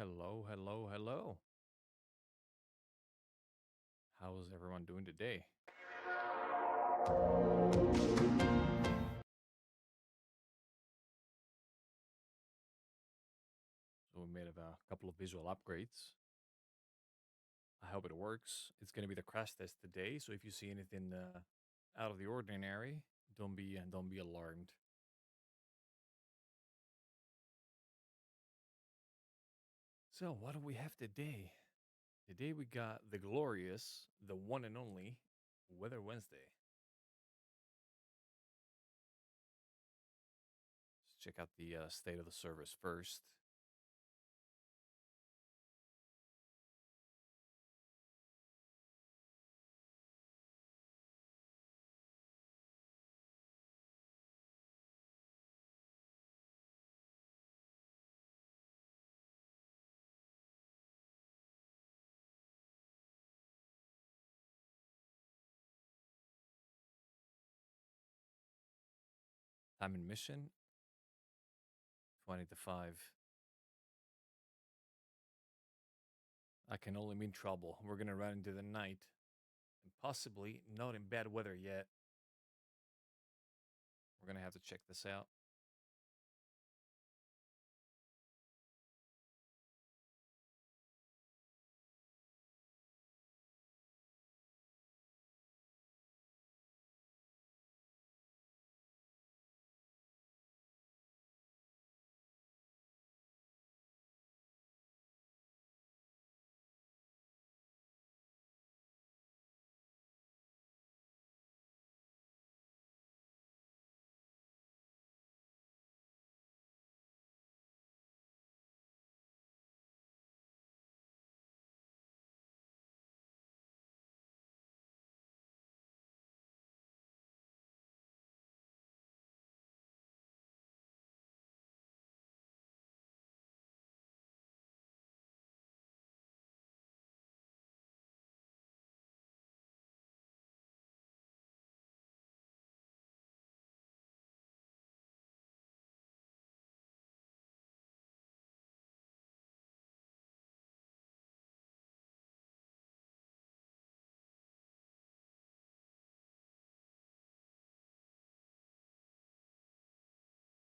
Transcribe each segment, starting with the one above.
Hello, hello, hello. How is everyone doing today? So we made a couple of visual upgrades. I hope it works. It's going to be the crash test today, so if you see anything out of the ordinary, don't be alarmed. So what do we have today? Today we got the glorious, the one and only Weather Wednesday. Let's check out the state of the service first. Time and mission 20 to 5. I can only mean trouble. We're going to run into the night and possibly not in bad weather yet. We're going to have to check this out.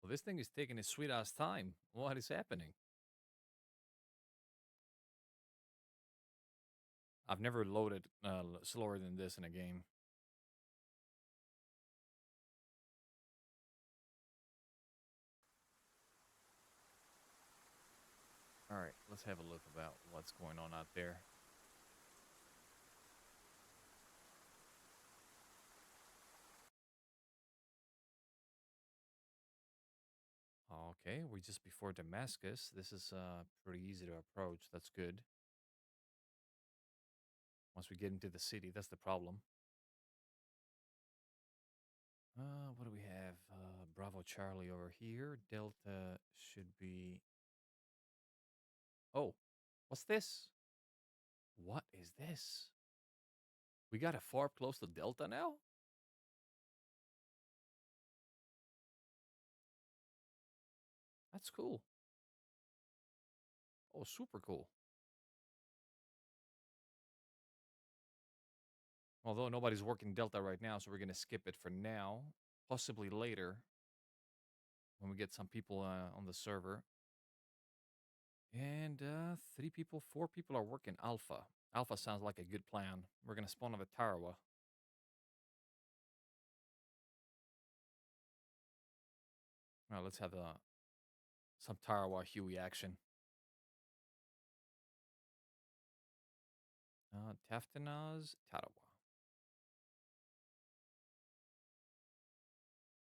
Well, this thing is taking its sweet ass time. What is happening? I've never loaded slower than this in a game. All right, let's have a look about what's going on out there. Okay, we're just before Damascus. This is pretty easy to approach. That's good. Once we get into the city, that's the problem. What do we have? Bravo Charlie over here. Delta should be. Oh, what's this? What is this? We got a far close to Delta now? That's cool. Oh, super cool. Although nobody's working Delta right now, so we're going to skip it for now. Possibly later when we get some people on the server. And three people, four people are working Alpha. Alpha sounds like a good plan. We're going to spawn on the Tarawa. Now let's have some Tarawa Huey action. Taftanaz, Tarawa.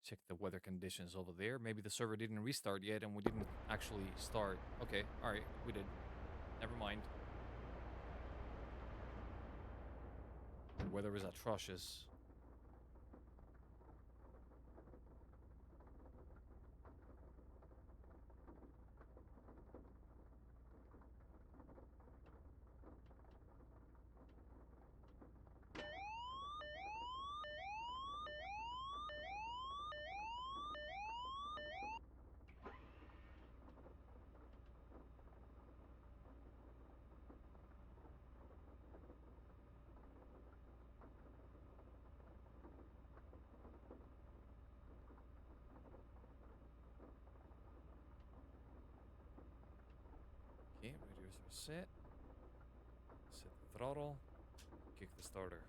Check the weather conditions over there. Maybe the server didn't restart yet and we didn't actually start. Okay, all right, we did. Never mind. The weather is atrocious. set. Set the throttle. Kick the starter.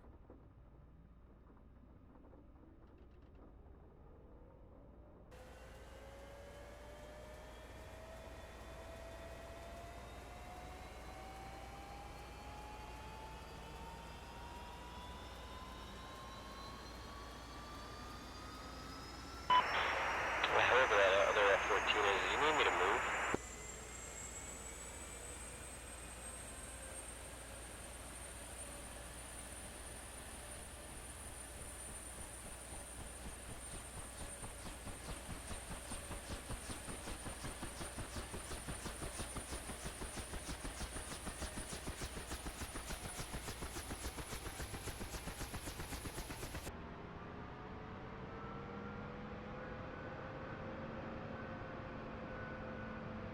However, that other F-14 is, you need me to move?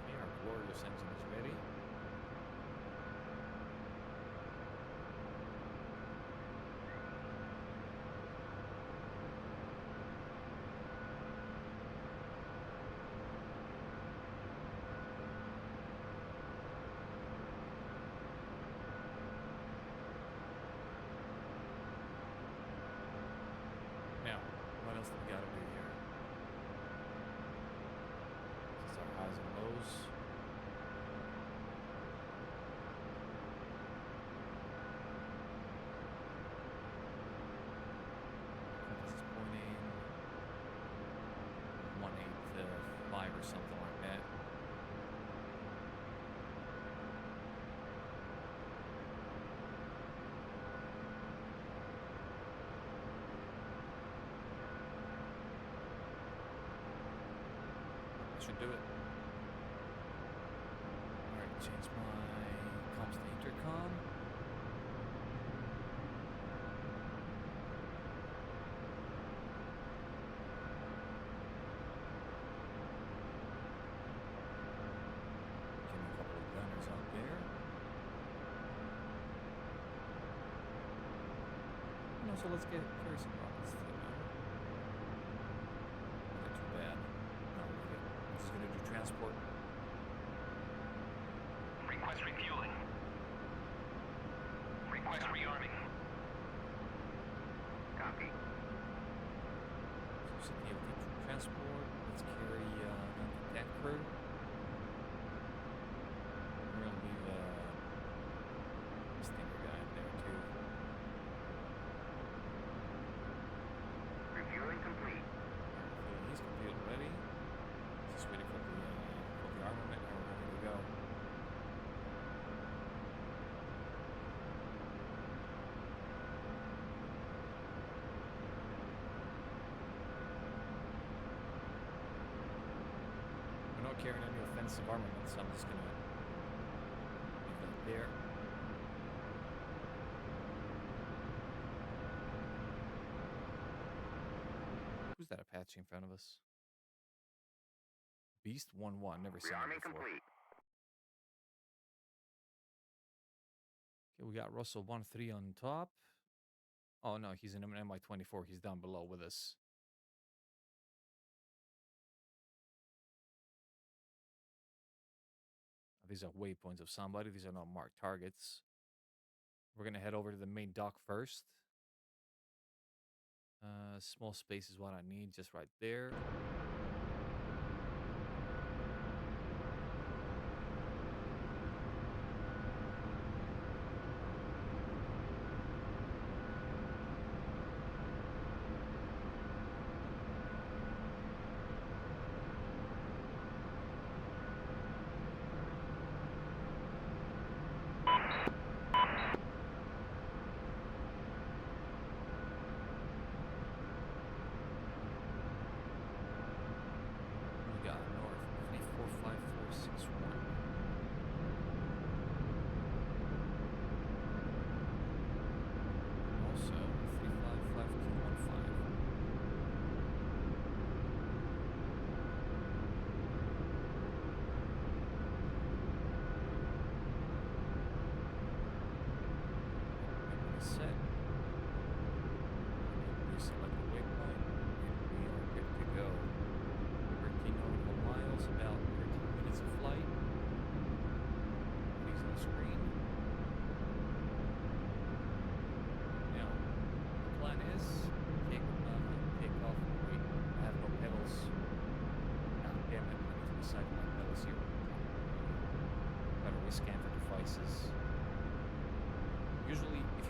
Okay, our glorious engine is ready. Now, what else do we gotta do here? This is our highs and lows. Compass is pointing 185 or something like that. That should do it. Alright, change my comms to intercom. Getting a couple of gunners out there. No, so let's carry some rockets too now. Not too bad. No, we're just gonna do transport. Request refueling. Request rearming. Copy. So set the LT transport. Let's carry that crew. We're gonna leave Stinger guy up there too. Refueling complete. He's complete and ready. Just waiting for the armament and we're ready to go. We're not carrying any offensive armament, so I'm just gonna leave that there. Who's that Apache in front of us? Beast 1-1, never seen him Rearming before. complete. Okay, we got Russell 1-3 on top. Oh no, he's in an MI-24. He's down below with us. These are waypoints of somebody. These are not marked targets. We're gonna head over to the main dock first. Small space is what I need, just right there.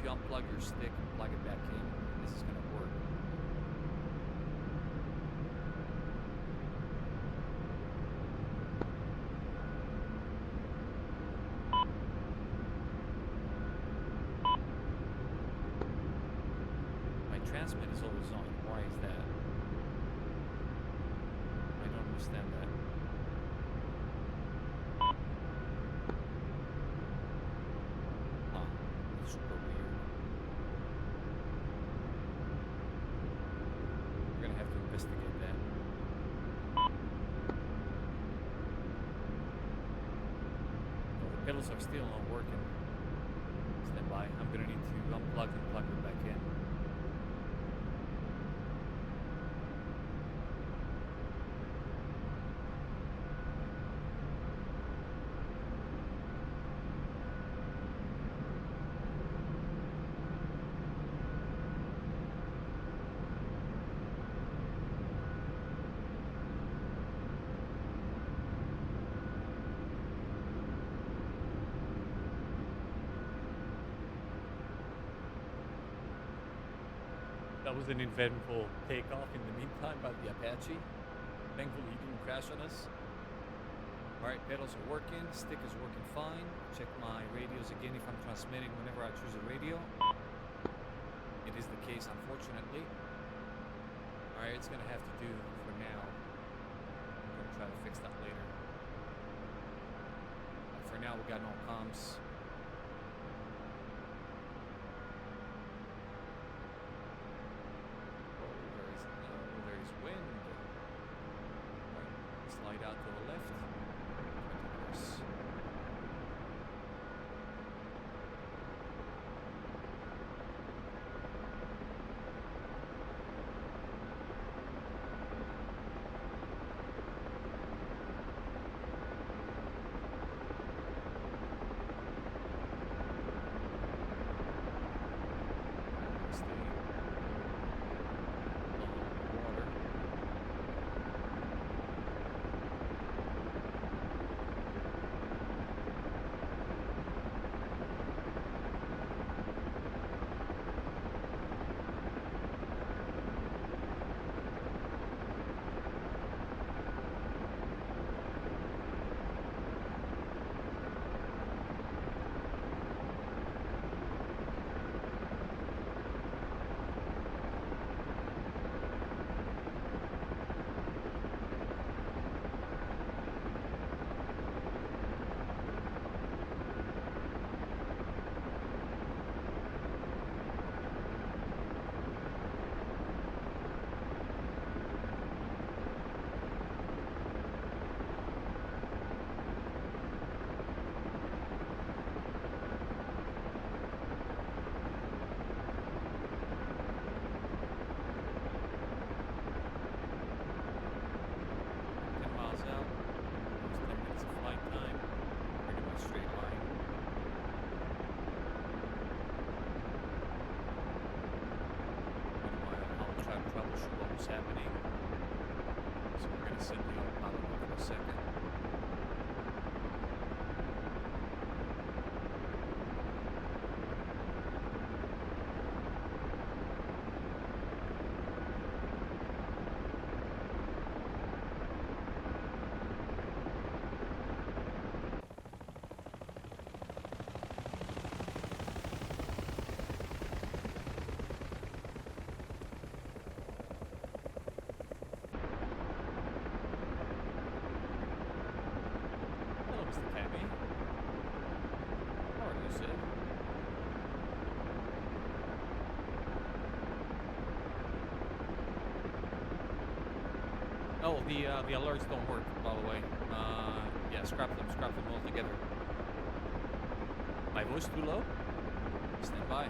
you unplug your stick and plug it back in, this is gonna work. My transmit is always on. Why is that? I don't understand that. Huh. That's super weird. We're gonna have to investigate that. Well, the pedals are still not working. Stand by. I'm gonna need to unplug and plug them back in. That was an eventful takeoff in the meantime by the Apache. Thankfully, he didn't crash on us. All right, pedals are working, stick is working fine. Check my radios again if I'm transmitting whenever I choose a radio. It is the case, unfortunately. All right, it's gonna have to do for now. I'm gonna try to fix that later. But for now, we got no comms. There is wind. Right, slide out to the left. 20 meters. Stay along the water. Happening. So we're going to send the autopilot for a second. Hello, Mr. Cabby. How are you, sir? Oh, the alerts don't work, by the way. Yeah, scrap them altogether. My voice too low? Stand by.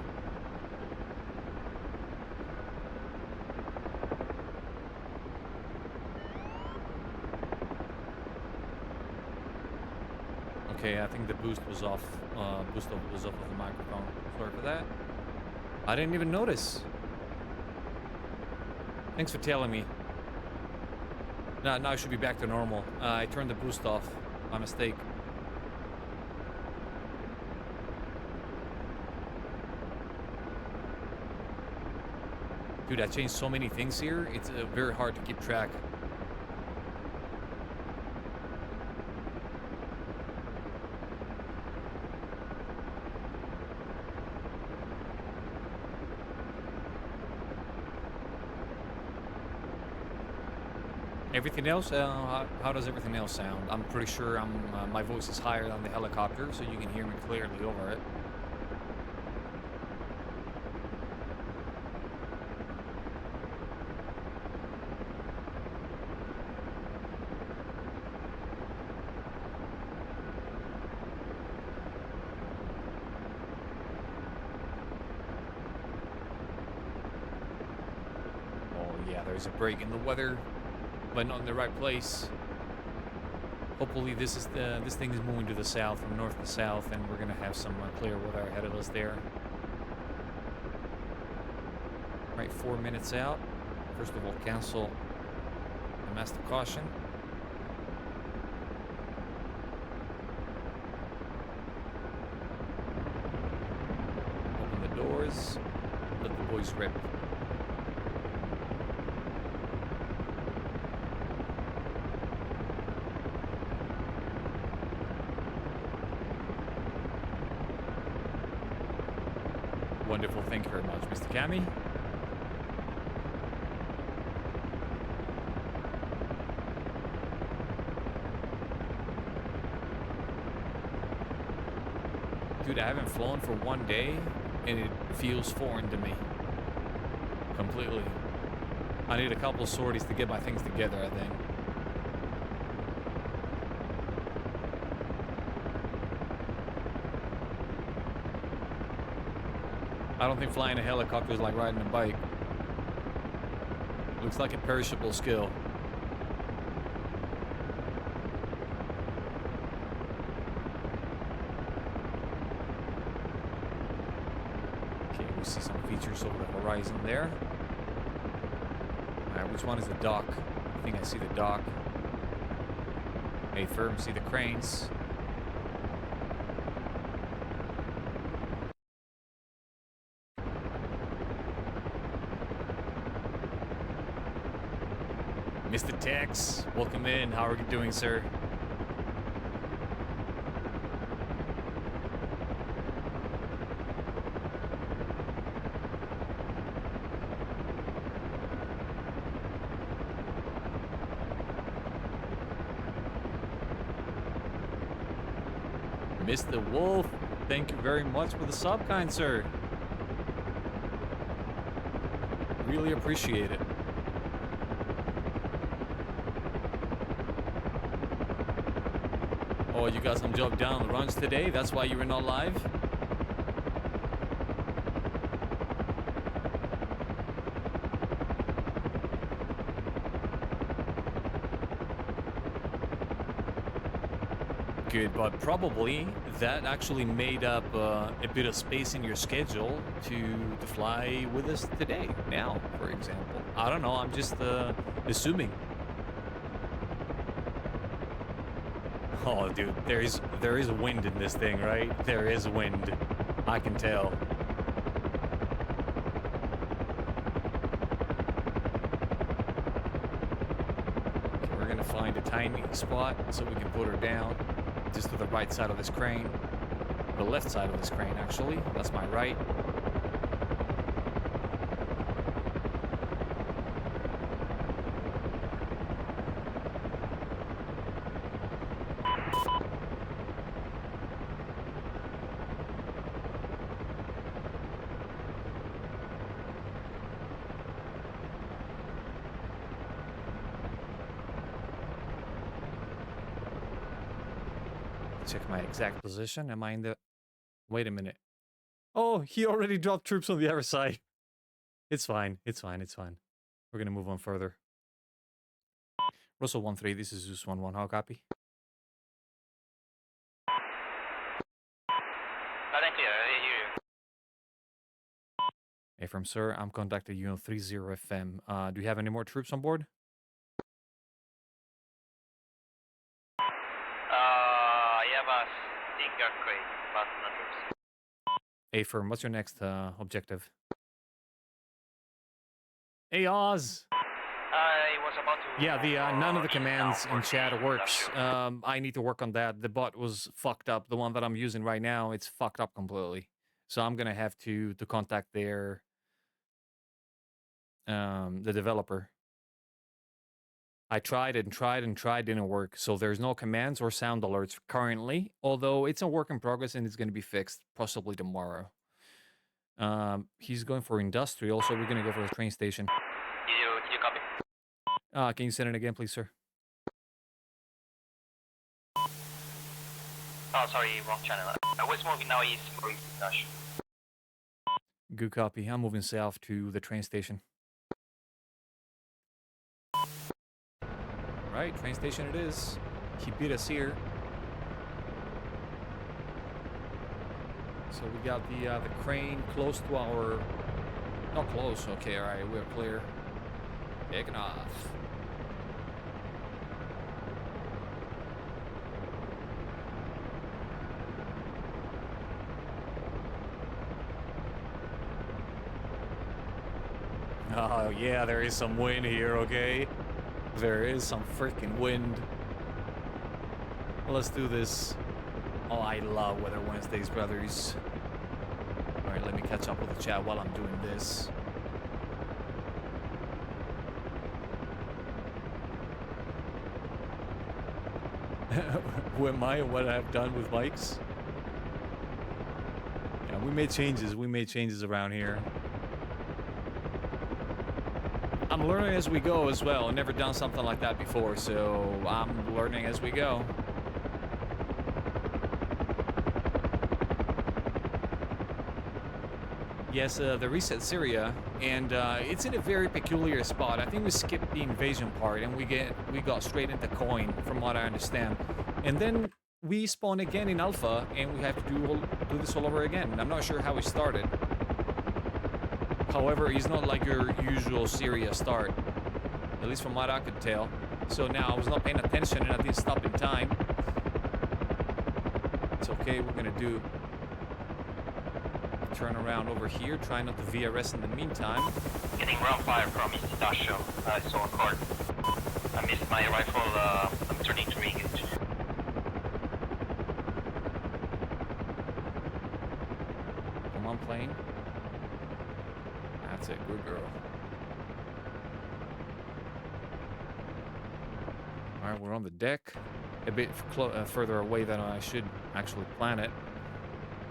Okay, I think the boost was off. Boost was off of the microphone. Sorry for that. I didn't even notice. Thanks for telling me. Now I should be back to normal. I turned the boost off by mistake. Dude, I changed so many things here. It's very hard to keep track. Everything else, how does everything else sound? I'm pretty sure my voice is higher than the helicopter, so you can hear me clearly over it. Oh yeah, there's a break in the weather, but not in the right place. Hopefully this thing is moving to the south, from north to south, and we're gonna have some clear weather ahead of us there. Right, 4 minutes out. First of all, cancel the master caution. Open the doors. Let the boys rip. Wonderful. Thank you very much, Mr. Cammy. Dude, I haven't flown for 1 day, and it feels foreign to me. Completely. I need a couple sorties to get my things together, I think. I don't think flying a helicopter is like riding a bike. Looks like a perishable skill. Okay, we see some features over the horizon there. Alright, which one is the dock? I think I see the dock. Hey, firm, see the cranes. Mr. Tex, welcome in. How are you doing, sir? Mr. Wolf, thank you very much for the sub, kind sir. Really appreciate it. Oh, you got some job down runs today? That's why you were not live? Good, but probably that actually made up a bit of space in your schedule to fly with us today, now, for example. I don't know, I'm just assuming. Oh, dude, there is wind in this thing, right? There is wind. I can tell. We're gonna find a tiny spot so we can put her down. Just to the right side of this crane. The left side of this crane, actually. That's my right. Check my exact position. Am I in the... Wait a minute. Oh, he already dropped troops on the other side. It's fine. It's fine. It's fine. We're gonna move on further. Russell 1-3, this is Zeus 1-1. How copy? Loud and clear, I hear you. Hey, from sir, I'm contacting you on 30 FM. Do you have any more troops on board? I have a Stinger crate, but not troops. Hey, firm, what's your next objective? Hey, Oz. I was about to Yeah, the none of the shut down commands for in chat the works. industrial. I need to work on that. The bot was fucked up. The one that I'm using right now, it's fucked up completely. So I'm gonna have to contact their the developer. I tried and tried and tried, didn't work. So there's no commands or sound alerts currently, although it's a work in progress and it's gonna be fixed possibly tomorrow. He's going for industrial, so we're gonna go for the train station. Did you copy? Can you send it again, please, sir? Oh, sorry, wrong channel. I was moving now east for industrial. Good copy. I'm moving south to the train station. Right, train station it is. He beat us here. So we got the crane close to our... Not close, okay, alright, we're clear. Taking off. Oh, yeah, there is some wind here, okay? There is some freaking wind. Let's do this. Oh, I love Weather Wednesdays, brothers. Alright, let me catch up with the chat while I'm doing this. Who am I and what I've done with bikes? Yeah, we made changes. We made changes around here. I'm learning as we go as well. I've never done something like that before, so I'm learning as we go. Yes, the reset Syria, and it's in a very peculiar spot. I think we skipped the invasion part, and we got straight into coin, from what I understand, and then we spawn again in alpha, and we have to do this all over again. I'm not sure how we started. However, it's not like your usual Syria start, at least from what I could tell. So now I was not paying attention, and I didn't stop in time. It's okay. We're gonna do. Turn around over here, try not to VRS in the meantime. Getting ground fire from East Industrial. I saw a car. I missed my rifle. I'm turning to re-engage. Come on, plane. That's it, good girl. Alright, we're on the deck. A bit further away than I should actually plan it.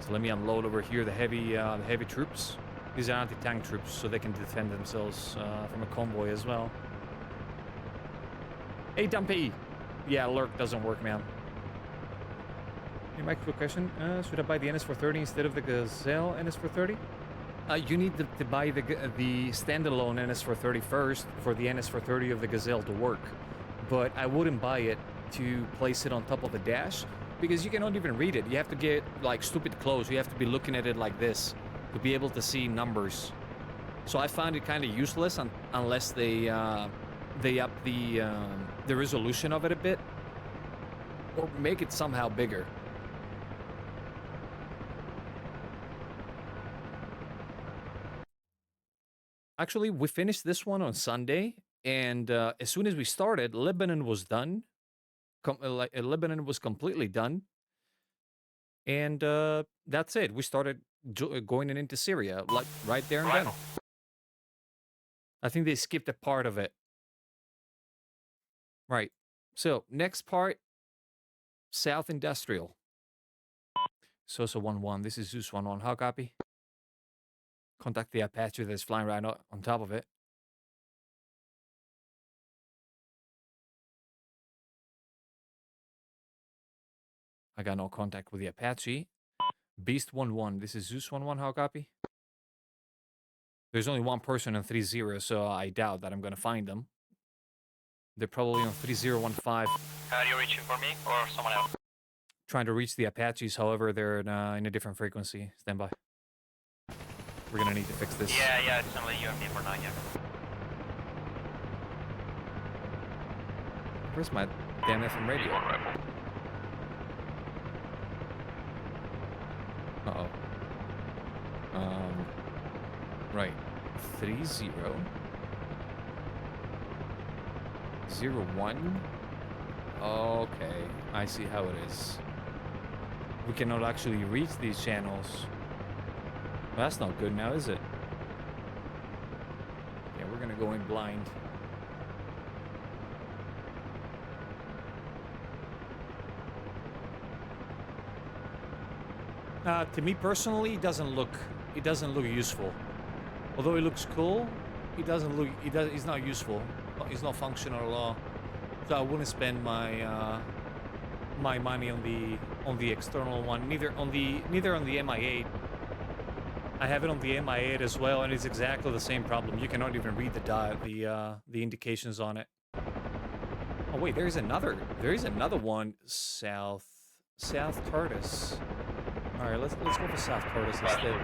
So let me unload over here the heavy troops. These are anti-tank troops, so they can defend themselves from a convoy as well. Hey, Dumpy! Yeah, lurk doesn't work, man. Hey, Mike, quick question. Should I buy the NS430 instead of the Gazelle NS430? You need to buy the standalone NS430 first for the NS430 of the Gazelle to work. But I wouldn't buy it to place it on top of the dash, because you cannot even read it. You have to get, like, stupid close. You have to be looking at it like this to be able to see numbers. So I find it kind of useless unless they up the resolution of it a bit or make it somehow bigger. Actually, we finished this one on Sunday, and as soon as we started, Lebanon was done. Lebanon was completely done. And that's it. We started going into Syria, like right there and then. I think they skipped a part of it. Right. So next part, South Industrial. Sosa 1-1. This is Zeus 1-1. How copy? Contact the Apache that's flying right on top of it. I got no contact with the Apache. Beast 1-1. This is Zeus 1-1. How copy? There's only one person on 3-0, so I doubt that I'm going to find them. They're probably on 3015. Are you reaching for me or someone else? Trying to reach the Apaches, however, they're in a different frequency. Stand by. We're going to need to fix this. Yeah, it's only you and me for now, yeah. Where's my damn FM radio? Uh-oh. Right. 30. 01? Okay, I see how it is. We cannot actually reach these channels. Well, that's not good now, is it? Yeah, we're gonna go in blind. To me personally, it doesn't look useful. Although it looks cool, it's not useful. It's not functional at all. So I wouldn't spend my money on the external one. Neither on the MI8. I have it on the MI8 as well, and it's exactly the same problem. You cannot even read the indications on it. Oh wait, there is another one South Tortoise. All right, let's go for South Tortoise instead. All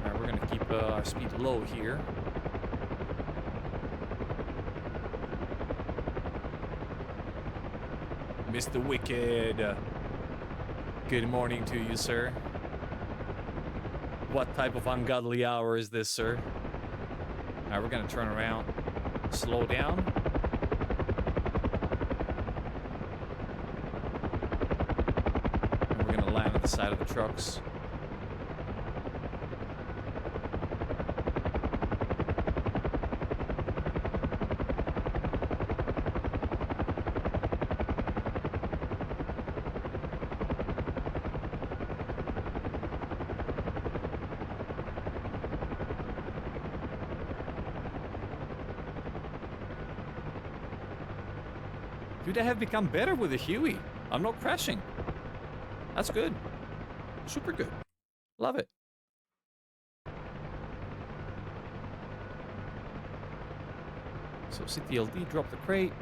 right, we're gonna keep our speed low here. Mr. Wicked, good morning to you, sir. What type of ungodly hour is this, sir? All right, we're gonna turn around, slow down. And we're gonna land on the side of the trucks. Dude, I have become better with the Huey. I'm not crashing. That's good. Super good. Love it. So CTLD, drop the crate.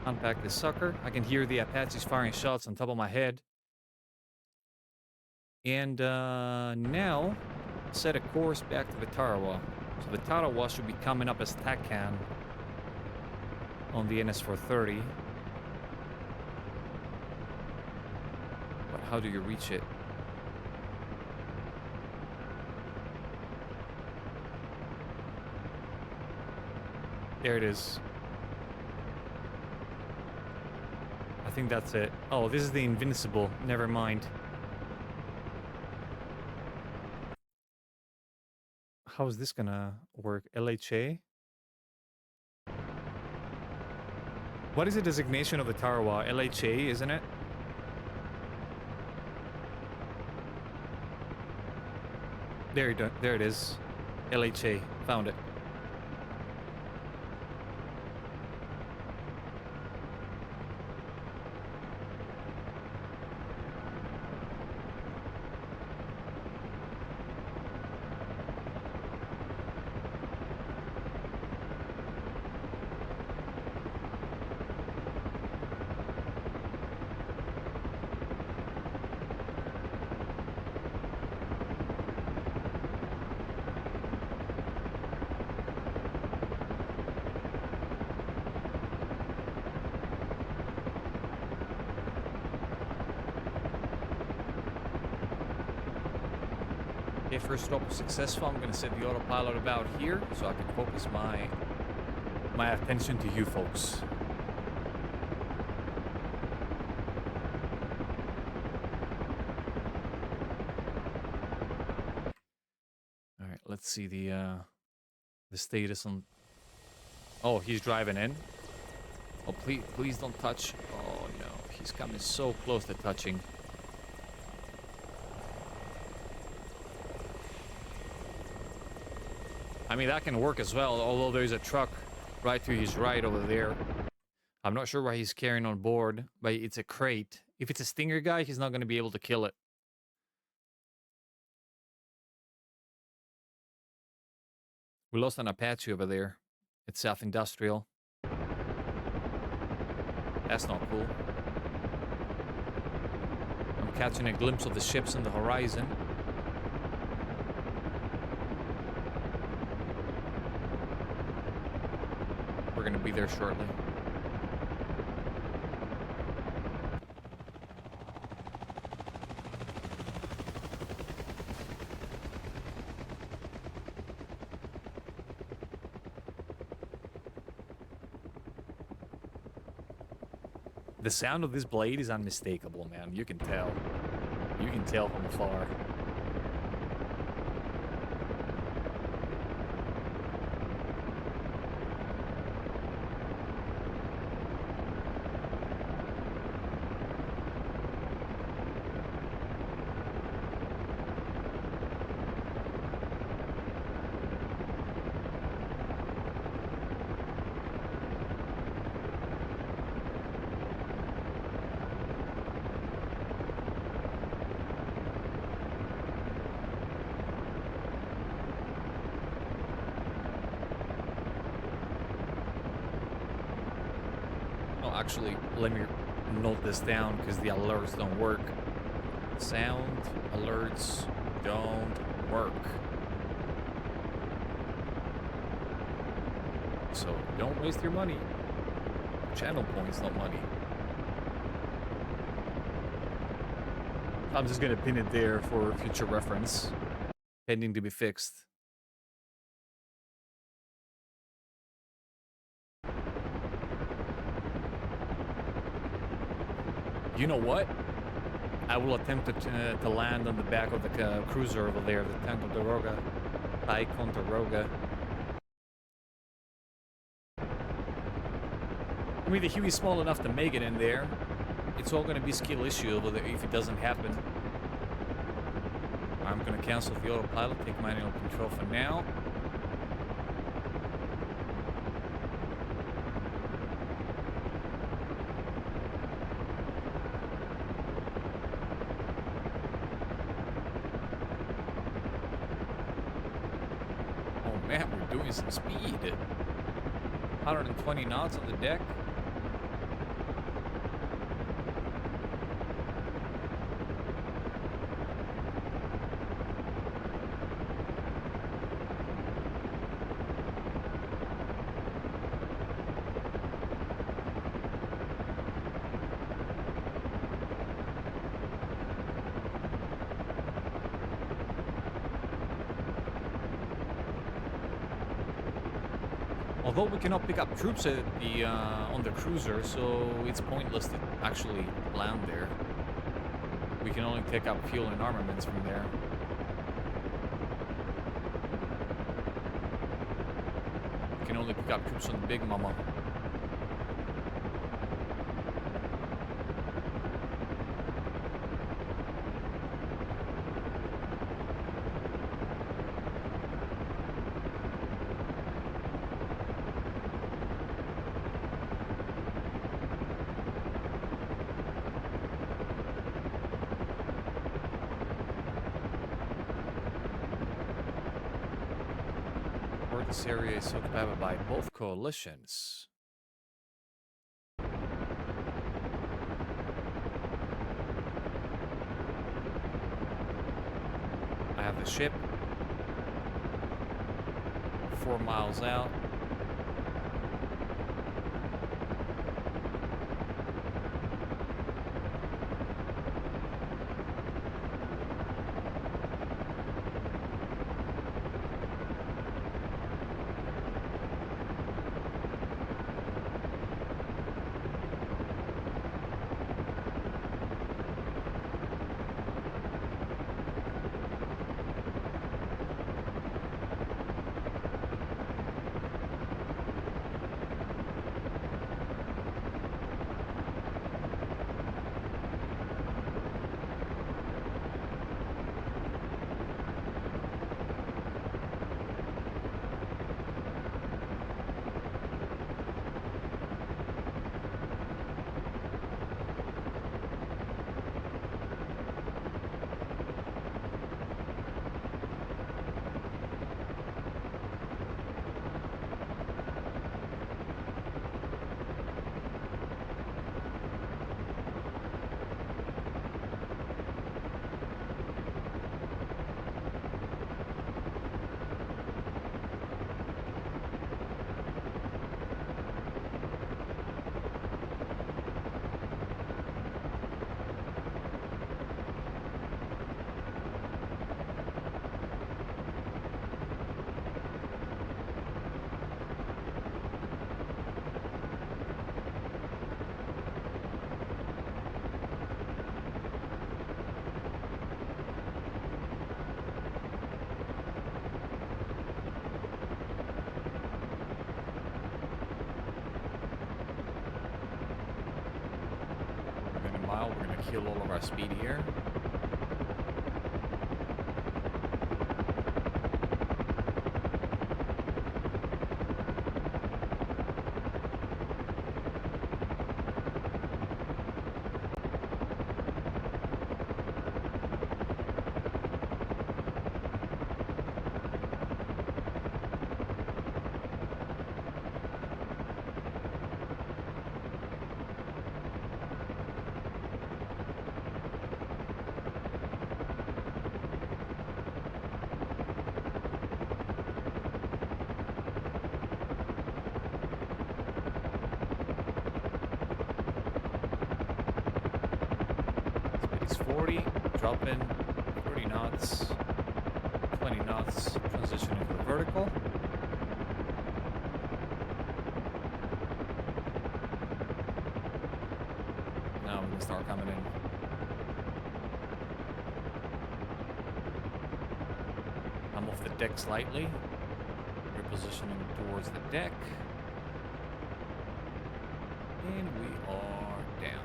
Unpack this sucker. I can hear the Apaches firing shots on top of my head. And now, set a course back to the Tarawa. So the Tarawa should be coming up as TACAN on the NS430. But how do you reach it? There it is. I think that's it. Oh, this is the Invincible. Never mind. How is this gonna work? LHA? What is the designation of the Tarawa? LHA, isn't it? There it is. LHA. Found it. Okay, first stop was successful. I'm gonna set the autopilot about here so I can focus my attention to you folks. All right, let's see the status on. Oh, he's driving in. Oh, please don't touch. Oh no, he's coming so close to touching. I mean, that can work as well, although there's a truck right to his right over there. I'm not sure what he's carrying on board, but it's a crate. If it's a Stinger guy, he's not going to be able to kill it. We lost an Apache over there. It's South Industrial. That's not cool. I'm catching a glimpse of the ships on the horizon. We're going to be there shortly. The sound of this blade is unmistakable, man. You can tell. You can tell from afar. Actually, let me note this down because the alerts don't work. Sound alerts don't work. So don't waste your money. Channel points, not money. I'm just gonna pin it there for future reference, pending to be fixed. You know what? I will attempt to land on the back of the cruiser over there, the Ticonderoga. I mean, the Huey's small enough to make it in there. It's all going to be skill issue over there if it doesn't happen. I'm going to cancel the autopilot, take manual control for now. Man, we're doing some speed. 120 knots on the deck. Although we cannot pick up troops at the on the cruiser, so it's pointless to actually land there. We can only pick up fuel and armaments from there. We can only pick up troops on the Big Mama. This area is occupied by both coalitions. I have the ship 4 miles out. kill all of our speed here. Speed is 40, dropping 30 knots, 20 knots, transitioning to the vertical. Now we're gonna start coming in. I'm off the deck slightly. We're positioning towards the deck. And we are down.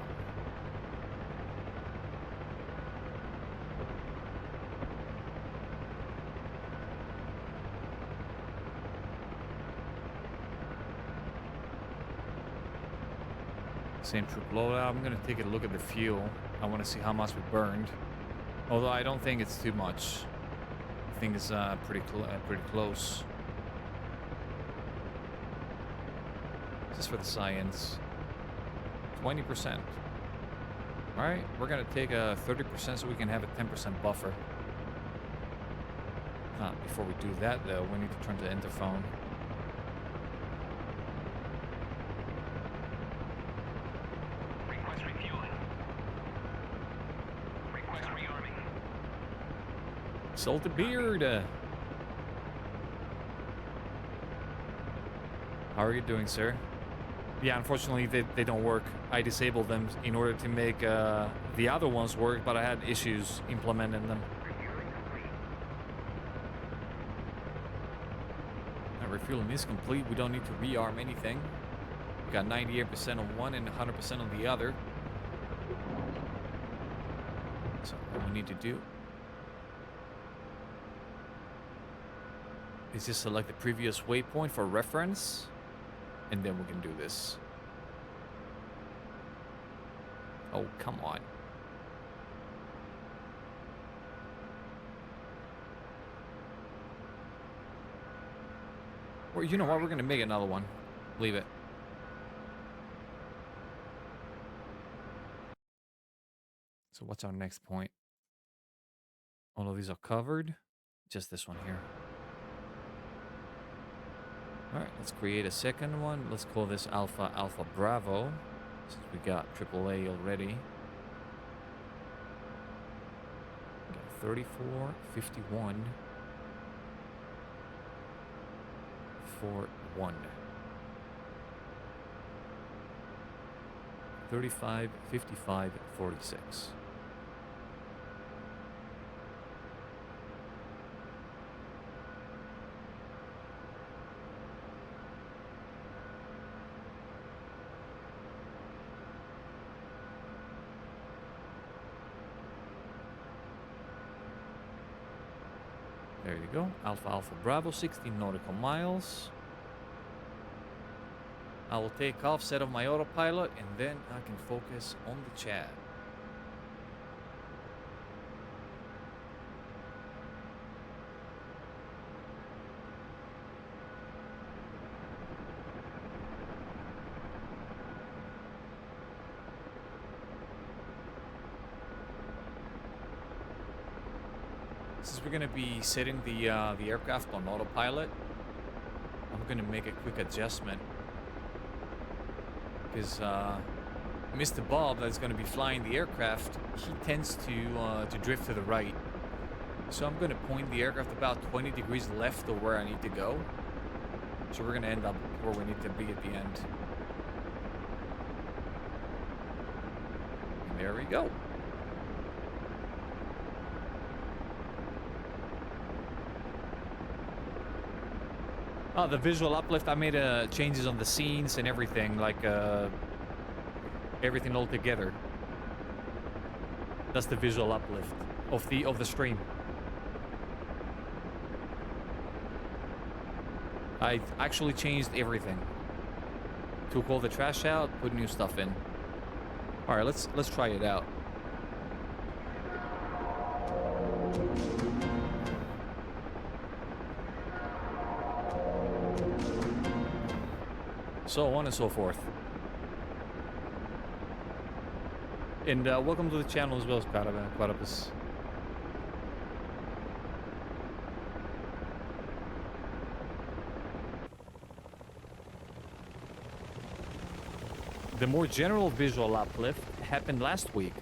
Same trip loadout. I'm gonna take a look at the fuel. I want to see how much we burned. Although I don't think it's too much. I think it's pretty close. Just for the science. 20%. All right, we're gonna take a 30% so we can have a 10% buffer. Before we do that, though, we need to turn to interphone. Request refueling. Request rearming. Salted beard. How are you doing, sir? Yeah, unfortunately, they don't work. I disabled them in order to make the other ones work, but I had issues implementing them. Refueling is complete. We don't need to rearm anything. We got 98% on one and 100% on the other. So what we need to do is just select the previous waypoint for reference, and then we can do this. Oh, come on. Or you know what? We're going to make another one. Leave it. So what's our next point? All of these are covered. Just this one here. All right, let's create a second one. Let's call this Alpha Alpha Bravo, since we got AAA already. We got 34, 51, 41. 35, 55, 46. There you go. Alpha Alpha Bravo, 16 nautical miles. I will take off, set up my autopilot, and then I can focus on the chat. Since we're gonna be setting the aircraft on autopilot, I'm gonna make a quick adjustment because Mr. Bob, that's gonna be flying the aircraft, he tends to drift to the right. So I'm gonna point the aircraft about 20 degrees left of where I need to go. So we're gonna end up where we need to be at the end. And there we go. Oh, the visual uplift, I made changes on the scenes and everything, like everything all together. That's the visual uplift of the stream. I actually changed everything. Took all the trash out, put new stuff in. All right, let's try it out. So on and so forth. And welcome to the channel as well, Scarabus. The more general visual uplift happened last week,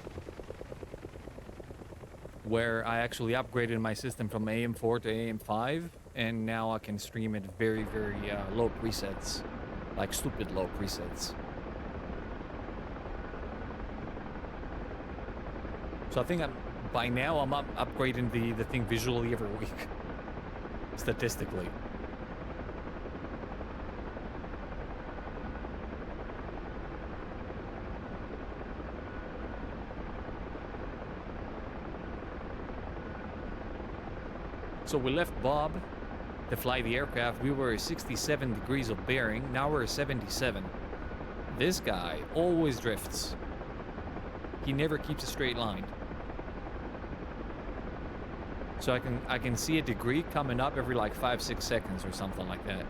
where I actually upgraded my system from AM4 to AM5, and now I can stream at very, very low presets, like stupid low presets. So I think by now I'm upgrading the thing visually every week, statistically. So we left Bob to fly the aircraft. We were 67 degrees of bearing. Now we're 77. This guy always drifts. He never keeps a straight line. So I can see a degree coming up every like 5-6 seconds or something like that.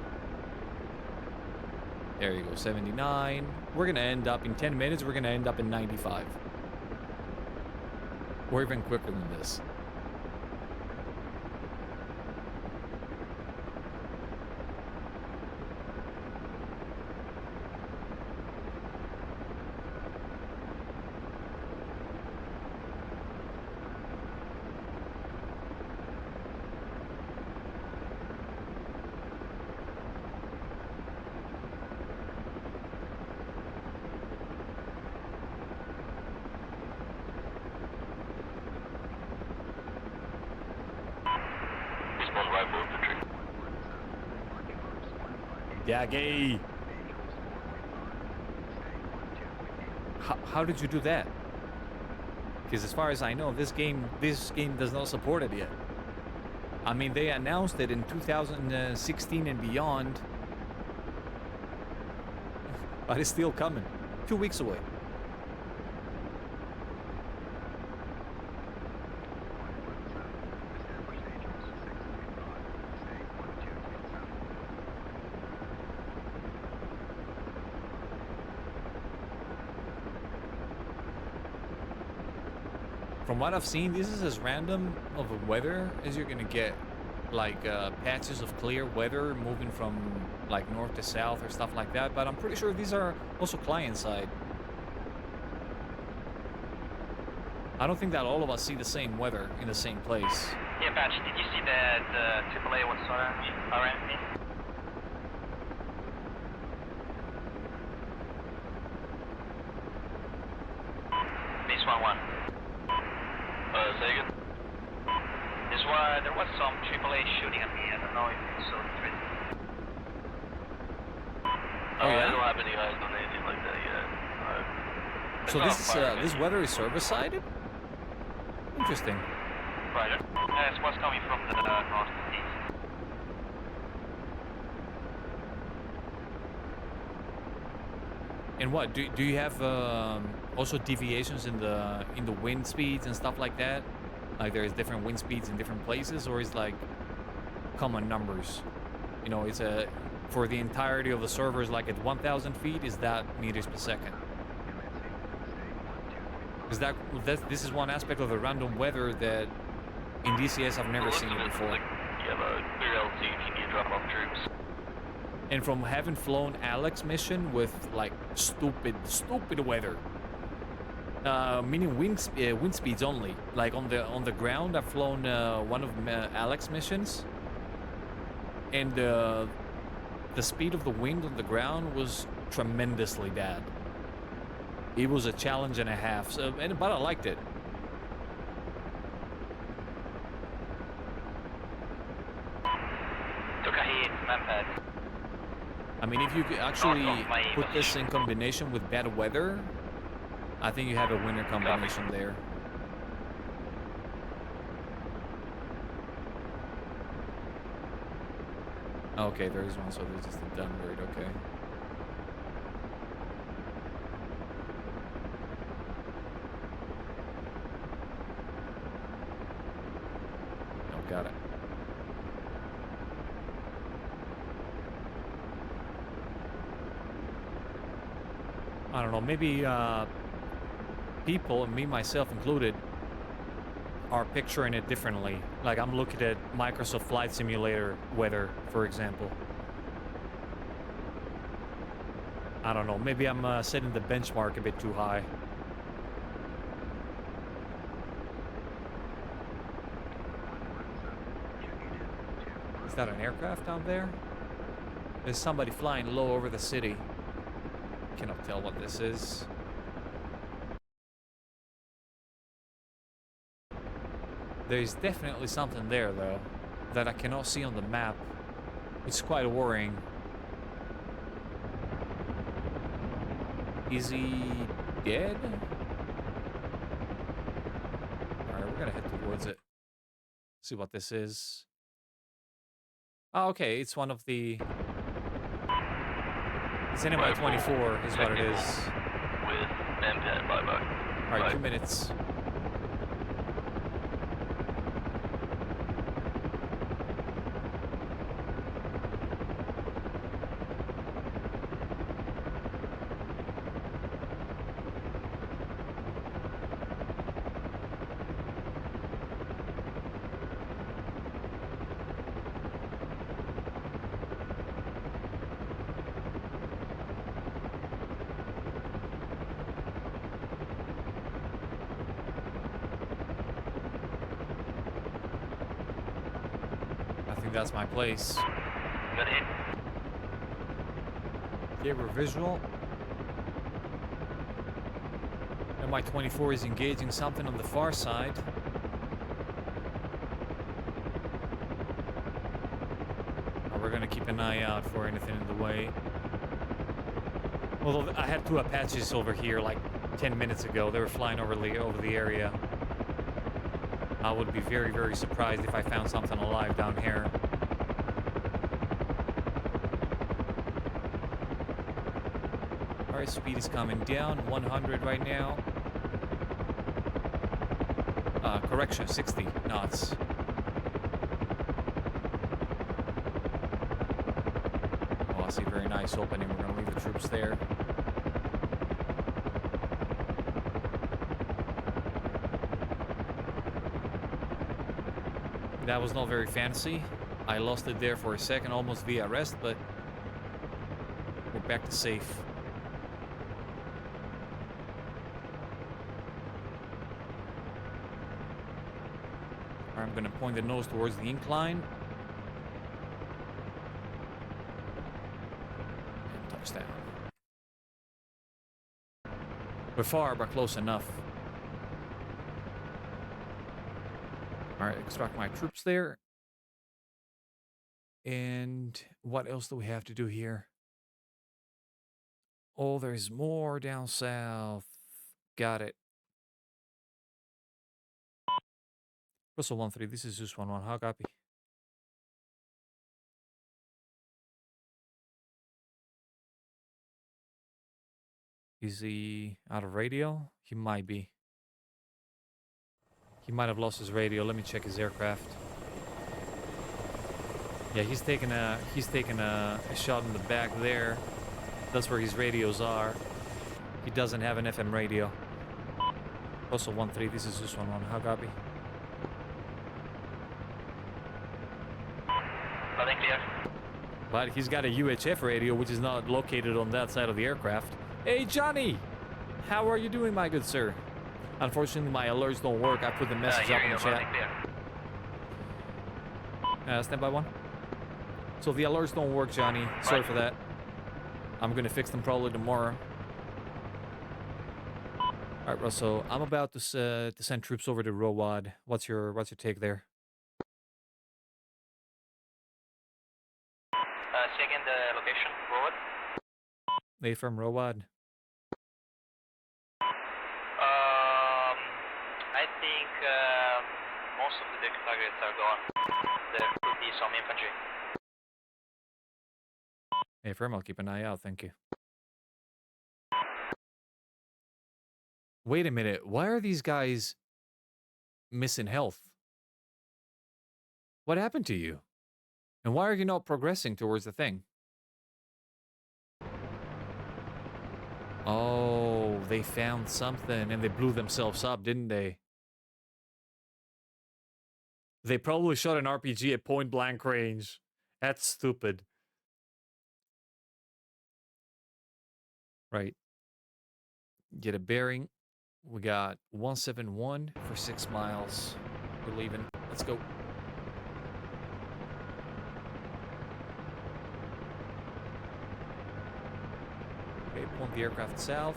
There you go, 79. We're gonna end up in 10 minutes. We're gonna end up in 95. Or even quicker than this. Yeah, gay. How did you do that? Because as far as I know, this game does not support it yet. I mean, they announced it in 2016 and beyond, but it's still coming. 2 weeks away. From what I've seen, this is as random of a weather as you're gonna get. Like patches of clear weather moving from like north to south or stuff like that. But I'm pretty sure these are also client side. I don't think that all of us see the same weather in the same place. Yeah, Patch, did you see the AAA what's around me? Base 1-1. Say again? There was some AAA shooting at me. I don't know if it's so threatening. Oh, yeah? I don't have any eyes on anything like that yet. So this weather is service-sided? Interesting. Right. It was coming from the northeast. And what do you have also deviations in the wind speeds and stuff like that? Like there's different wind speeds in different places, or is like common numbers? You know, it's for the entirety of the servers, like at 1,000 feet, is that meters per second? Because this is one aspect of the random weather that in DCS I've never seen it before. You have a clear altitude if you need to drop off troops. And from having flown Alex mission with like stupid weather, meaning wind speeds only. Like on the ground, I've flown one of Alex missions, and the speed of the wind on the ground was tremendously bad. It was a challenge and a half, but I liked it. Took a hit, man. I mean, if you could actually put this in combination with bad weather, I think you have a winner combination there. Okay, there is one, so there's just a downgrade, okay. Oh, got it. I don't know, maybe people, and me myself included, are picturing it differently. Like I'm looking at Microsoft Flight Simulator weather, for example. I don't know, maybe I'm setting the benchmark a bit too high. Is that an aircraft down there? There's somebody flying low over the city. Cannot tell what this is. There's definitely something there, though, that I cannot see on the map. It's quite worrying. Is he dead? Alright, we're gonna head towards it. See what this is. Oh, okay, it's one of the... It's an MI-24 is what it is. With MPAD, bye-bye. Alright, 2 minutes. I think that's my place. Good hit. Okay, we're visual. MI-24 is engaging something on the far side. We're gonna keep an eye out for anything in the way. Although I had 2 Apaches over here like 10 minutes ago. They were flying over the area. I would be very, very surprised if I found something alive down here. Alright, speed is coming down. 100 right now. Correction, 60 knots. Oh, I see a very nice opening. We're gonna leave the troops there. That was not very fancy. I lost it there for a second, almost via arrest, but we're back to safe. I'm gonna point the nose towards the incline. And touchdown. We're far, but close enough. Alright, extract my troops there. And what else do we have to do here? Oh, there's more down south. Got it. Russell 1-3, this is Zeus 1-1. How copy? Is he out of radio? He might be. He might have lost his radio. Let me check his aircraft. Yeah, he's taking a shot in the back there. That's where his radios are. He doesn't have an FM radio. Russell 1-3, this is Zeus 1-1. How copy? Nothing clear. But he's got a UHF radio, which is not located on that side of the aircraft. Hey, Johnny! How are you doing, my good sir? Unfortunately, my alerts don't work. I put the message up in the chat. Stand by 1. So the alerts don't work, Johnny. Sorry for that. I'm gonna fix them probably tomorrow. All right, Russell. I'm about to send troops over to Rowad. What's your take there? Say again the location. Forward. They from Rowad. I think most of the targets are gone. There could be some infantry. Hey, firm, I'll keep an eye out, thank you. Wait a minute, why are these guys missing health? What happened to you? And why are you not progressing towards the thing? Oh, they found something and they blew themselves up, didn't they? They probably shot an RPG at point blank range. That's stupid. Right. Get a bearing. We got 171 for 6 miles. We're leaving. Let's go. Okay, point the aircraft south.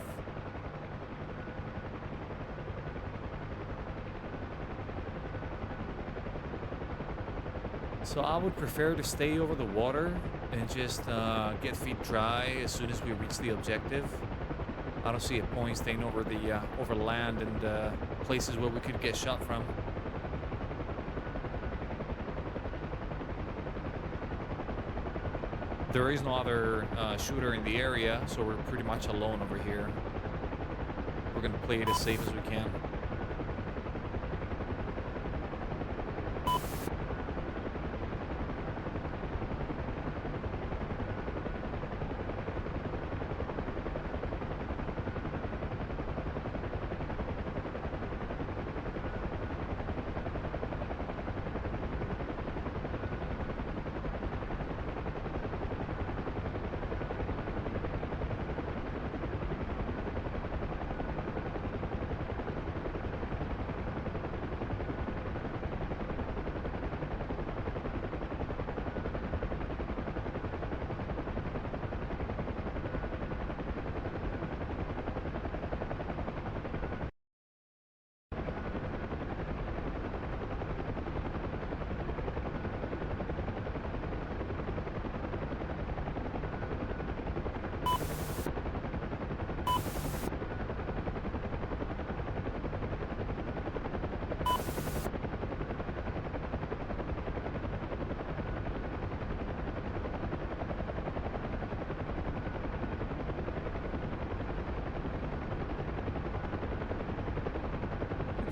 So I would prefer to stay over the water and just get feet dry as soon as we reach the objective. I don't see a point staying over the over land and places where we could get shot from. There is no other shooter in the area, so we're pretty much alone over here. We're gonna play it as safe as we can.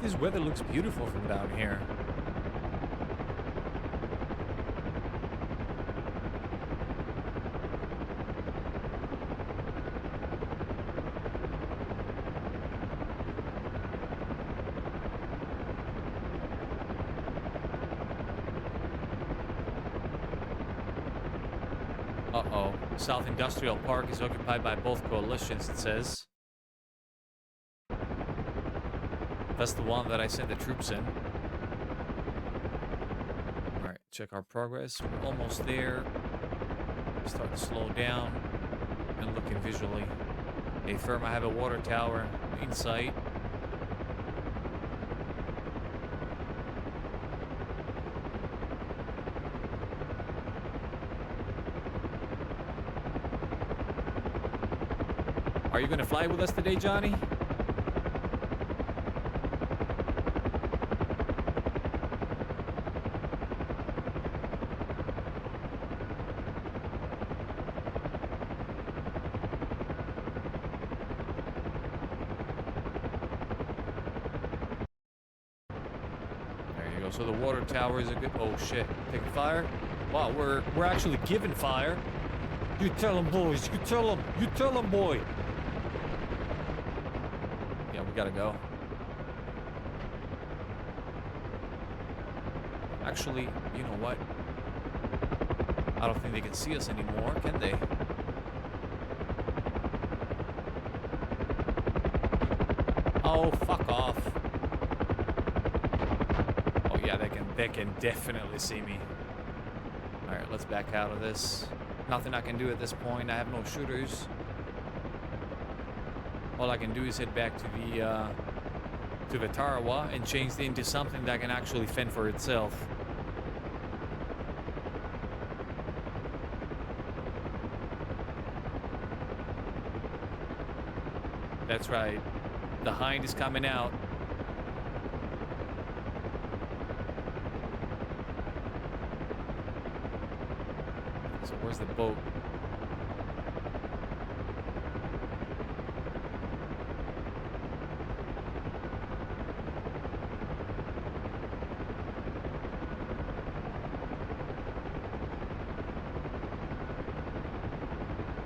This weather looks beautiful from down here. Uh-oh. South Industrial Park is occupied by both coalitions, it says. That's the one that I sent the troops in. Alright, check our progress. We're almost there. Start to slow down and looking visually. Hey, firm, I have a water tower in sight. Are you gonna fly with us today, Johnny? So the water tower is a good. Oh shit! Taking fire. Wow, we're actually giving fire. You tell them, boys. You tell them. You tell them, boy. Yeah, we gotta go. Actually, you know what? I don't think they can see us anymore, can they? Oh, fuck off. They can definitely see me. Alright, let's back out of this. Nothing I can do at this point. I have no shooters. All I can do is head back to the Tarawa and change it into something that can actually fend for itself. That's right. The hind is coming out. Where's the boat?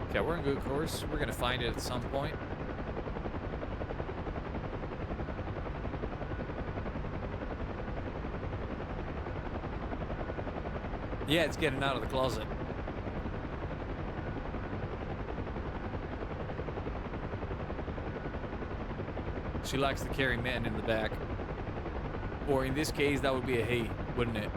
Okay, we're in good course. We're gonna find it at some point. Yeah, it's getting out of the closet. She likes to carry men in the back. Or in this case, that would be a he, wouldn't it?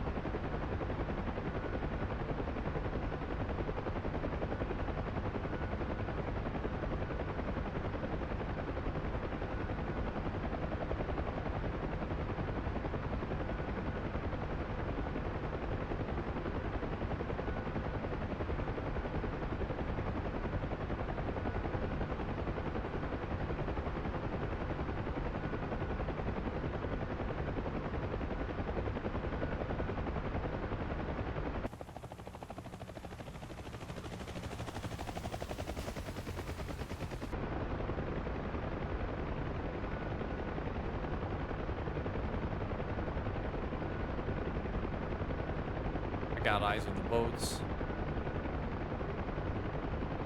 I got eyes on the boats.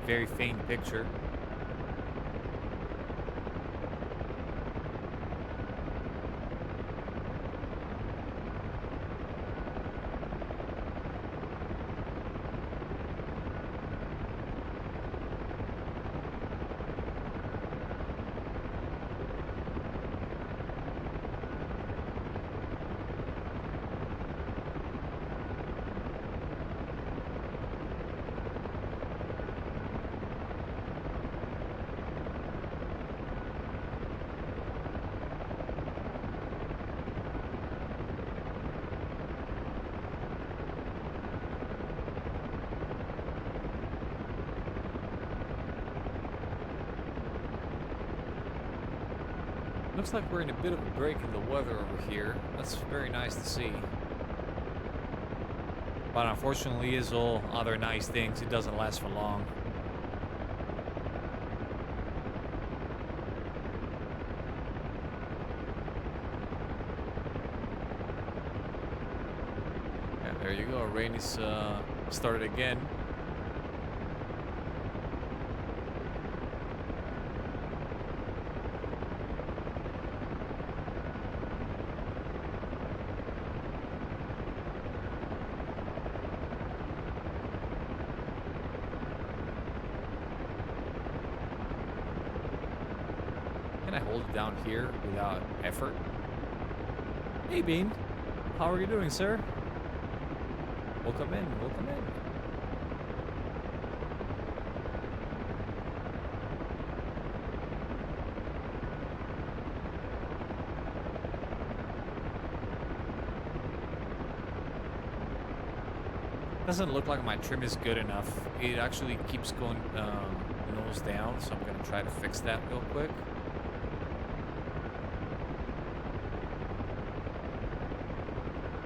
Very faint picture. Looks like we're in a bit of a break in the weather over here. That's very nice to see. But unfortunately, as all other nice things, it doesn't last for long. Yeah, there you go. Rain is started again. Can I hold it down here without effort? Hey, Bean. How are you doing, sir? Welcome in. Welcome in. Doesn't look like my trim is good enough. It actually keeps going nose down, so I'm gonna try to fix that real quick.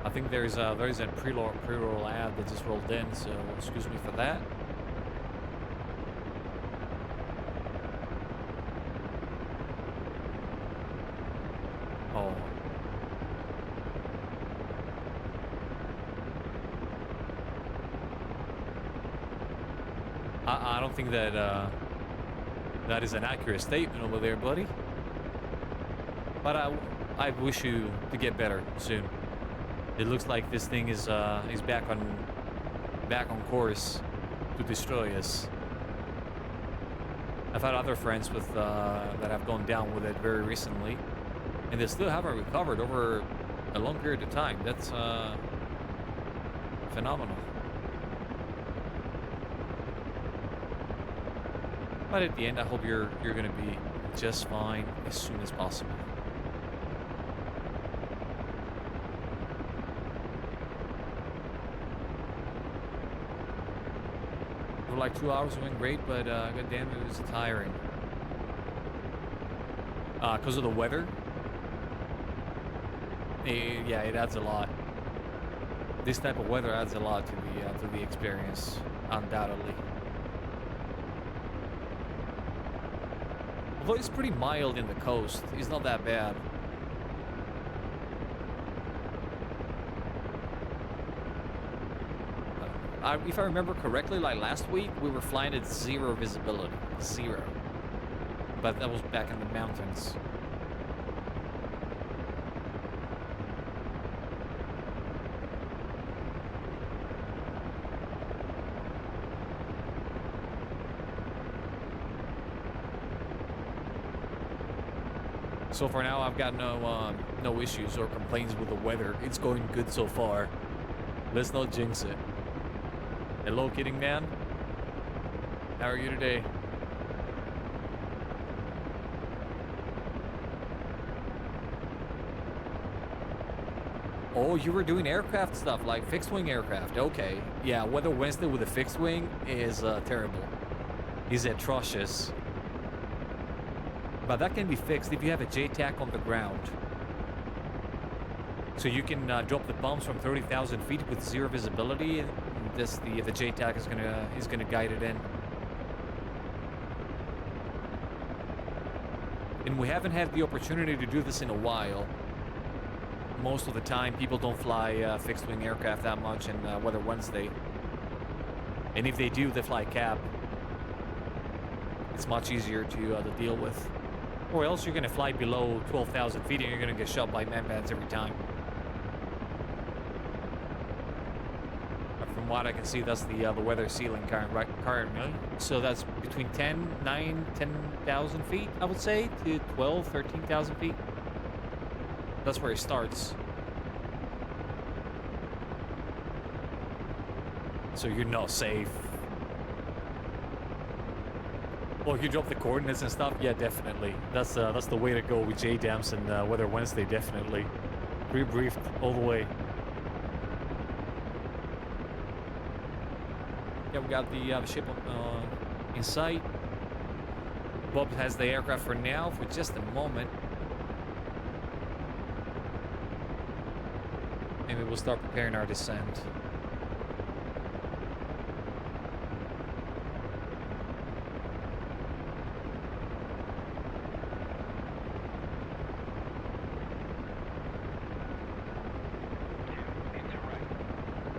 I think there's a pre-roll ad that just rolled in, so excuse me for that. Oh, I don't think that that is an accurate statement over there, buddy. But I wish you to get better soon. It looks like this thing is back on course to destroy us. I've had other friends with that have gone down with it very recently, and they still haven't recovered over a long period of time. That's phenomenal. But at the end, I hope you're gonna be just fine as soon as possible. For like 2 hours, it went great, but goddamn, it was tiring. Because of the weather. Yeah, it adds a lot. This type of weather adds a lot to the experience, undoubtedly. Although it's pretty mild in the coast, it's not that bad. if I remember correctly, like last week, we were flying at 0 visibility. 0. But that was back in the mountains. So for now, I've got no issues or complaints with the weather. It's going good so far. Let's not jinx it. Hello, Kidding Man. How are you today? Oh, you were doing aircraft stuff, like fixed-wing aircraft. Okay. Yeah, Weather Wednesday with a fixed wing is terrible. Is atrocious. But that can be fixed if you have a JTAC on the ground. So you can drop the bombs from 30,000 feet with 0 visibility. And the JTAC is gonna guide it in. And we haven't had the opportunity to do this in a while. Most of the time, people don't fly fixed-wing aircraft that much in Weather Wednesday. And if they do, they fly cap. It's much easier to deal with. Or else you're going to fly below 12,000 feet and you're going to get shot by man-bats every time. But from what I can see, that's the weather ceiling currently. So that's between 10,000 feet, I would say, to 13,000 feet. That's where it starts. So you're not safe. Well, if you drop the coordinates and stuff, yeah, definitely. That's the way to go with JDAMs and Weather Wednesday, definitely. Rebriefed all the way. Yeah, we got the ship in sight. Bob has the aircraft for now, for just a moment. Maybe we'll start preparing our descent.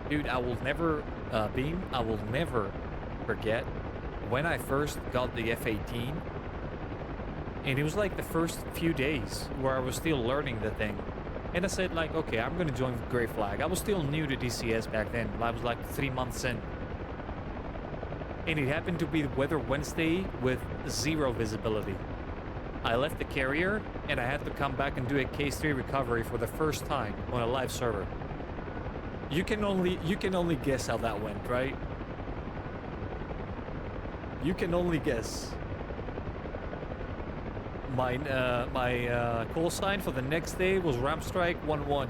Dude, I will never, Beam, I will never forget when I first got the F-18. And it was like the first few days where I was still learning the thing. And I said, like, okay, I'm going to join Grey Flag. I was still new to DCS back then. I was like 3 months in. And it happened to be Weather Wednesday with 0 visibility. I left the carrier, and I had to come back and do a Case 3 recovery for the first time on a live server. You can only guess how that went, right? You can only guess. My call sign for the next day was Ramp Strike 1-1.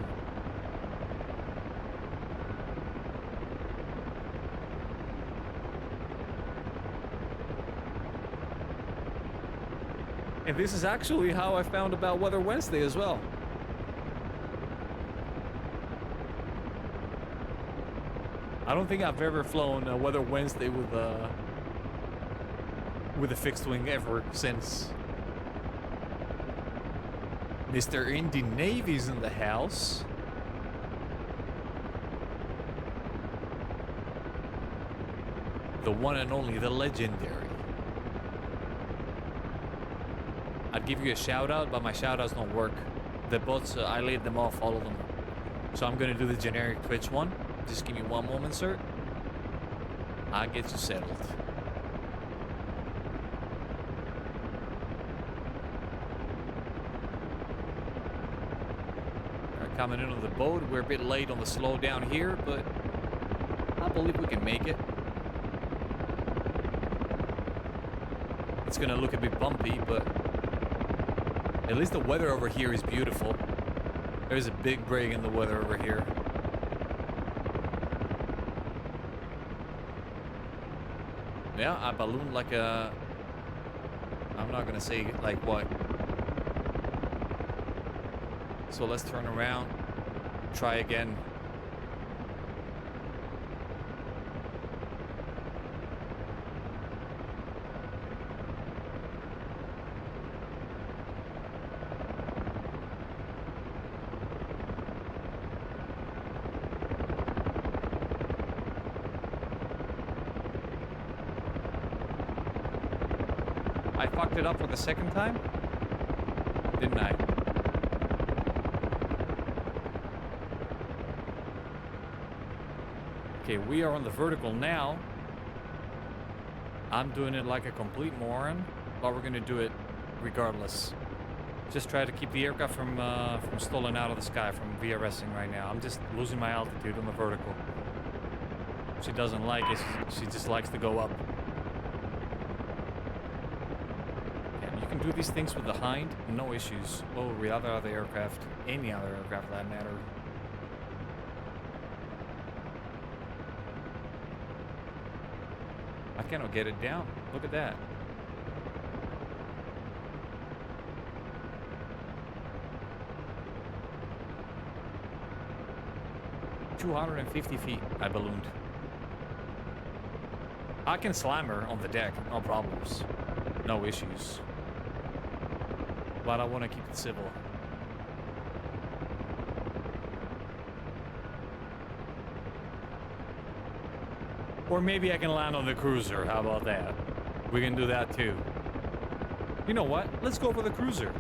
And this is actually how I found about Weather Wednesday as well. I don't think I've ever flown Weather Wednesday with a fixed wing ever since. Mr. Indy Navy's in the house. The one and only, the legendary. I'd give you a shout out, but my shout outs don't work. The bots, I laid them off, all of them. So I'm gonna do the generic Twitch one. Just give me one moment, sir. I'll get you settled. Alright, coming in on the boat. We're a bit late on the slow down here, but I believe we can make it. It's gonna look a bit bumpy, but at least the weather over here is beautiful. There's a big break in the weather over here. Yeah, I ballooned like a... I'm not gonna say like what. So let's turn around. Try again. I fucked it up for the second time, didn't I? Okay, we are on the vertical now. I'm doing it like a complete moron, but we're gonna do it regardless. Just try to keep the aircraft from stalling out of the sky, from VRSing right now. I'm just losing my altitude on the vertical. She doesn't like it. She just likes to go up. And you can do these things with the hind, no issues. Or with other aircraft, any other aircraft for that matter. I cannot get it down. Look at that. "250 feet, I ballooned. I can slam her on the deck, no problems. No issues. But I want to keep it civil. Or maybe I can land on the cruiser, how about that? We can do that too. You know what? Let's go for the cruiser.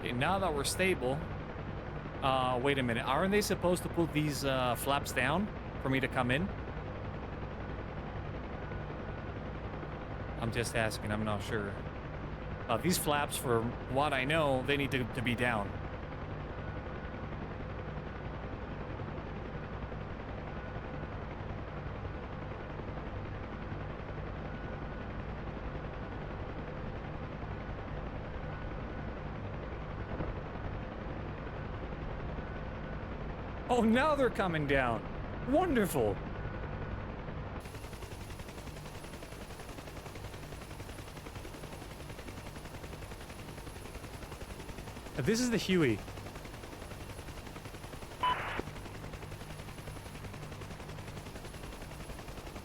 Okay, now that we're stable, wait a minute. Aren't they supposed to put these flaps down for me to come in? I'm just asking, I'm not sure. These flaps, for what I know, they need to be down. Oh, now they're coming down. Wonderful. This is the Huey.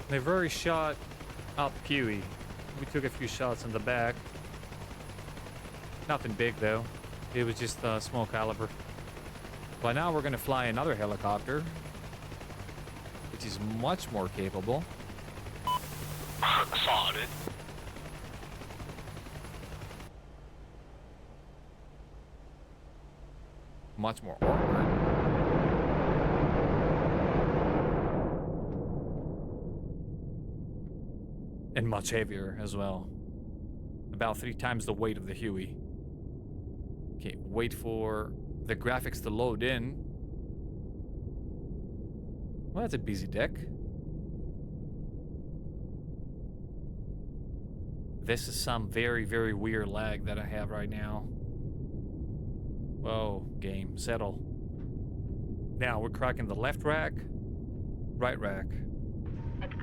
They very shot up Huey. We took a few shots in the back. Nothing big though. It was just small caliber. But now we're gonna fly another helicopter, which is much more capable. Solid. Much more awkward. And much heavier as well. About 3 times the weight of the Huey. Okay, wait for the graphics to load in. Well, that's a busy deck. This is some very, very weird lag that I have right now. Whoa, game, settle. Now we're cracking the left rack, right rack.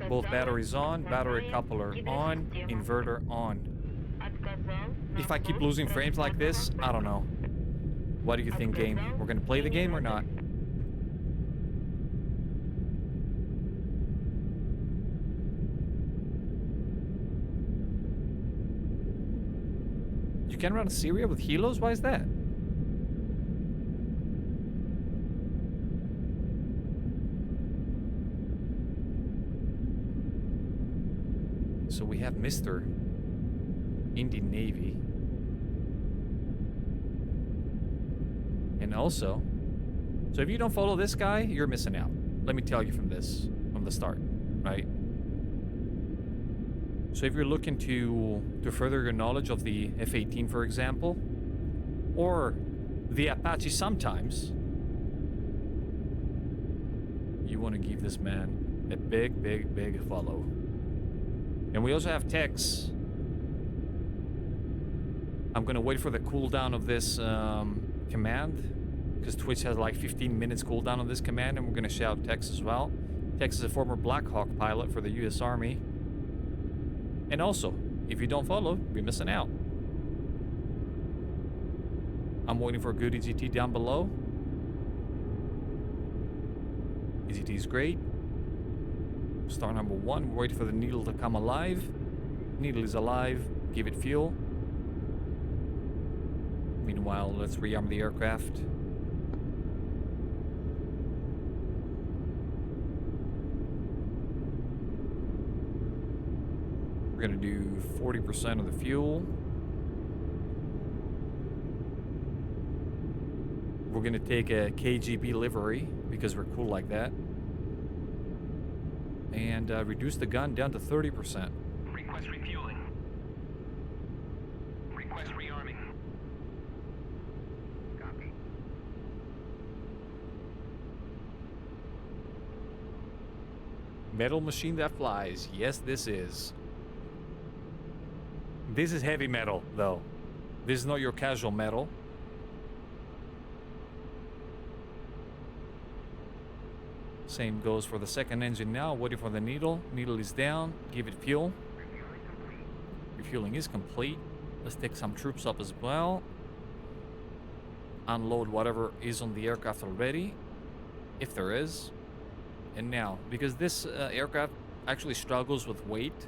Both batteries on, battery coupler on, inverter on. If I keep losing frames like this, I don't know. What do you think, game? We're gonna play the game or not? You can run Syria with helos? Why is that? So we have Mr. Indian Navy. And also, so if you don't follow this guy, you're missing out. Let me tell you from the start, right? So if you're looking to further your knowledge of the F-18, for example, or the Apache sometimes, you want to give this man a big, big, big follow. And we also have techs. I'm gonna wait for the cooldown of this command because Twitch has like 15 minutes cooldown on this command, and we're going to shout Tex as well. Tex is a former Black Hawk pilot for the US Army. And also, if you don't follow, you're missing out. I'm waiting for a good EGT down below. EGT is great. Star number 1, we're waiting for the needle to come alive. Needle is alive, give it fuel. Meanwhile, let's rearm the aircraft. We're gonna do 40% of the fuel. We're gonna take a KGB livery because we're cool like that. And reduce the gun down to 30%. Request refueling. Request rearming. Copy. Metal machine that flies. Yes, this is. This is heavy metal, though. This is not your casual metal. Same goes for the second engine now. Waiting for the needle. Needle is down. Give it fuel. Refueling is complete. Let's take some troops up as well. Unload whatever is on the aircraft already, if there is. And now, because this aircraft actually struggles with weight,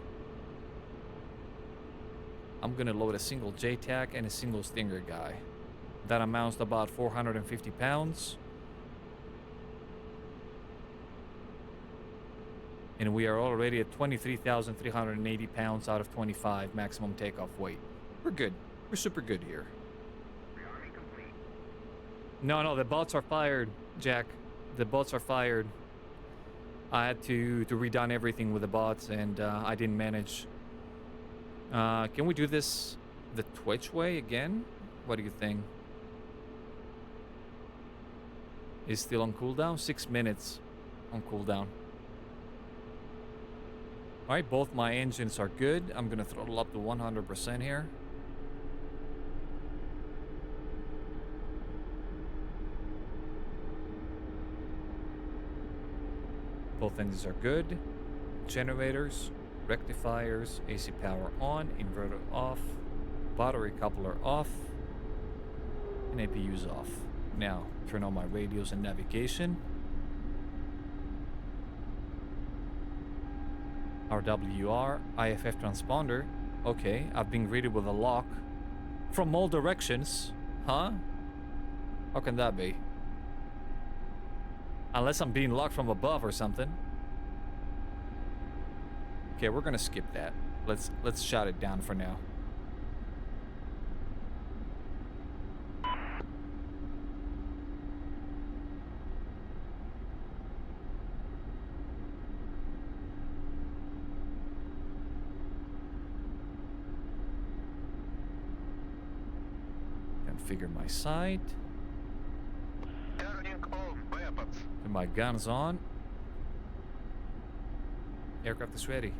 I'm gonna load a single JTAC and a single Stinger guy. That amounts to about 450 pounds. And we are already at 23,380 pounds out of 25 maximum takeoff weight. We're good. We're super good here. No, the bots are fired, Jack. The bots are fired. I had to redone everything with the bots, and I didn't manage. Can we do this the Twitch way again? What do you think? Is still on cooldown? 6 minutes on cooldown. Alright, both my engines are good. I'm gonna throttle up to 100% here. Both engines are good. Generators, rectifiers, AC power on, inverter off, battery coupler off, and APUs off. Now, turn on my radios and navigation. RWR, IFF transponder. Okay, I've been greeted with a lock from all directions. Huh? How can that be? Unless I'm being locked from above or something. Okay, we're gonna skip that. Let's shut it down for now. Configure my sight. Turning off weapons. Put my guns on. Aircraft is ready.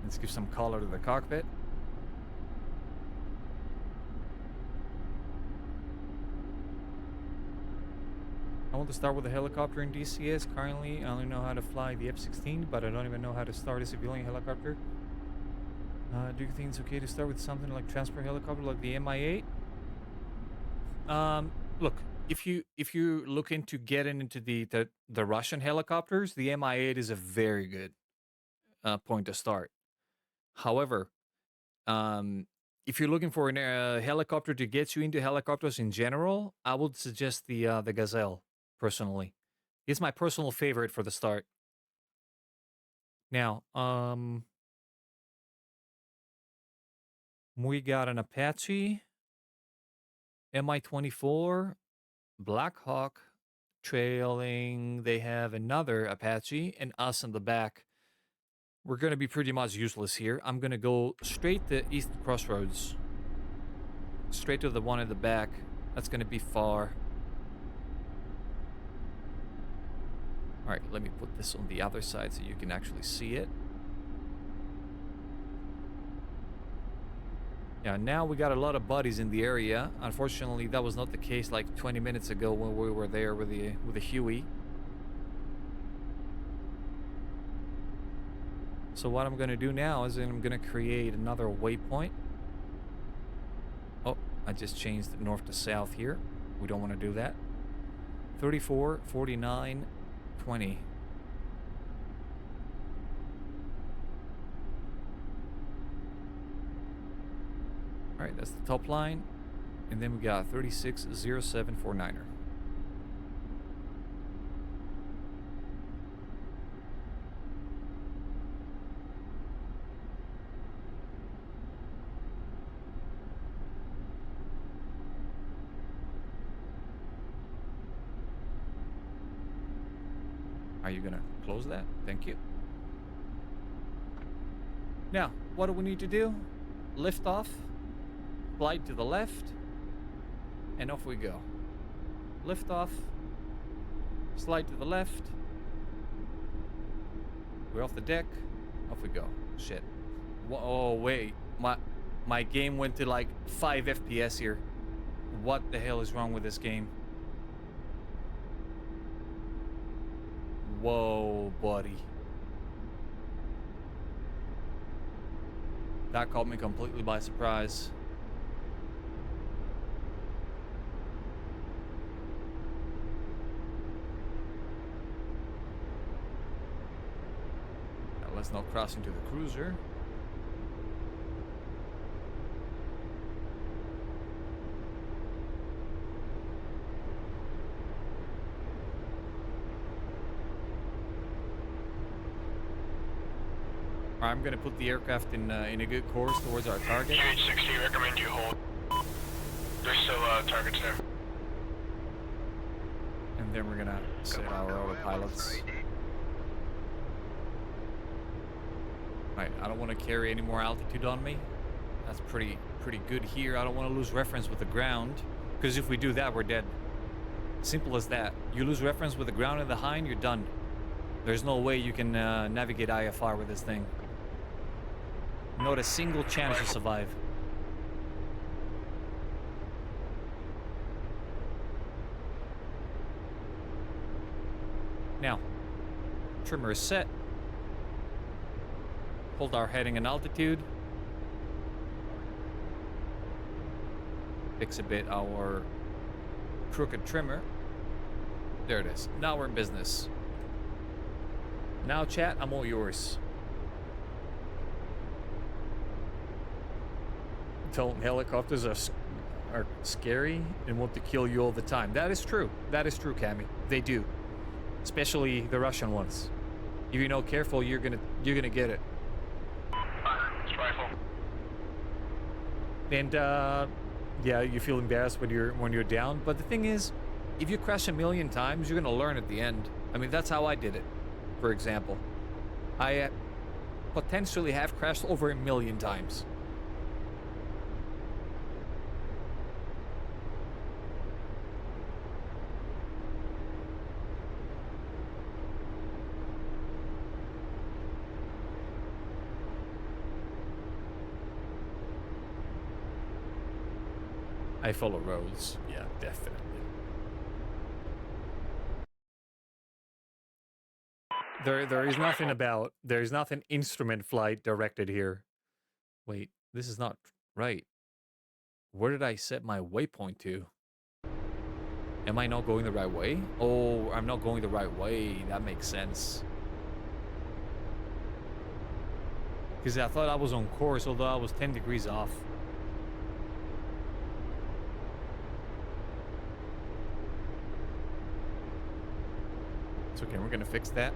Let's give some color to the cockpit. I want to start with a helicopter in DCS. Currently, I only know how to fly the F-16, but I don't even know how to start a civilian helicopter. Do you think it's okay to start with something like transport helicopter, like the Mi-8? Look, if you look into getting into the Russian helicopters, the Mi-8 is a very good point to start. However, if you're looking for a helicopter to get you into helicopters in general, I would suggest the Gazelle. Personally, it's my personal favorite for the start. Now, we got an Apache, Mi-24, Black Hawk, trailing. They have another Apache and us in the back. We're going to be pretty much useless here. I'm going to go straight to East Crossroads. Straight to the one in the back. That's going to be far. Alright, let me put this on the other side so you can actually see it. Yeah, now we got a lot of buddies in the area. Unfortunately, that was not the case like 20 minutes ago when we were there with the Huey. So what I'm going to do now is I'm going to create another waypoint. Oh, I just changed north to south here. We don't want to do that. 34, 49, 20. All right, that's the top line. And then we got 360749er. Are you gonna close that? Thank you. Now, what do we need to do? Lift off, slide to the left, and off we go. Lift off, slide to the left. We're off the deck. Off we go. Shit. Oh wait, my game went to like 5 FPS here. What the hell is wrong with this game? Whoa, buddy. That caught me completely by surprise. Now let's not cross into the cruiser. I'm gonna put the aircraft in a good course towards our target. UH-60, recommend you hold. There's still targets there. And then we're gonna set our autopilots. Right, I don't want to carry any more altitude on me. That's pretty good here. I don't want to lose reference with the ground, because if we do that, we're dead. Simple as that. You lose reference with the ground and the hind, you're done. There's no way you can navigate IFR with this thing. Not a single chance to survive. Now, trimmer is set. Hold our heading and altitude. Fix a bit our crooked trimmer. There it is. Now we're in business. Now, chat, I'm all yours. Telling helicopters are scary and want to kill you all the time. That is true. That is true, Cammy. They do. Especially the Russian ones. If you're not careful, you're gonna get it. It's rifle. And yeah, you feel embarrassed when you're down. But the thing is, if you crash a million times, you're gonna learn at the end. I mean, that's how I did it. For example, I potentially have crashed over 1,000,000 times. I follow roads. Yeah, definitely. There's nothing instrument flight directed here. Wait, this is not right. Where did I set my waypoint to? Am I not going the right way? Oh, I'm not going the right way. That makes sense. Because I thought I was on course, although I was 10 degrees off. It's okay, we're gonna fix that.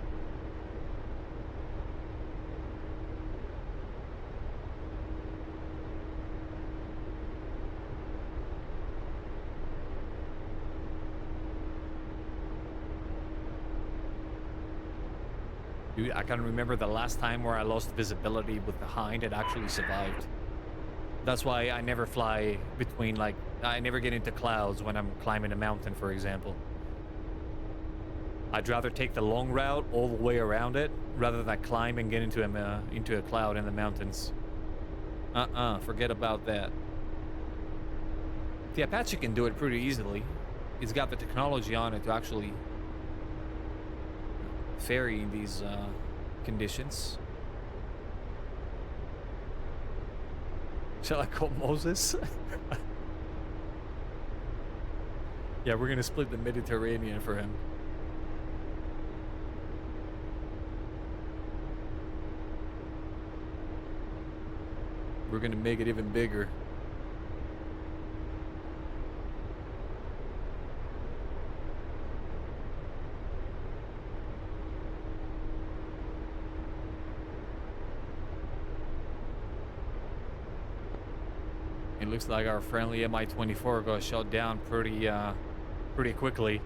Dude, I can't remember the last time where I lost visibility with the hind and actually survived. That's why I never fly between, like, I never get into clouds when I'm climbing a mountain, for example. I'd rather take the long route all the way around it rather than climb and get into a cloud in the mountains. Forget about that. The Apache can do it pretty easily. It's got the technology on it to actually ferry in these conditions. Shall I call Moses? Yeah, we're gonna split the Mediterranean for him. We're gonna make it even bigger. It looks like our friendly Mi-24 got shot down pretty quickly.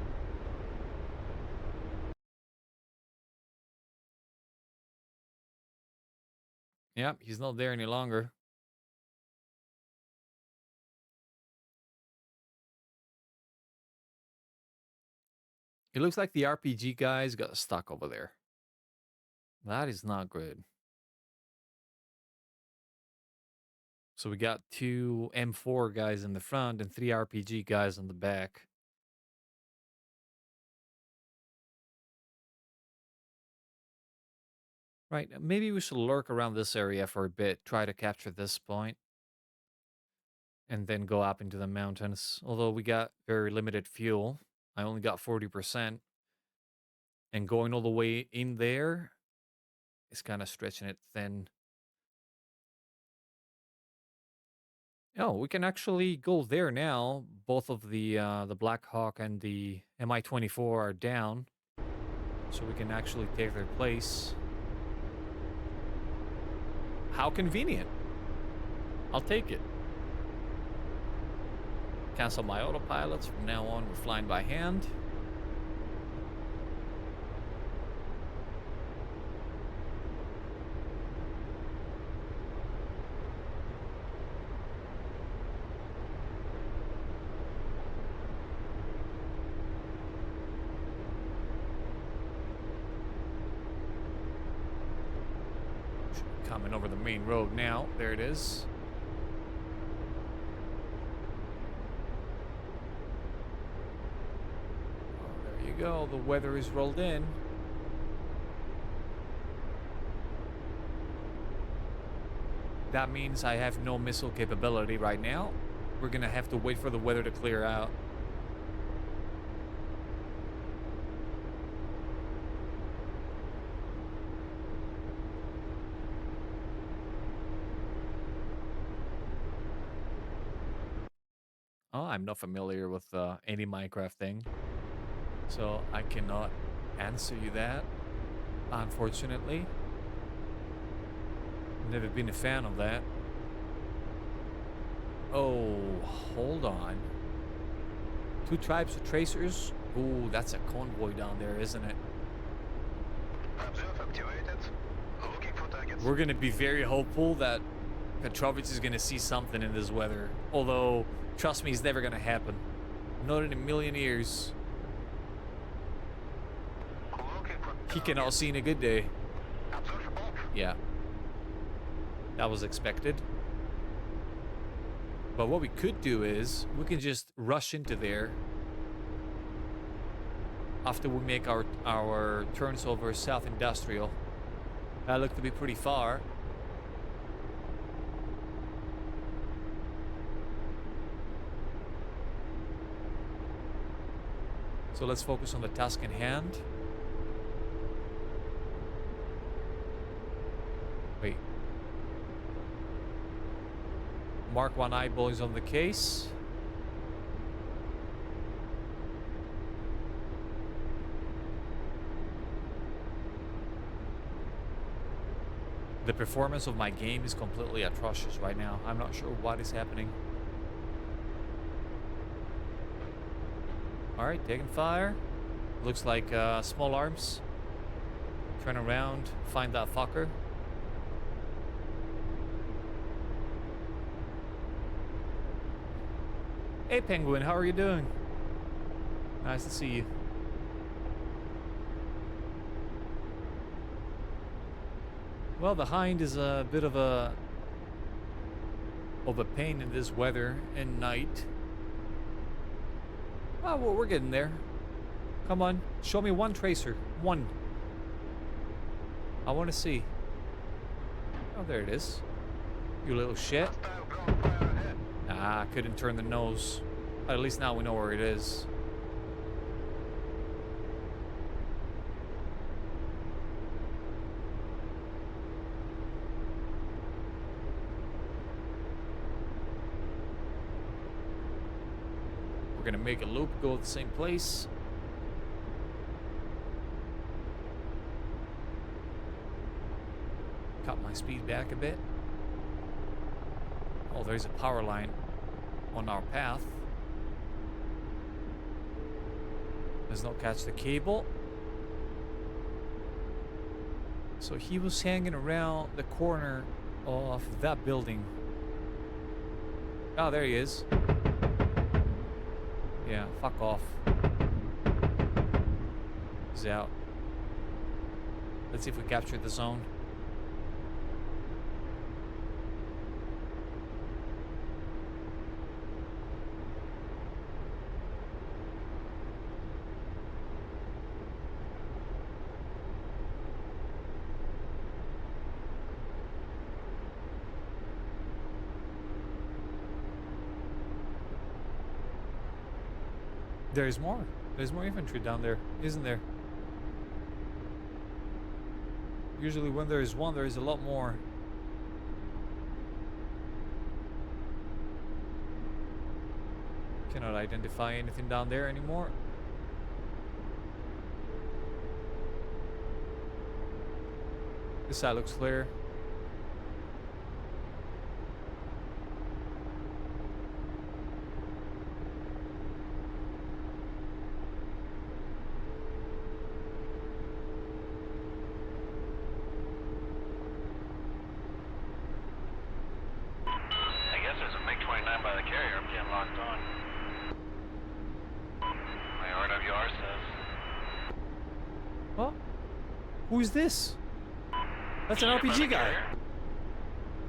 Yep, he's not there any longer. It looks like the RPG guys got stuck over there. That is not good. So we got 2 M4 guys in the front and 3 RPG guys in the back. Right, maybe we should lurk around this area for a bit, try to capture this point, and then go up into the mountains. Although we got very limited fuel. I only got 40%. And going all the way in there is kind of stretching it thin. Oh, we can actually go there now. Both of the Black Hawk and the Mi-24 are down, so we can actually take their place. How convenient. I'll take it. Cancel my autopilots. From now on, we're flying by hand. Coming over the main road now. There it is. Oh, there you go. The weather is rolled in. That means I have no missile capability right now. We're gonna have to wait for the weather to clear out. Oh, I'm not familiar with any Minecraft thing, so I cannot answer you that, unfortunately. Never been a fan of that. Oh, hold on. 2 tribes of tracers? Ooh, that's a convoy down there, isn't it? Observe activated. Looking for targets. We're gonna be very hopeful that Petrovich is gonna see something in this weather. Although, trust me, it's never gonna happen. Not in a million years. Looking for He cannot see in a good day. Observe bomb. Yeah. That was expected. But what we could do is, we can just rush into there after we make our turns over South Industrial. That looked to be pretty far. So let's focus on the task in hand. Wait. Mark 1 eyeball is on the case. The performance of my game is completely atrocious right now. I'm not sure what is happening. Alright, taking fire. Looks like small arms. Turn around, find that fucker. Hey Penguin, how are you doing? Nice to see you. Well, the Hind is a bit of a of a pain in this weather and night. Oh, well, we're getting there. Come on, show me one tracer. One. I want to see. Oh, there it is. You little shit. Ah, I couldn't turn the nose. But at least now we know where it is. We're gonna make a loop, go to the same place. Cut my speed back a bit. Oh, there's a power line on our path. Let's not catch the cable. So he was hanging around the corner of that building. Oh, there he is. Yeah, fuck off. He's out. Let's see if we captured the zone. There's more. There's more infantry down there, isn't there? Usually when there is one, there is a lot more. Cannot identify anything down there anymore. This side looks clear. Who's this? That's an RPG guy.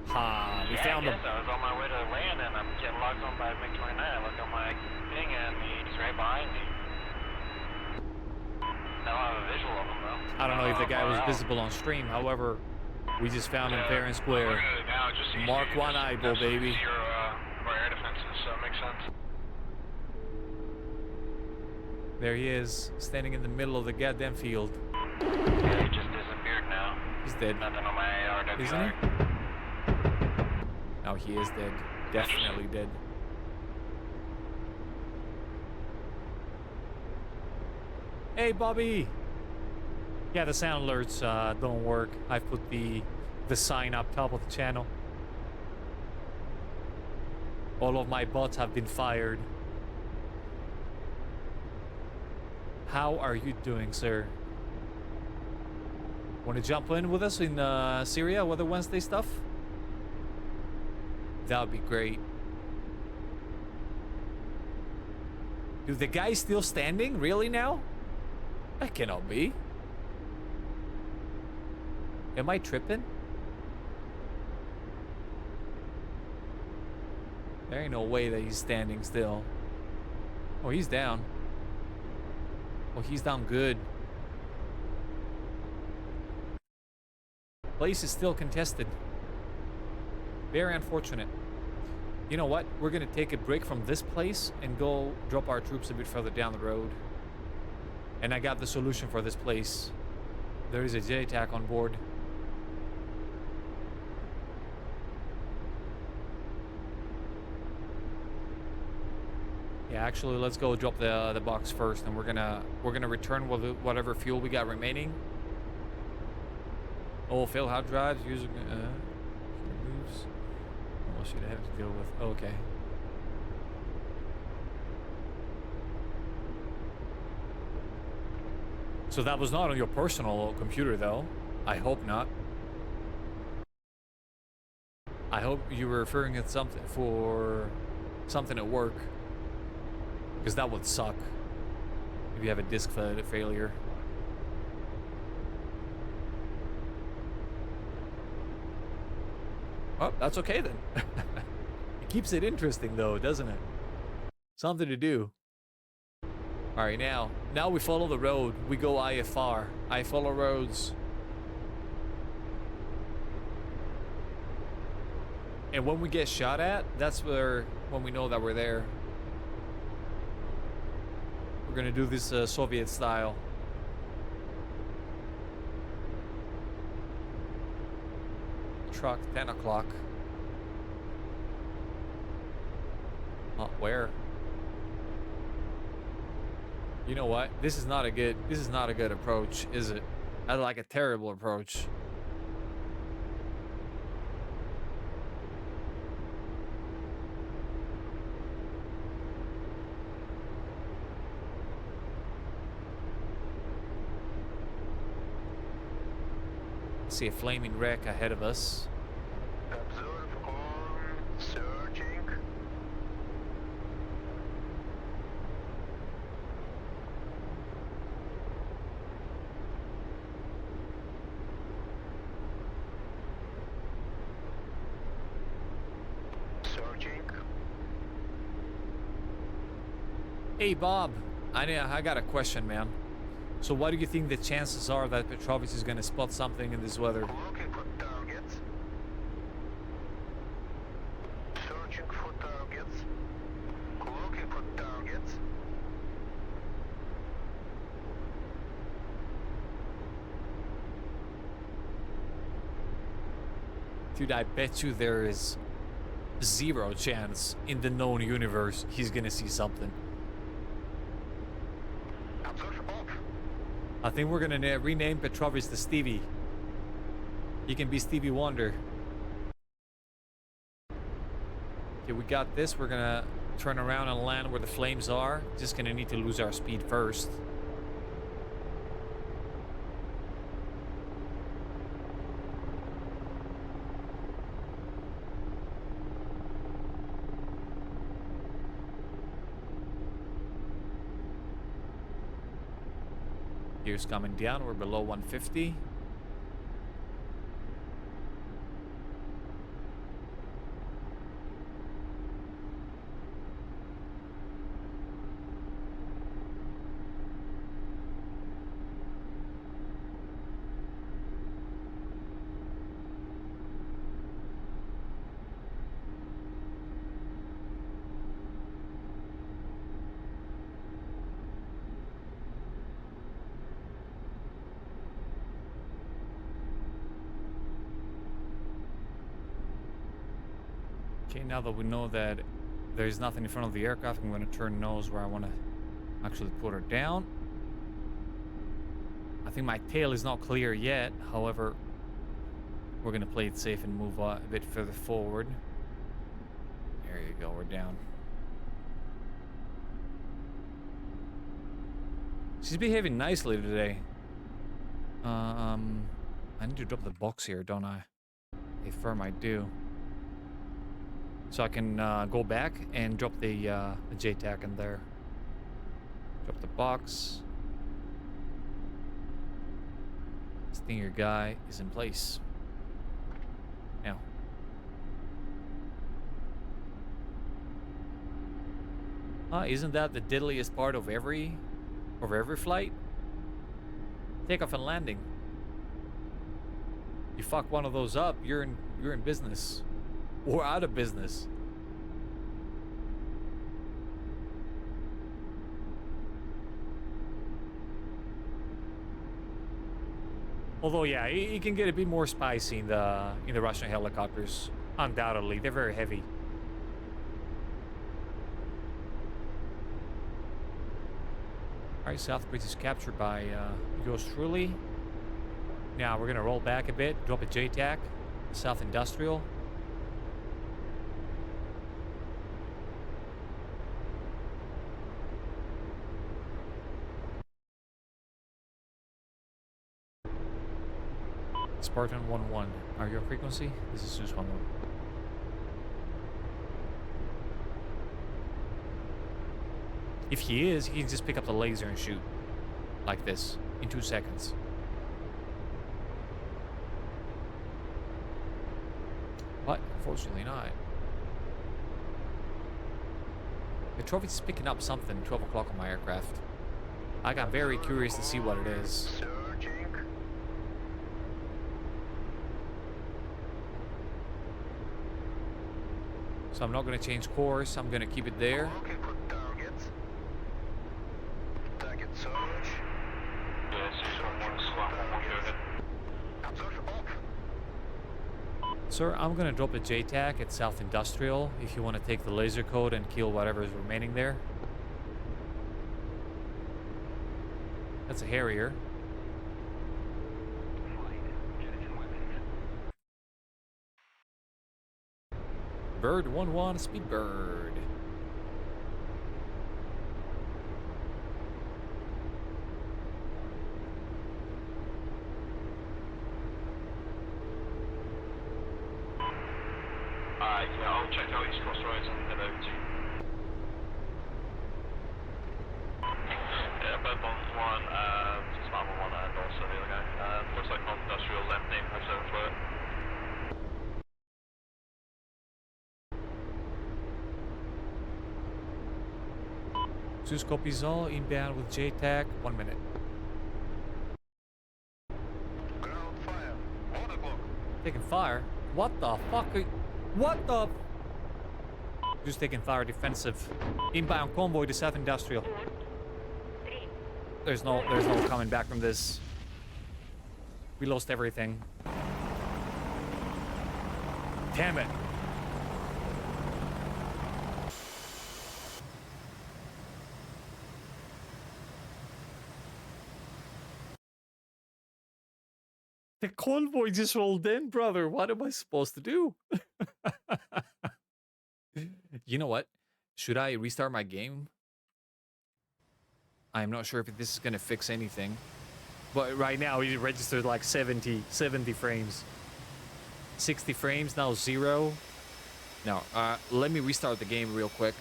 Ha, we found him. I was on my way to land and I'm getting locked on by MiG-29. I look on my thing and he's right behind me. I don't have a visual of him though. I don't know if the guy was visible on stream. However, we just found him fair and square. Mark 1 eyeball, baby. Your air defenses, so it makes sense. There he is, standing in the middle of the goddamn field. Yeah, he just disappeared now. He's dead. Nothing on my ARWR. Isn't he? No, he is dead. Definitely dead. Hey, Bobby! Yeah, the sound alerts don't work. I've put the sign up top of the channel. All of my bots have been fired. How are you doing, sir? Want to jump in with us in Syria, Weather Wednesday stuff? That would be great. Dude, the guy's still standing? Really now? That cannot be. Am I tripping? There ain't no way that he's standing still. Oh, he's down. Oh, he's down good. Place is still contested. Very unfortunate. You know what? We're gonna take a break from this place and go drop our troops a bit further down the road. And I got the solution for this place. There is a JTAC on board. Yeah, actually, let's go drop the box first, and we're gonna return with whatever fuel we got remaining. Oh, fail hard drives using moves. What should I have to deal with? Oh, okay. So that was not on your personal computer, though. I hope not. I hope you were referring to something for something at work, because that would suck if you have a disk failure. Oh, that's okay then. Keeps it interesting though, doesn't it? Something to do. All right, now we follow the road. We go IFR. I follow roads. And when we get shot at, that's when we know that we're there. We're gonna do this Soviet style. Truck, 10 o'clock. Where? You know what? This is not a good approach, is it? That's like a terrible approach. See a flaming wreck ahead of us. Observe on searching. Searching. Hey Bob, I got a question, man. So what do you think the chances are that Petrovich is gonna spot something in this weather? Looking for targets. Searching for targets. Looking for targets. Dude, I bet you there is 0 chance in the known universe he's gonna see something. Observe off. I think we're gonna rename Petrovich to Stevie. He can be Stevie Wonder. Okay, we got this. We're gonna turn around and land where the flames are. Just gonna need to lose our speed first. Gears coming down. We're below 150. Okay, now that we know that there's nothing in front of the aircraft, I'm going to turn nose where I want to actually put her down. I think my tail is not clear yet. However, we're going to play it safe and move a bit further forward. There you go, we're down. She's behaving nicely today. I need to drop the box here, don't I? A firm I do. So I can go back and drop the JTAC in there. Drop the box. Stinger guy is in place. Now. Isn't that the deadliest part of every flight? Takeoff and landing. You fuck one of those up, you're in business. Or out of business. Although, yeah, it can get a bit more spicy in the Russian helicopters. Undoubtedly, they're very heavy. All right, Southbridge is captured by yours truly. Now we're gonna roll back a bit, drop a JTAC, South Industrial. Spartan 1-1. Are you on frequency? This is Zeus 1-1. If he is, he can just pick up the laser and shoot. Like this. In 2 seconds. But, unfortunately not. The trophy's picking up something 12 o'clock on my aircraft. I got very curious to see what it is. Searching. So I'm not going to change course. I'm going to keep it there. Looking for targets. Target search. Yeah, so squad 1 good. Observe off. Sir, I'm going to drop a JTAC at South Industrial if you want to take the laser code and kill whatever is remaining there. That's a Harrier. Bird 1-1, speed bird. Yeah, I'll check out East Crossroads and head over to you. Yeah, Bird 1, Slammer 1 and also the other guy. Looks like North Industrial left name has overflow it. Zeus copies all, inbound with JTAC. 1 minute. Ground fire. On the clock. Taking fire? What the fuck? What the? Just taking fire defensive. Inbound convoy to South Industrial. There's no coming back from this. We lost everything. Damn it. The convoy just rolled in, brother. What am I supposed to do? You know what? Should I restart my game? I'm not sure if this is going to fix anything. But right now, it registered like 70 frames. 60 frames, now 0. Now, let me restart the game real quick.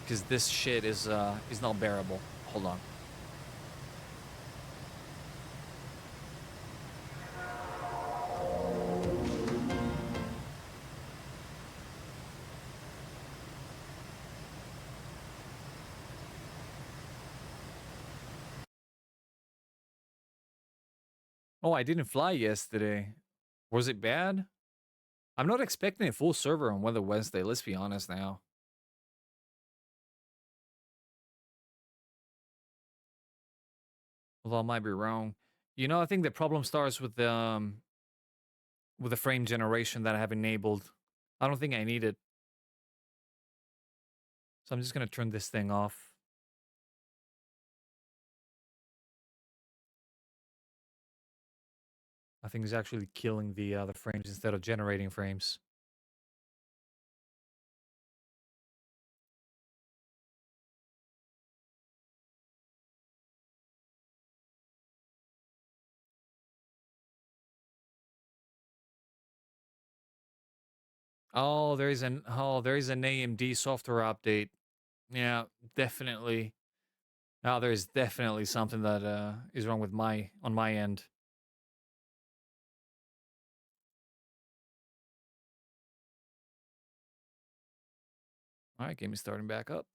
Because this shit is not bearable. Hold on. Oh, I didn't fly yesterday. Was it bad? I'm not expecting a full server on Weather Wednesday, let's be honest now. Although I might be wrong. You know, I think the problem starts with the frame generation that I have enabled. I don't think I need it. So I'm just gonna turn this thing off. I think it's actually killing the frames instead of generating frames. Oh, there is an AMD software update. Yeah, definitely. Now there's definitely something that is wrong with on my end. All right, game is starting back up.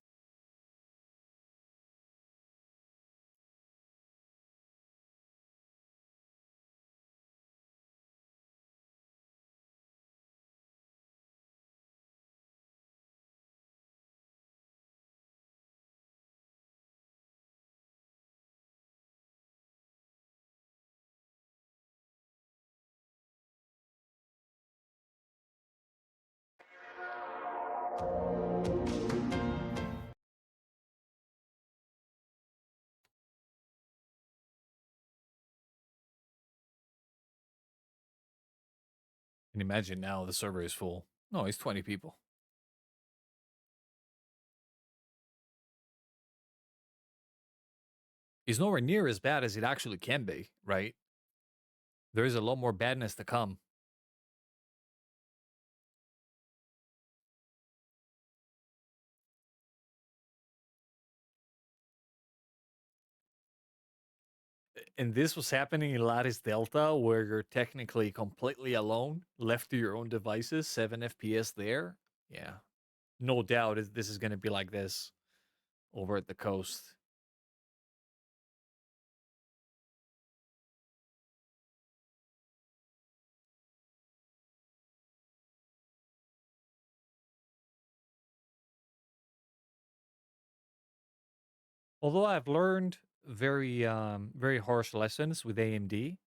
And imagine now the server is full. No, it's 20 people. It's nowhere near as bad as it actually can be, right? There is a lot more badness to come. And this was happening in Lattice Delta, where you're technically completely alone, left to your own devices, 7 FPS there. Yeah, no doubt this is going to be like this over at the coast. Although I've learned very harsh lessons with AMD,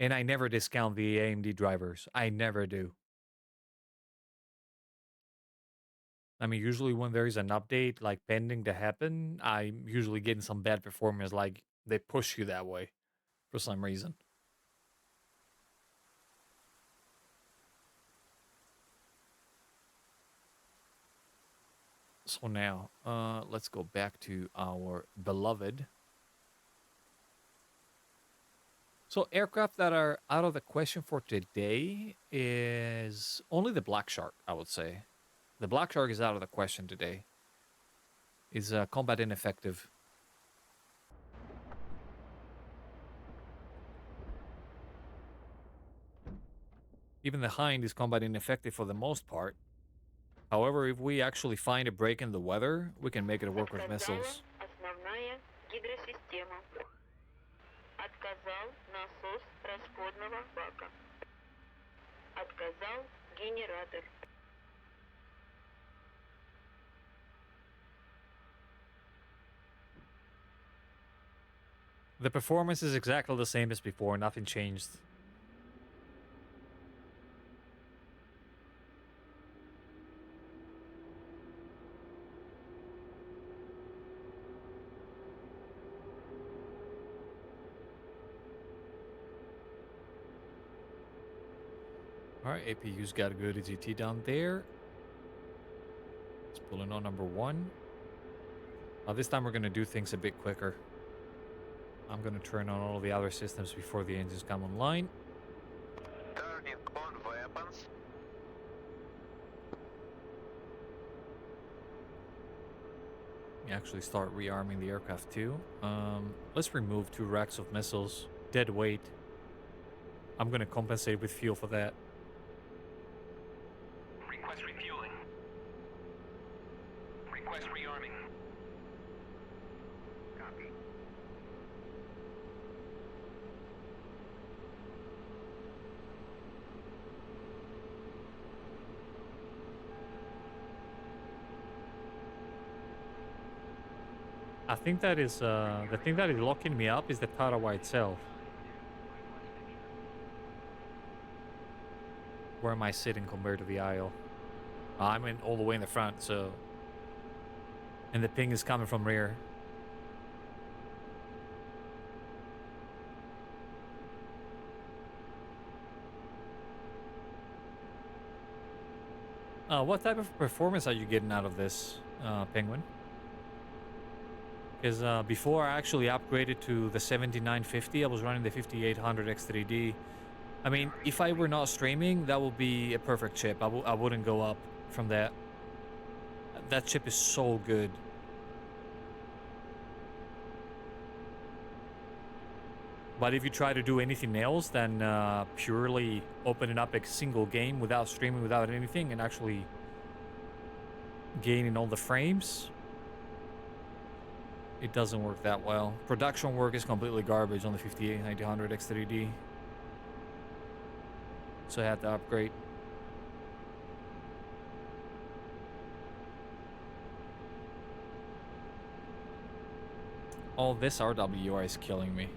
and I never discount the AMD drivers. I never do. I mean, usually when there is an update like pending to happen, I'm usually getting some bad performance. Like they push you that way for some reason. So now, let's go back to our beloved. So aircraft that are out of the question for today is only the Black Shark, I would say. The Black Shark is out of the question today. Is combat ineffective. Even the Hind is combat ineffective for the most part. However, if we actually find a break in the weather, we can make it work with missiles. Основная гидросистема. Отказал насос расходного бака. Отказал генератор. The performance is exactly the same as before, nothing changed. Alright, APU's got a good EGT down there. It's pulling on number 1. This time we're going to do things a bit quicker. I'm going to turn on all the other systems before the engines come online. Turning on weapons. Actually start rearming the aircraft too. Let's remove 2 racks of missiles. Dead weight. I'm going to compensate with fuel for that. Request refueling. Request rearming. Copy. I think that is the thing that is locking me up is the Tarawa itself. Where am I sitting compared to the aisle? I'm in all the way in the front, so... And the ping is coming from rear. What type of performance are you getting out of this, Penguin? Because before I actually upgraded to the 7950, I was running the 5800 X3D. I mean, if I were not streaming, that would be a perfect chip. I wouldn't go up from that. That chip is so good. But if you try to do anything else than purely opening up a single game without streaming, without anything, and actually gaining all the frames, it doesn't work that well. Production work is completely garbage on the 5800 X3D. So I had to upgrade. All this RWR is killing me.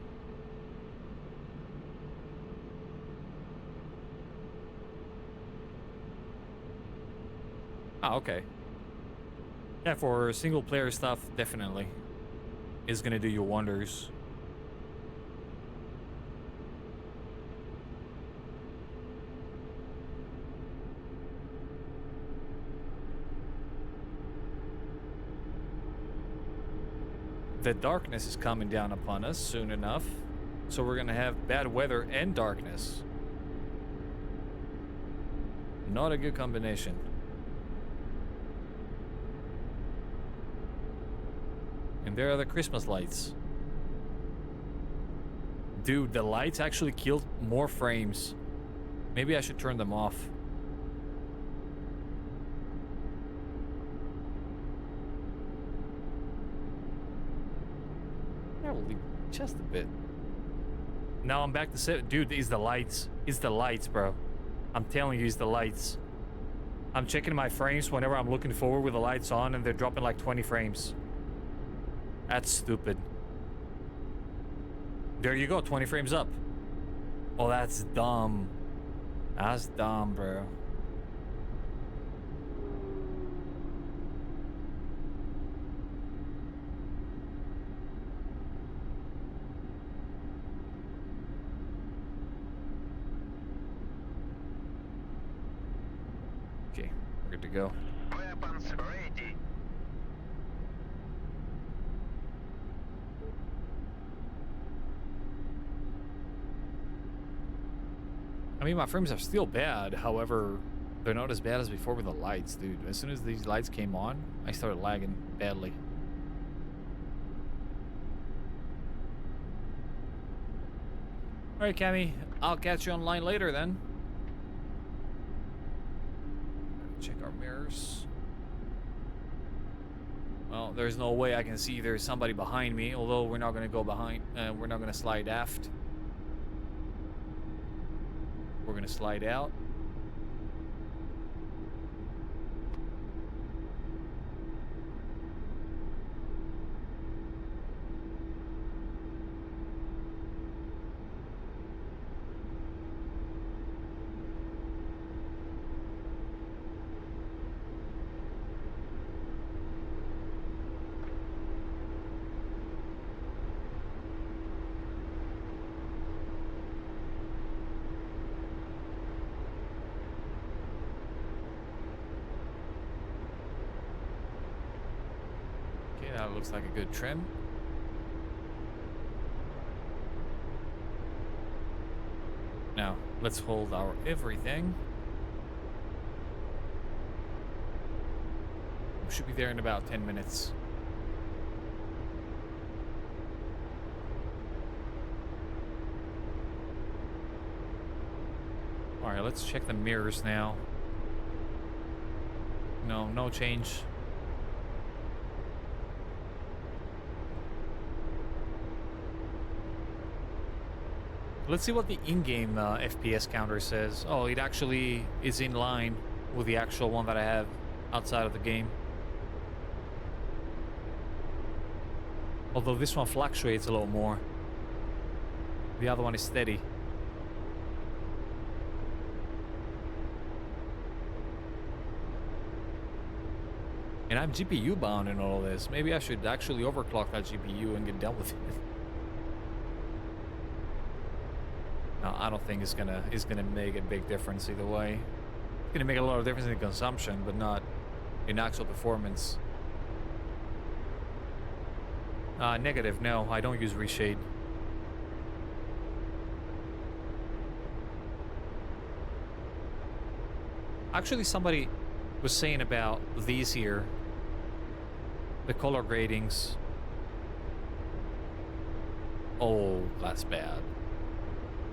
Ah, okay. Yeah, for single player stuff, definitely. Is gonna do you wonders. The darkness is coming down upon us soon enough, so we're gonna have bad weather and darkness. Not a good combination. And there are the Christmas lights. Dude, the lights actually killed more frames. Maybe I should turn them off. Probably just a bit. Now I'm back to 7. Dude, it's the lights. It's the lights, bro. I'm telling you, it's the lights. I'm checking my frames whenever I'm looking forward with the lights on, and they're dropping like 20 frames. That's stupid. There you go, 20 frames up. Oh, that's dumb. That's dumb, bro. Okay, we're good to go. Weapons ready. I mean, my frames are still bad. However, they're not as bad as before with the lights, dude. As soon as these lights came on, I started lagging badly. All right, Cammy, I'll catch you online later then. Check our mirrors. Well, there's no way I can see there's somebody behind me, although we're not going to go behind. We're not going to slide aft. We're going to slide out. Okay, that looks like a good trim. Now, let's hold our everything. We should be there in about 10 minutes. All right, let's check the mirrors now. No, no change. Let's see what the in-game FPS counter says. Oh, it actually is in line with the actual one that I have outside of the game. Although this one fluctuates a little more. The other one is steady. And I'm GPU bound in all of this. Maybe I should actually overclock that GPU and get done with it. No, I don't think it's gonna make a big difference either way. It's gonna make a lot of difference in consumption, but not in actual performance. Negative, no, I don't use reshade. Actually, somebody was saying about these here, the color gradings. Oh, that's bad.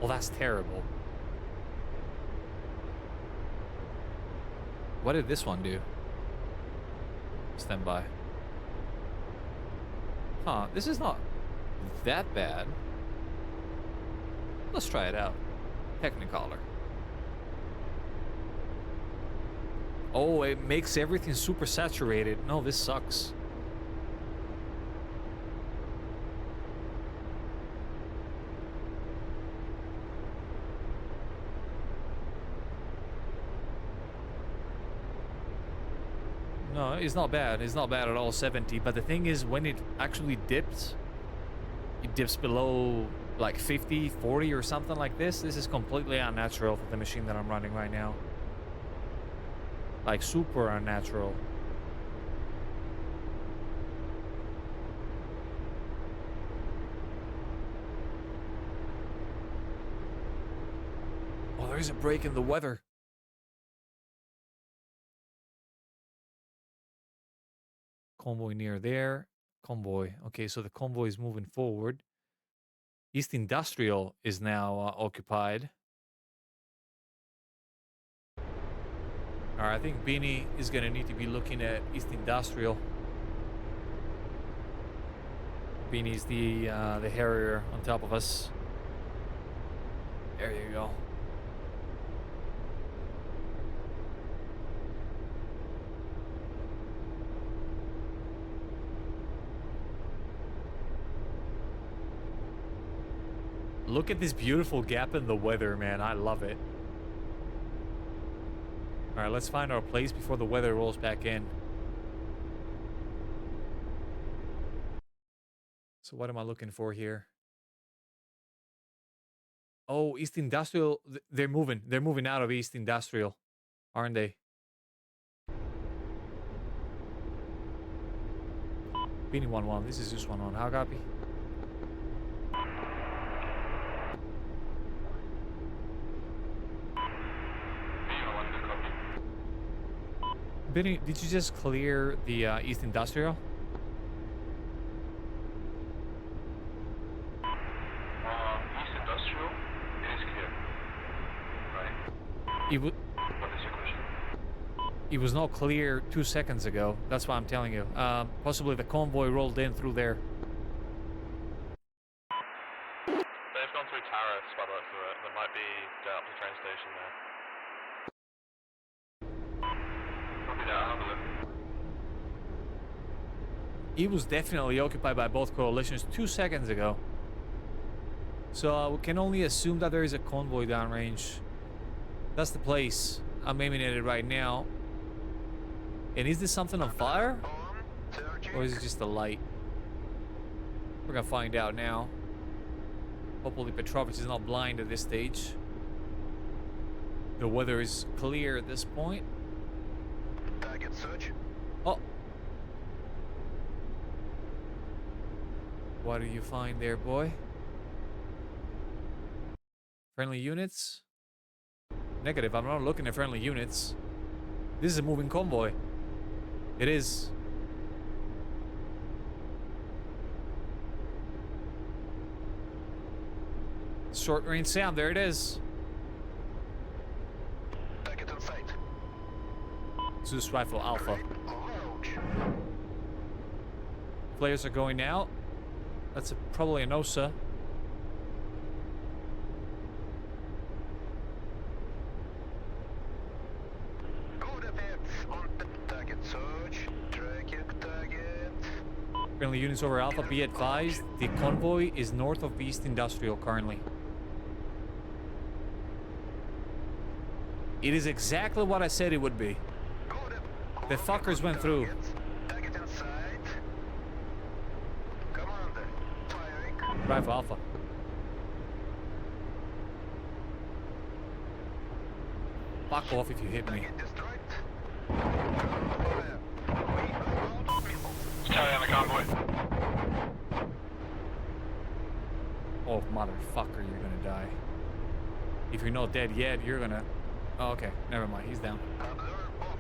Well, that's terrible. What did this one do? Stand by. Huh, this is not that bad. Let's try it out. Technicolor. Oh, it makes everything super saturated. No, this sucks. No, it's not bad. It's not bad at all, 70. But the thing is, when it actually dips, it dips below like 50, 40 or something like this. This is completely unnatural for the machine that I'm running right now. Like super unnatural. Oh, there is a break in the weather. Convoy near there. Convoy. Okay, so the convoy is moving forward. East Industrial is now occupied. All right, I think Beanie is going to need to be looking at East Industrial. Beanie's the Harrier on top of us. There you go. Look at this beautiful gap in the weather, man. I love it. All right, let's find our place before the weather rolls back in. So what am I looking for here? Oh, East Industrial. They're moving. They're moving out of East Industrial, aren't they? Beanie 1-1. This is just 1-1. How copy? Benny, did you just clear the East Industrial? East Industrial, it is clear. Right. What is your question? It was not clear 2 seconds ago. That's what I'm telling you. Possibly the convoy rolled in through there. They've gone through tariffs by the looks of it. There might be going up to the train station there. Copy that, I'll have a look. It was definitely occupied by both coalitions 2 seconds ago. So we can only assume that there is a convoy downrange. That's the place. I'm aiming at it right now. And is this something on fire? Or is it just a light? We're gonna find out now. Hopefully Petrovich is not blind at this stage. The weather is clear at this point. Target search. Oh! What do you find there, boy? Friendly units? Negative, I'm not looking at friendly units. This is a moving convoy. It is. Short range sound, there it is. Target in sight. Zeus Rifle Alpha. Ouch. Players are going out. That's probably an OSA. Good effects on the target search. Tracking target. Friendly units over Alpha, be advised, the convoy is north of East Industrial currently. It is exactly what I said it would be. The fuckers went through. Target in sight. Commander, firing. Rifle Alpha. Fuck off if you hit me. Target destroyed. Fire. We are out missiles. Carry on the convoy. Oh, motherfucker, you're gonna die. If you're not dead yet, you're gonna... Oh, okay. Never mind. He's down. Observe off.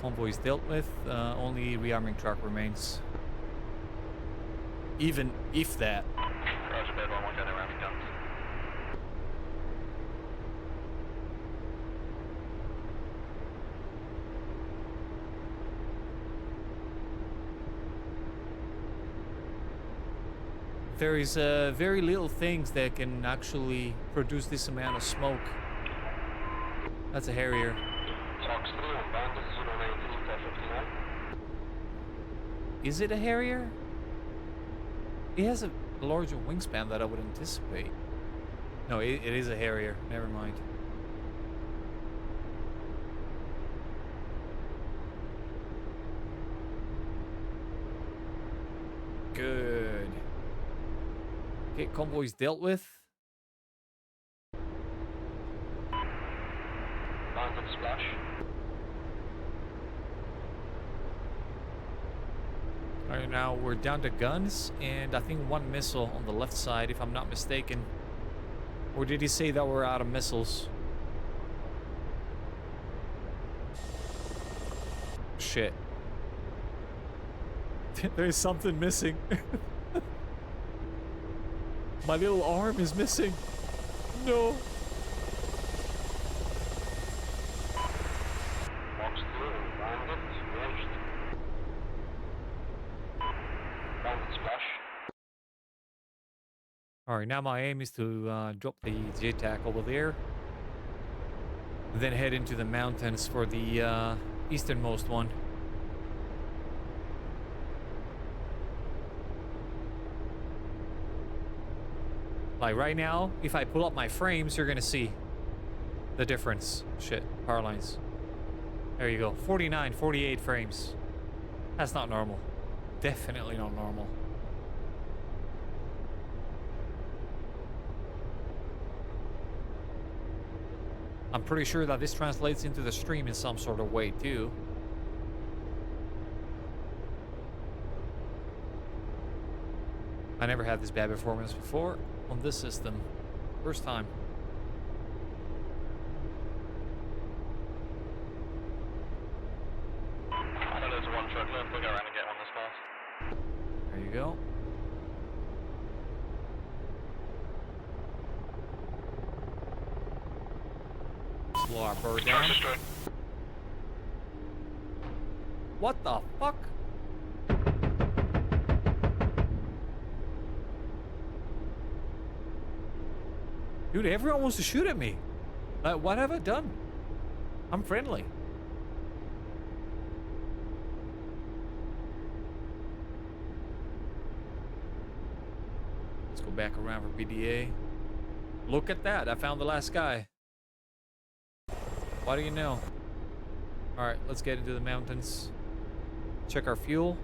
Convoy is dealt with. Only rearming truck remains. Even if that. Roger, bed 1-1, gunner ramming guns. There is very little things that can actually produce this amount of smoke. That's a Harrier. Talks 3 on band, 093 Is it a Harrier? It has a larger wingspan that I would anticipate. No, it is a Harrier. Never mind. Good. Okay, convoy's dealt with. Lines of splash. Alright, now we're down to guns, and I think 1 missile on the left side, if I'm not mistaken. Or did he say that we're out of missiles? Shit. There's something missing. My little arm is missing. No. All right, now my aim is to drop the JTAC over there, then head into the mountains for the easternmost one. Like right now, if I pull up my frames, you're gonna see the difference. Shit, power lines. There you go, 49, 48 frames. That's not normal. Definitely not normal. I'm pretty sure that this translates into the stream in some sort of way too. I never had this bad performance before on this system. First time. I know there's one truck left. We'll go around and get one this fast. There you go. Slow our bird down. Truck's destroyed. What the fuck? Dude, everyone wants to shoot at me. What have I done? I'm friendly. Let's go back around for BDA. Look at that. I found the last guy. What do you know? Alright, let's get into the mountains. Check our fuel.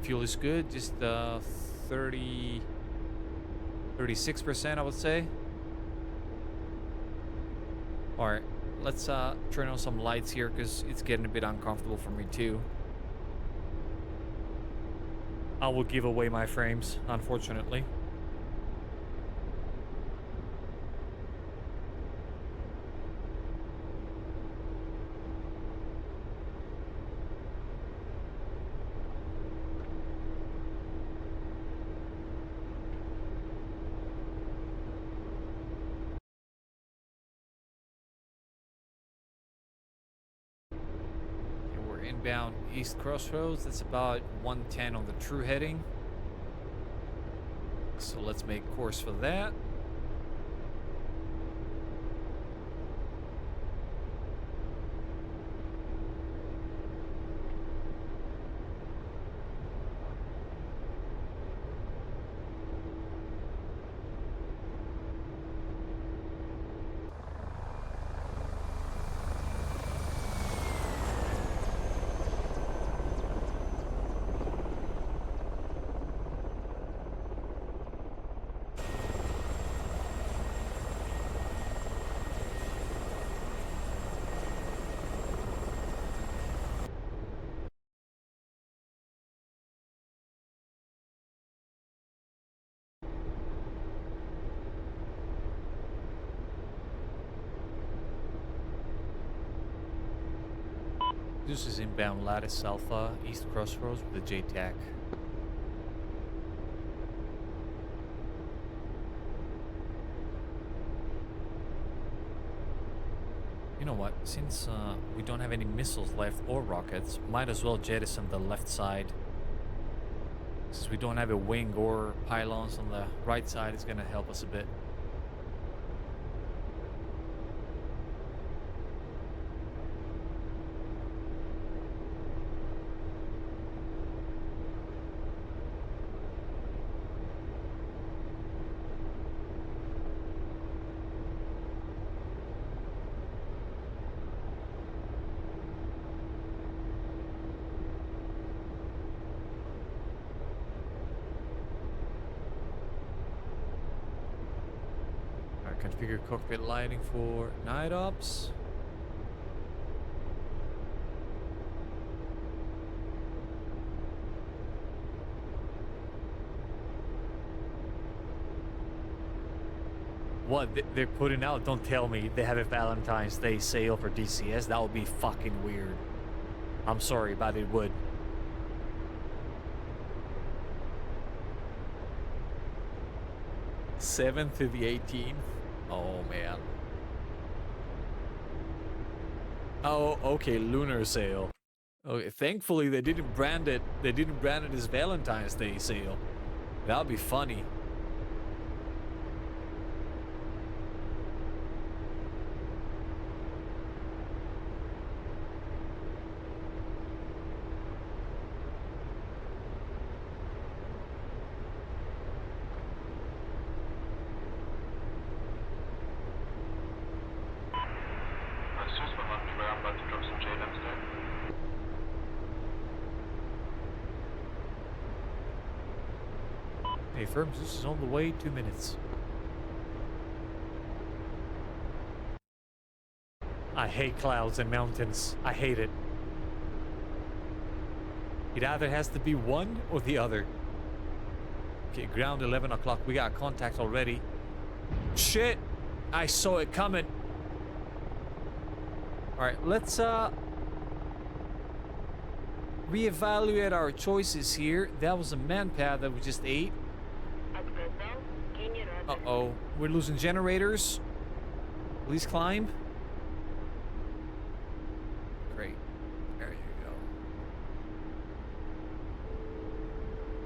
Fuel is good. Just 36%, I would say. Alright, let's turn on some lights here because it's getting a bit uncomfortable for me too. I will give away my frames, unfortunately. Inbound East Crossroads. That's about 110 on the true heading. So let's make course for that. This is inbound Lattice Alpha, East Crossroads with the JTAC. You know what? Since we don't have any missiles left or rockets, might as well jettison the left side. Since we don't have a wing or pylons on the right side, it's gonna help us a bit. Configure cockpit lighting for night ops. What they're putting out? Don't tell me they have a Valentine's Day sale for DCS. That would be fucking weird. I'm sorry, but it would. '7th to the 18th. Oh man. Oh, okay, lunar sale. Okay, thankfully they didn't brand it. They didn't brand it as Valentine's Day sale. That would be funny. Hey, firm, this is on the way, 2 minutes. I hate clouds and mountains. I hate it. It either has to be one or the other. Okay, ground 11 o'clock. We got contact already. Shit! I saw it coming. Alright, let's reevaluate our choices here. That was a man pad that we just ate. Отказал генератор. Uh-oh. We're losing generators. Please climb. Great. There you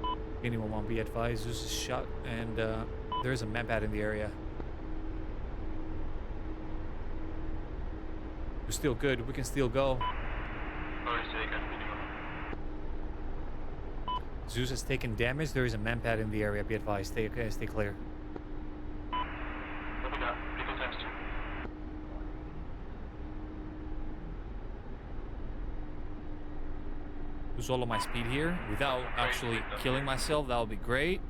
go. Anyone want to be advised? Zeus is shot, and there is a man pad in the area. We're still good. We can still go. Already taken. Zeus has taken damage. There is a man pad in the area. Be advised. Stay okay. Stay clear. What we got? Legal times 2. Lose all of my speed here without actually killing myself. That would be great.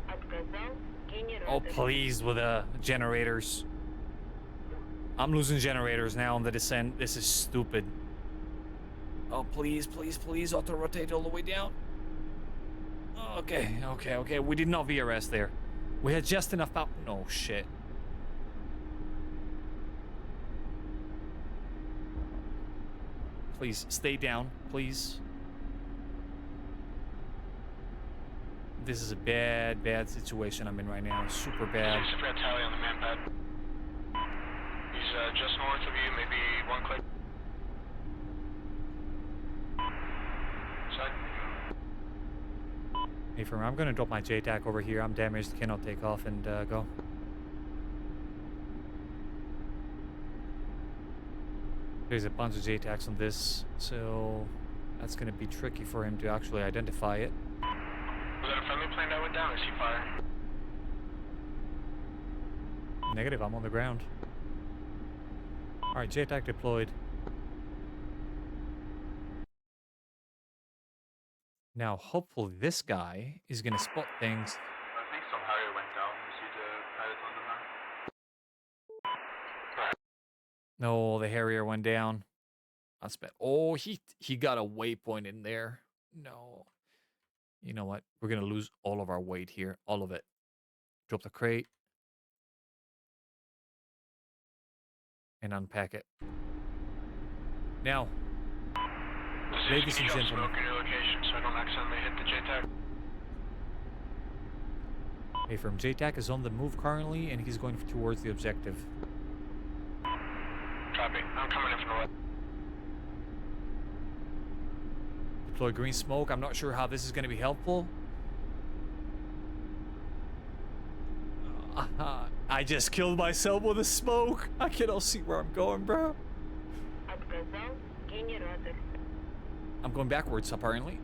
Отказал генератор. Oh, please, with the generators. I'm losing generators now on the descent. This is stupid. Oh, please, please, please, auto-rotate all the way down. Okay, okay, okay. We did not VRS there. We had just enough power. No, shit. Please, stay down, please. This is a bad, bad situation I'm in right now. Super bad. There's a red tally on the man pad. He's just north of you, maybe 1 click. Side. Hey, firm, I'm gonna drop my JTAC over here. I'm damaged, cannot take off and go. There's a bunch of JTACs on this, so that's gonna be tricky for him to actually identify it. Was that a friendly plane that went down? Is he firing? Negative, I'm on the ground. Alright, JTAC deployed. Now, hopefully this guy is gonna spot things. I think some Harrier went down. You see the pilot on the map? No, the Harrier went down. That's bad. Oh, he got a waypoint in there. No. You know what? We're gonna lose all of our weight here. All of it. Drop the crate. And unpack it. Now, ladies and gentlemen. Smoke in your location so I don't accidentally hit the JTAC. Hey, firm, JTAC is on the move currently, and he's going towards the objective. Copy. I'm coming in from the left. Deploy green smoke. I'm not sure how this is going to be helpful. I just killed myself with a smoke. I cannot see where I'm going, bro. Отказал генератор. I'm going backwards, apparently.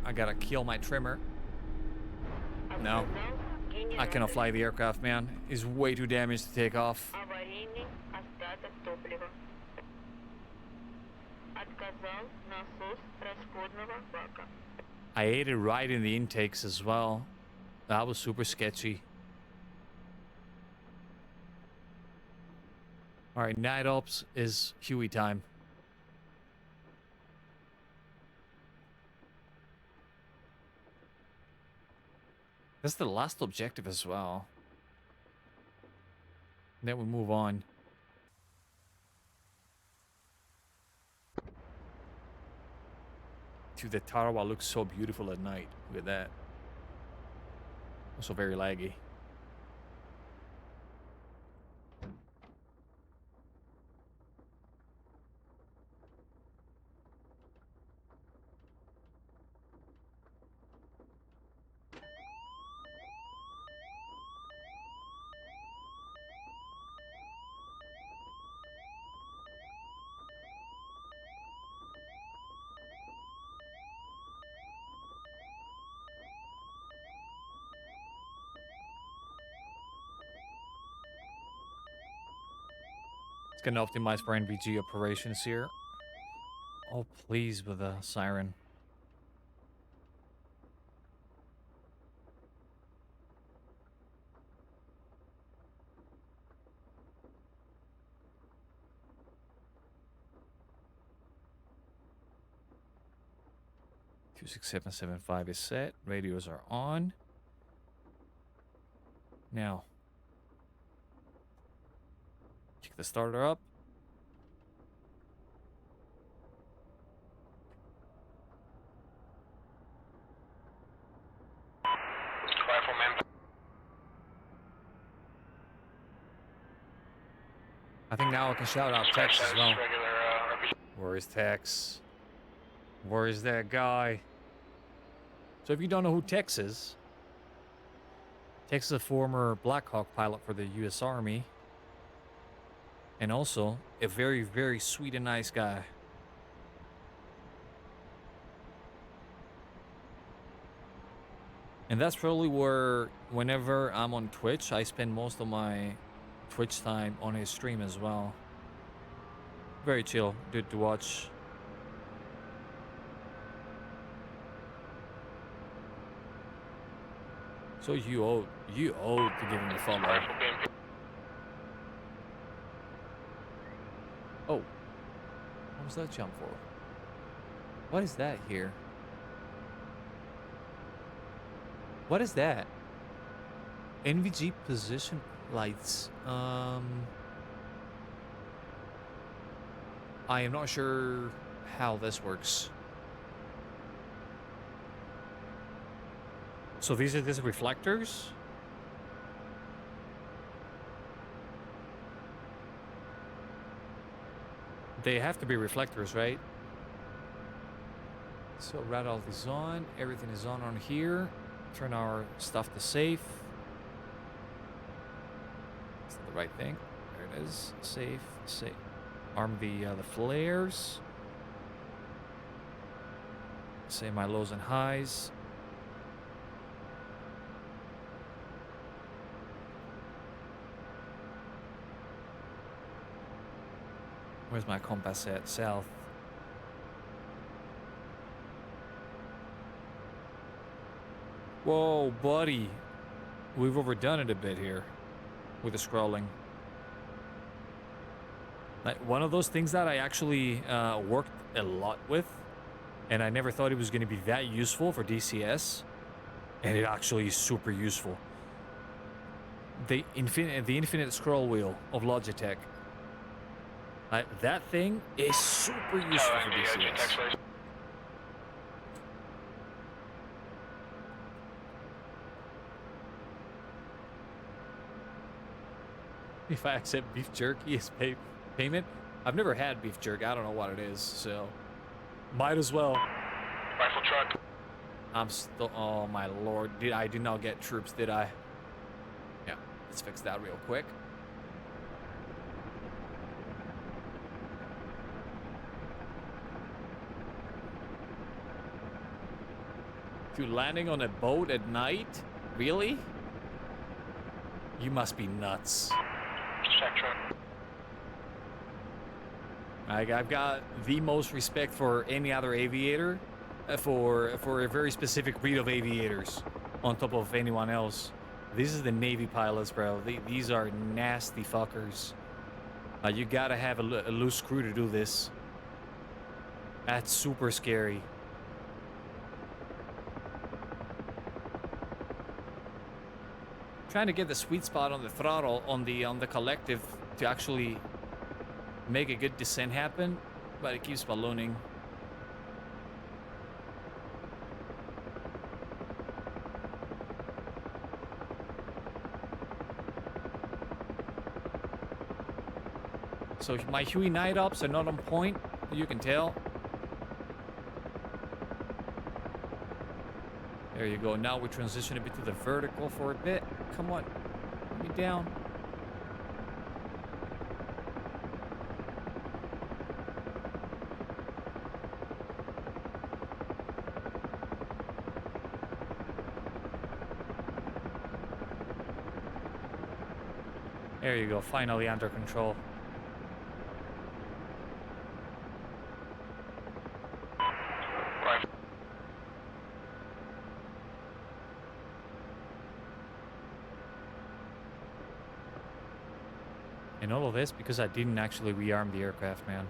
I gotta kill my trimmer. No. Отказал I cannot генератор. fly the aircraft, man. It's way too damaged to take off. Аварийный остаток топлива. Отказал насос расходного бака. I ate it right in the intakes as well. That was super sketchy. Alright, night ops is Huey time. That's the last objective as well. Then we move on. Dude, the Tarawa looks so beautiful at night. Look at that. Also very laggy. It's gonna optimize for NVG operations here. Oh, please, with a siren. Two 6775 is set. Radios are on. Now, kick the starter up. Rifleman. I think now I can shout out Tex as well. Regular RPG. Where is Tex? Where is that guy? So if you don't know who Tex is a former Black Hawk pilot for the U.S. Army. And also a very, very sweet and nice guy. And that's probably where, whenever I'm on Twitch, I spend most of my Twitch time on his stream as well. Very chill, dude to watch. So you owed to give him a follow. Rifle being Oh, what was that jump for? What is that here? What is that? NVG position lights. I am not sure how this works. So these are these reflectors? They have to be reflectors, right? So radar is on. Everything is on here. Turn our stuff to safe. Is that the right thing? There it is. Safe. Safe. Arm the flares. Say my lows and highs. Where's my compass at? South. Whoa, buddy. We've overdone it a bit here with the scrolling. Like one of those things that I actually worked a lot with, and I never thought it was going to be that useful for DCS, and it actually is super useful. The infinite scroll wheel of Logitech. That thing is super useful for DCS. If I accept beef jerky as payment, I've never had beef jerky. I don't know what it is, so might as well. Rifle truck. I'm still. Oh my lord! I did not get troops, did I? Yeah, let's fix that real quick. Dude, landing on a boat at night? Really? You must be nuts. Check truck. I've got the most respect for any other aviator, for a very specific breed of aviators, on top of anyone else. These are the Navy pilots, bro. These are nasty fuckers. You gotta have a loose screw to do this. That's super scary. Trying to get the sweet spot on the throttle on the collective to actually make a good descent happen, but it keeps ballooning. So my Huey night ops are not on point, you can tell. There you go. Now we transition a bit to the vertical for a bit. Come on, put me down. There you go, finally under control. And all of this because I didn't actually rearm the aircraft, man.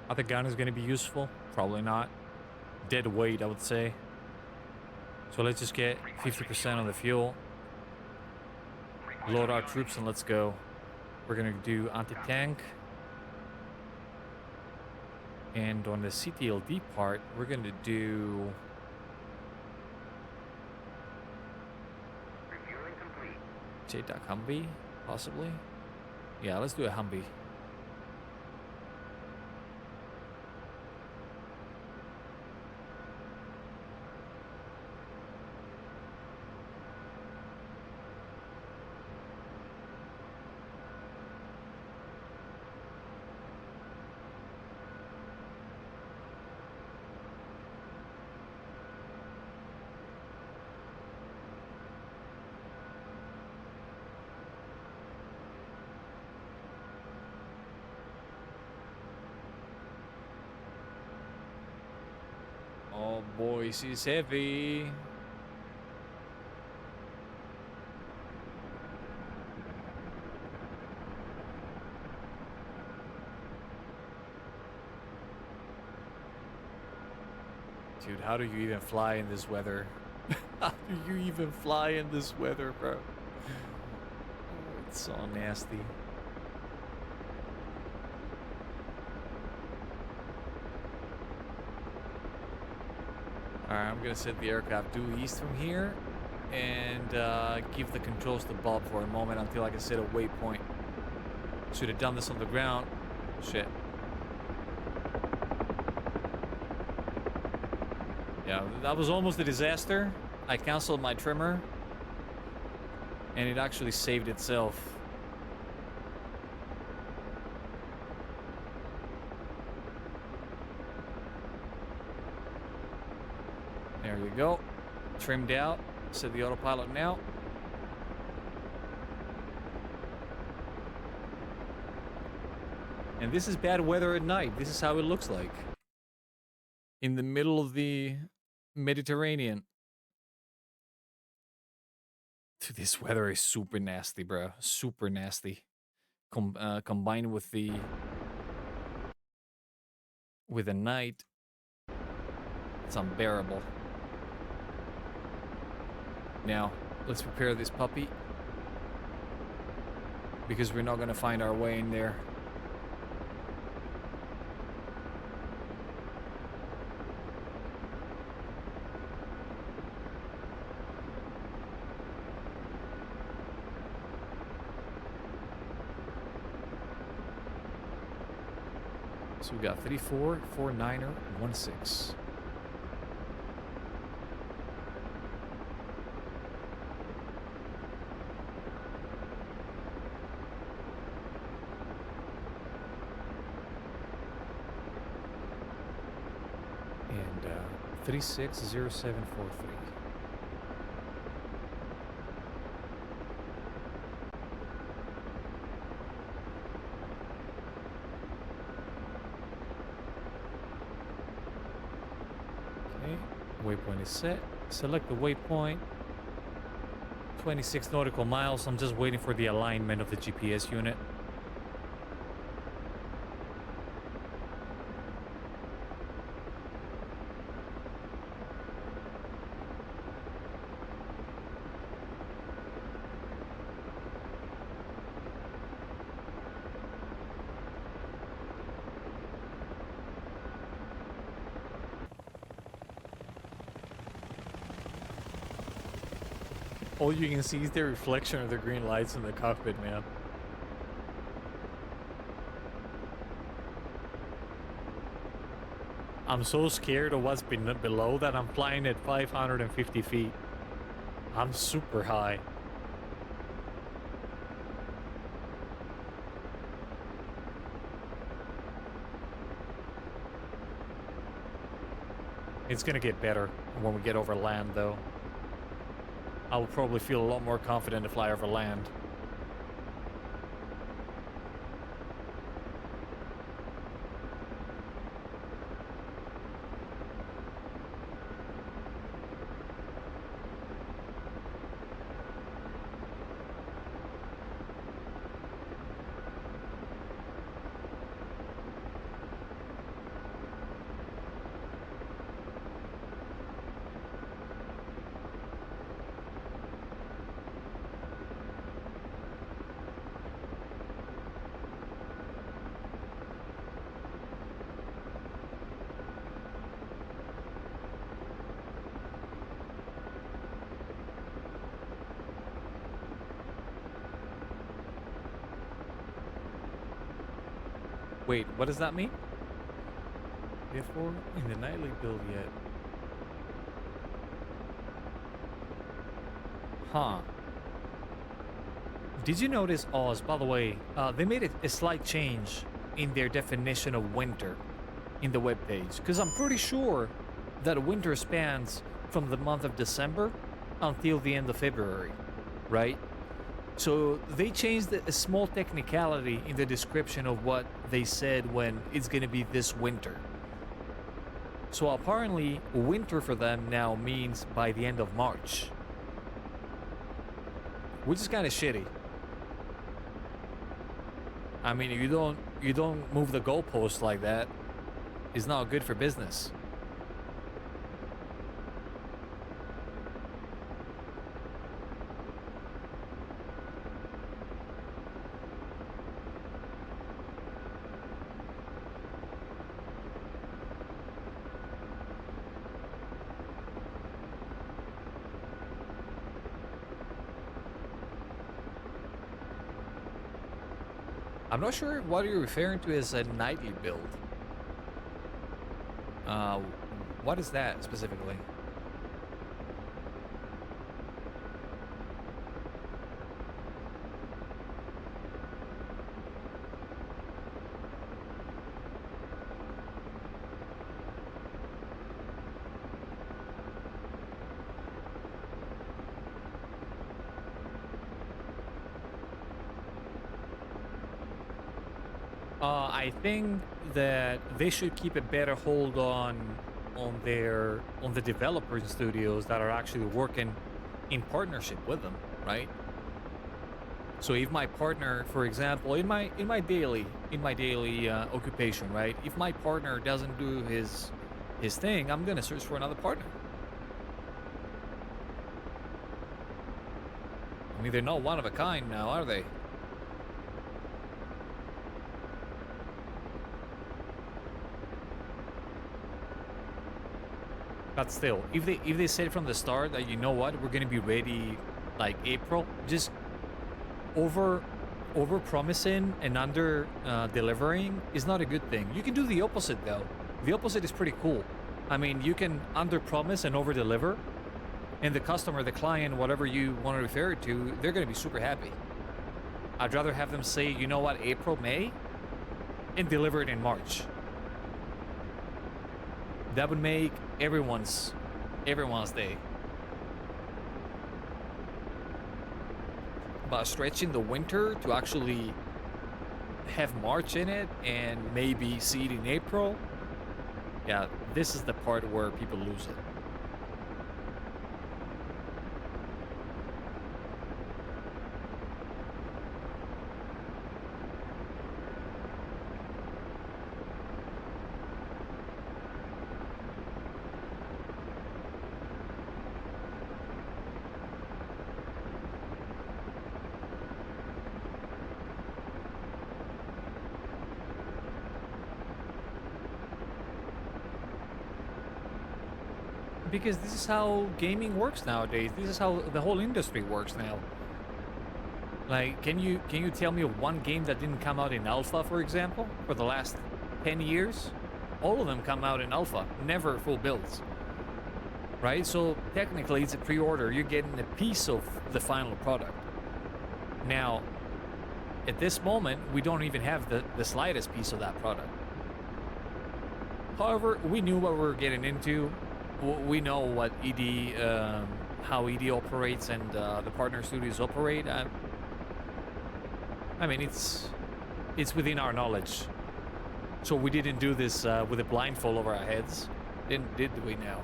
Are the gun is going to be useful? Probably not. Dead weight, I would say. So let's just get 50% on the fuel. Load our troops and let's go. We're going to do anti-tank. And on the CTLD part, we're going to do... JDOC Humvee, possibly? Yeah, let's do a Humvee. Oh boy, she's heavy. Dude, how do you even fly in this weather? How do you even fly in this weather, bro? Oh, it's so nasty. Alright, I'm gonna set the aircraft due east from here and give the controls to Bob for a moment until I can set a waypoint. Should have done this on the ground. Shit. Yeah, that was almost a disaster. I canceled my trimmer and it actually saved itself. There you go. Trimmed out. Set the autopilot now. And this is bad weather at night. This is how it looks like. In the middle of the Mediterranean. Dude, this weather is super nasty, bro. Super nasty. Combined with the night, it's unbearable. Now, let's prepare this puppy because we're not gonna find our way in there. So we got 34, 49er, 16. And 360743. Waypoint is set. Select the waypoint. 26 nautical miles. I'm just waiting for the alignment of the GPS unit. All you can see is the reflection of the green lights in the cockpit, man. I'm so scared of what's below that I'm flying at 550 feet. I'm super high. It's gonna get better when we get over land, though. I will probably feel a lot more confident to fly over land. Wait, what does that mean? Therefore, in the nightly build yet. Huh. Did you notice, Oz, by the way, they made a slight change in their definition of winter in the webpage. Because I'm pretty sure that winter spans from the month of December until the end of February, right? So they changed a small technicality in the description of what they said when it's going to be this winter. So apparently, winter for them now means by the end of March, which is kind of shitty. I mean, if you don't move the goalposts like that, it's not good for business. I'm not sure what you're referring to as a nightly build. What is that specifically? I think that they should keep a better hold on the developers and studios that are actually working in partnership with them, right? So if my partner, for example, in my daily occupation, right? If my partner doesn't do his thing, I'm gonna search for another partner. I mean, they're not one of a kind now, are they? But still, if they said from the start that, you know what, we're gonna be ready like April, just over promising and under delivering is not a good thing. You can do the opposite though. The opposite is pretty cool. I mean, you can under promise and over deliver, and the customer, the client, whatever you want to refer it to, they're gonna be super happy. I'd rather have them say, you know what, April, May, and deliver it in March. That would make everyone's day. But stretching the winter to actually have March in it and maybe see it in April, yeah, this is the part where people lose it. Because this is how gaming works nowadays. This is how the whole industry works now. Like, can you tell me of one game that didn't come out in alpha, for example, for the last 10 years? All of them come out in alpha, never full builds. Right? So technically it's a pre-order. You're getting a piece of the final product. Now, at this moment, we don't even have the slightest piece of that product. However, we knew what we were getting into. We know what ED how ED operates and the partner studios operate. I mean, it's within our knowledge. So we didn't do this with a blindfold over our heads, did we now?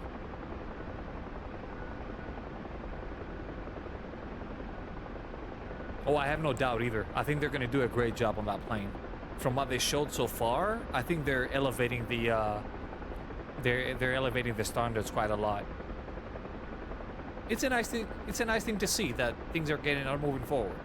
Oh, I have no doubt either. I think they're going to do a great job on that plane. From what they showed so far, I think they're elevating the they're elevating the standards quite a lot. It's a nice thing. It's a nice thing to see that things are moving forward.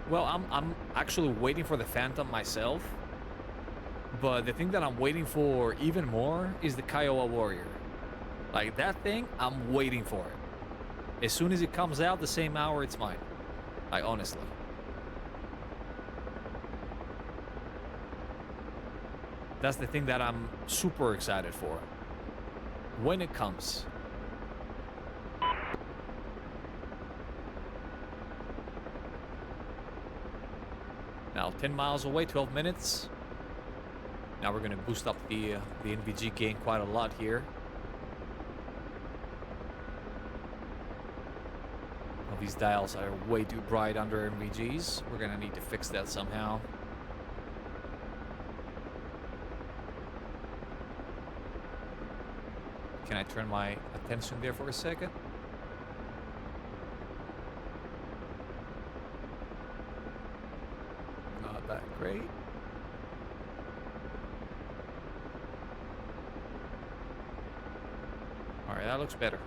Well, I'm actually waiting for the Phantom myself, but the thing that I'm waiting for even more is the Kiowa Warrior. Like that thing, I'm waiting for it. As soon as it comes out, the same hour, it's mine. Like honestly. That's the thing that I'm super excited for. When it comes. Now 10 miles away, 12 minutes. Now we're gonna boost up the NVG gain quite a lot here. Well, these dials are way too bright under NVGs. We're gonna need to fix that somehow. Can I turn my attention there for a second? Not that great. All right, that looks better.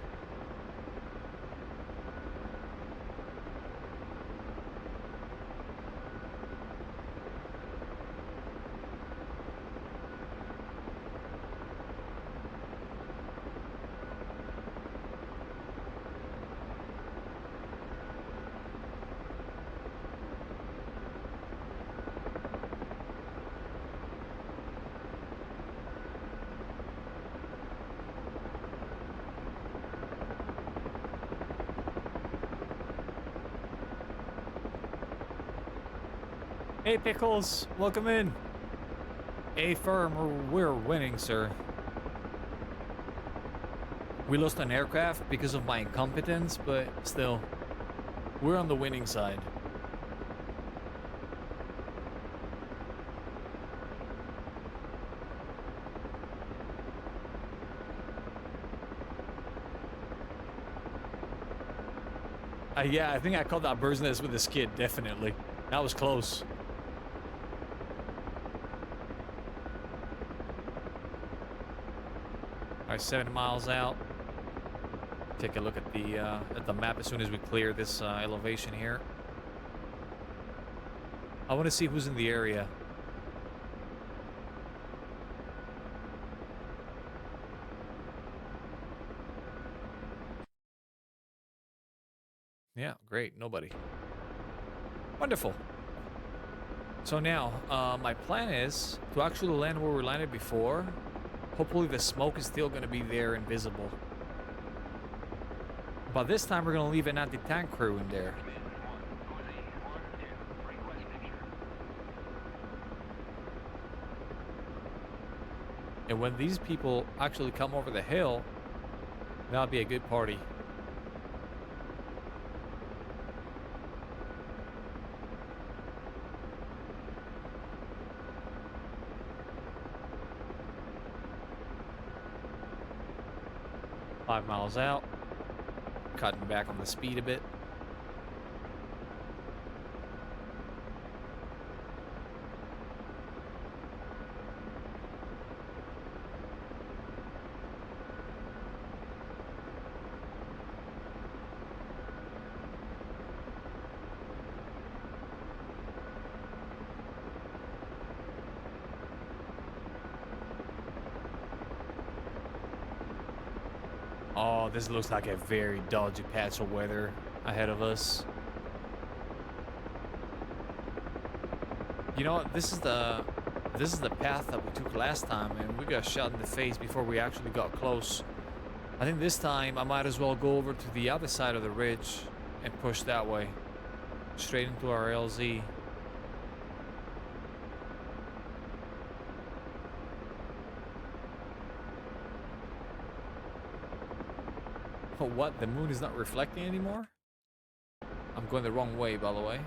Hey, Pickles, welcome in. A firm, we're winning, sir. We lost an aircraft because of my incompetence, but still, we're on the winning side. Yeah, I think I caught that bird's nest with a skid, definitely. That was close. All right, 7 miles out. Take a look at the map as soon as we clear this elevation here. I want to see who's in the area. Yeah, great. Nobody. Wonderful. So now, my plan is to actually land where we landed before. Hopefully the smoke is still going to be there and visible. But this time we're going to leave an anti-tank crew in there. And when these people actually come over the hill, that'll be a good party. Five miles out, cutting back on the speed a bit. Oh, this looks like a very dodgy patch of weather ahead of us. You know what? This is the path that we took last time, and we got shot in the face before we actually got close. I think this time I might as well go over to the other side of the ridge and push that way. Straight into our LZ. Oh, what? The moon is not reflecting anymore? I'm going the wrong way, by the way.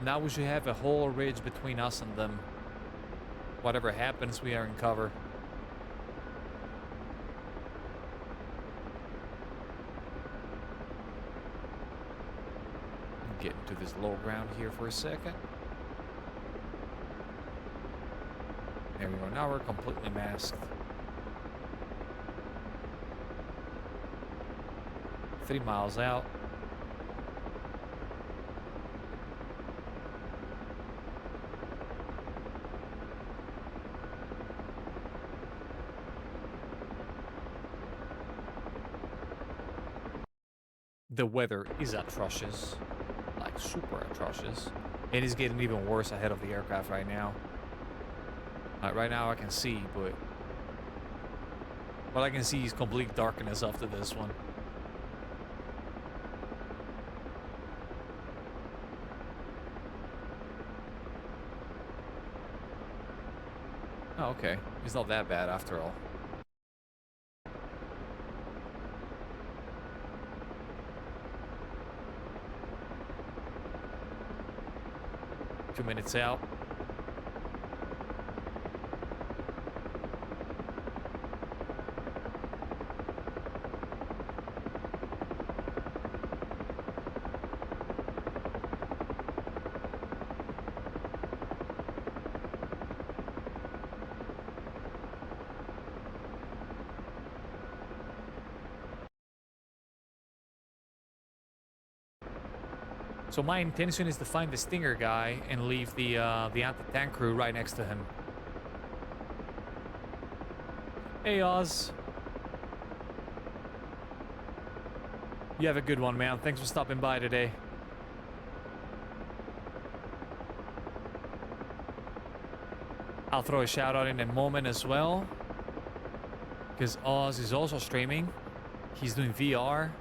Now we should have a whole ridge between us and them. Whatever happens, we are in cover. Get into this low ground here for a second. There we go. Now we're completely masked. 3 miles out. The weather is atrocious. Like, super atrocious. It is getting even worse ahead of the aircraft right now. Right now I can see, but what I can see is complete darkness after this one. Oh, okay. It's not that bad after all. Two minutes out. So my intention is to find the Stinger guy and leave the anti-tank crew right next to him. Hey, Oz. You have a good one, man. Thanks for stopping by today. I'll throw a shout out in a moment as well, because Oz is also streaming. He's doing VR.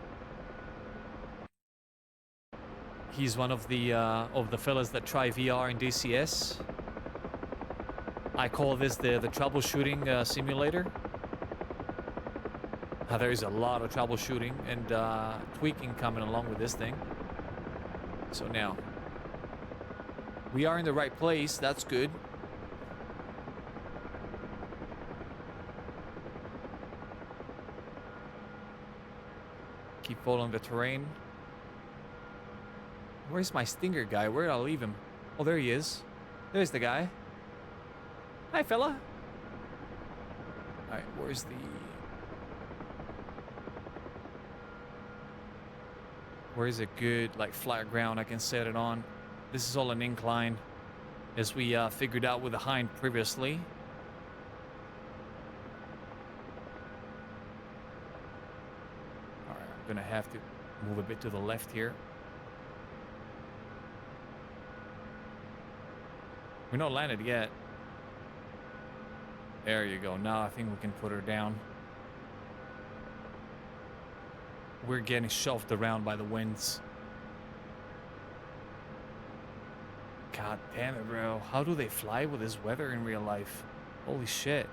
He's one of the fellas that try VR in DCS. I call this the troubleshooting simulator. There is a lot of troubleshooting and tweaking coming along with this thing. So now, we are in the right place. That's good. Keep following the terrain. Where's my Stinger guy? Where did I leave him? Oh, there he is. There's the guy. Hi, fella. Alright, where's the... Where's a good, like, flat ground I can set it on? This is all an incline, as we figured out with the Hind previously. Alright, I'm gonna have to move a bit to the left here. We're not landed yet. There you go. Now I think we can put her down. We're getting shoved around by the winds. God damn it, bro. How do they fly with this weather in real life? Holy shit.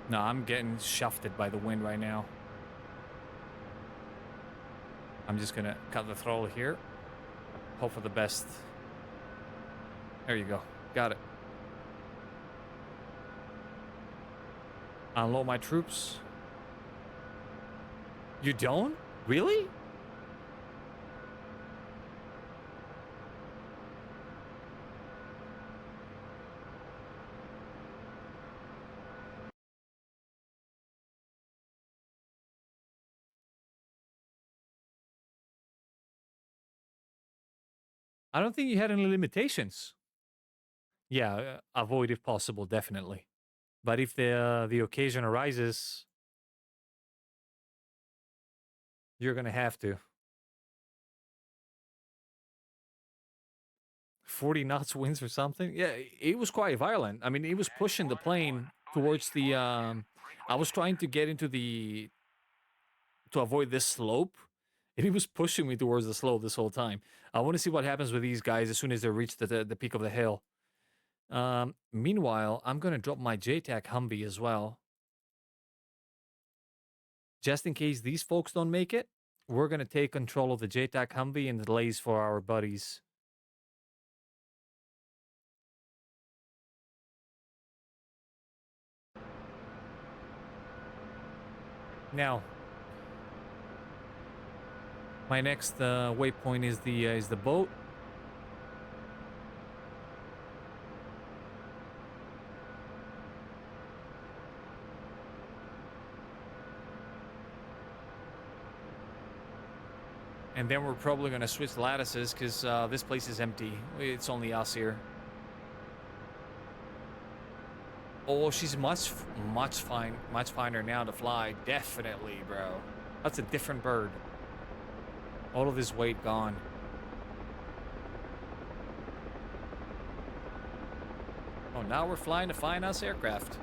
No, I'm getting shafted by the wind right now. I'm just gonna cut the throttle here. Hope for the best. There you go. Got it. Unload my troops. You don't? Really? I don't think you had any limitations. Yeah, avoid if possible, definitely. But if the occasion arises, you're gonna have to. 40 knots winds or something. Yeah, it was quite violent. I mean, it was pushing the plane towards the I was trying to get into the to avoid this slope, and he was pushing me towards the slope this whole time. I want to see what happens with these guys as soon as they reach the peak of the hill. Meanwhile, I'm gonna drop my JTAC Humvee as well, just in case these folks don't make it. We're gonna take control of the JTAC Humvee and the delays for our buddies. Now, my next waypoint is the boat. And then we're probably gonna switch lattices because this place is empty. It's only us here. Oh, she's much finer now to fly. Definitely, bro. That's a different bird. All of this weight gone. Oh, now we're flying a fine ass aircraft.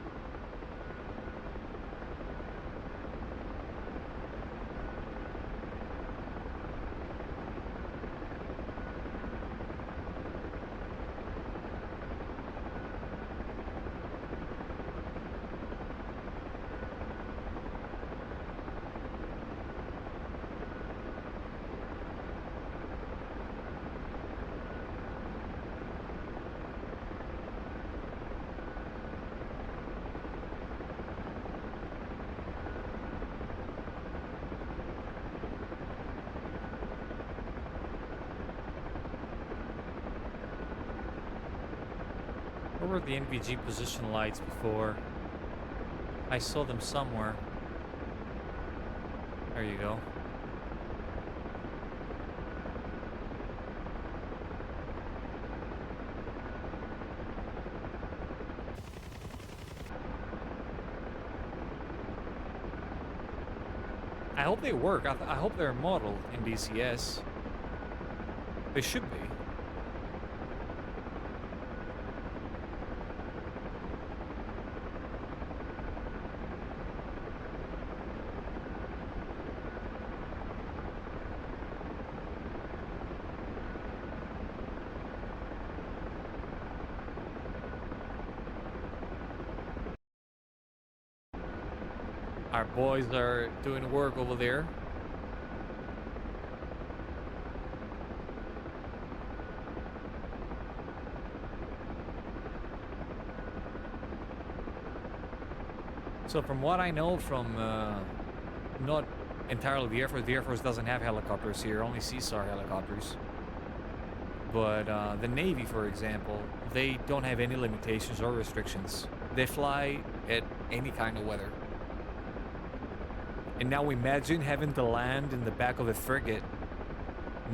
Where were the NVG position lights before? I saw them somewhere. There you go. I hope they work. I hope they're modeled in DCS. They should be. Our boys are doing work over there. So from what I know from not entirely the Air Force doesn't have helicopters here, only CSAR helicopters. But the Navy, for example, they don't have any limitations or restrictions. They fly at any kind of weather. And now imagine having to land in the back of a frigate.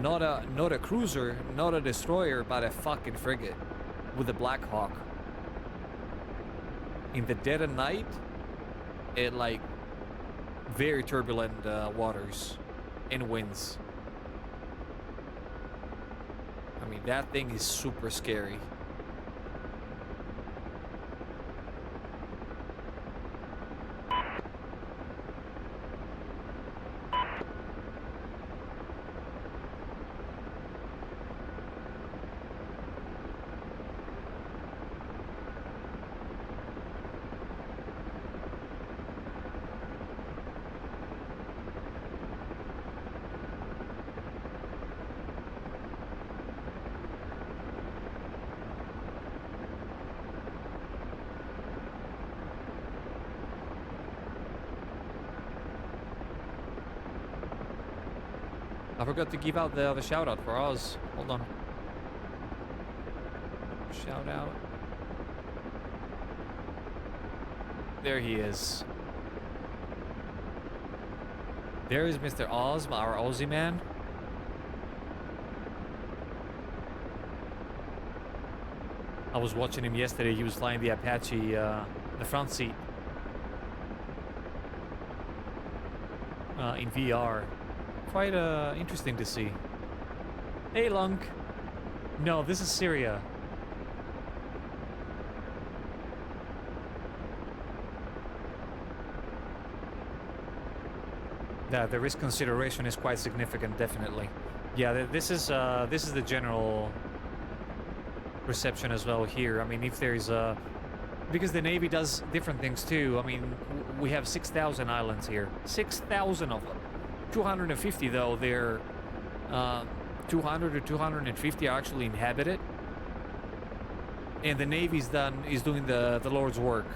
Not a cruiser, not a destroyer, but a fucking frigate with a Black Hawk. In the dead of night, at like very turbulent waters and winds. I mean, that thing is super scary. I forgot to give out the shout out for Oz. Hold on. Shout out. There he is. There is Mr. Oz, our Aussie man. I was watching him yesterday. He was flying the Apache, the front seat. In VR. Quite interesting to see. Hey, Lunk. No, this is Syria. Yeah, the risk consideration is quite significant, definitely. Yeah, this is the general perception as well here. I mean, if there's because the Navy does different things too. I mean, we have 6,000 islands here, 6,000 of them. 250 though, they're 200 or 250 are actually inhabited, and the Navy's is doing the Lord's work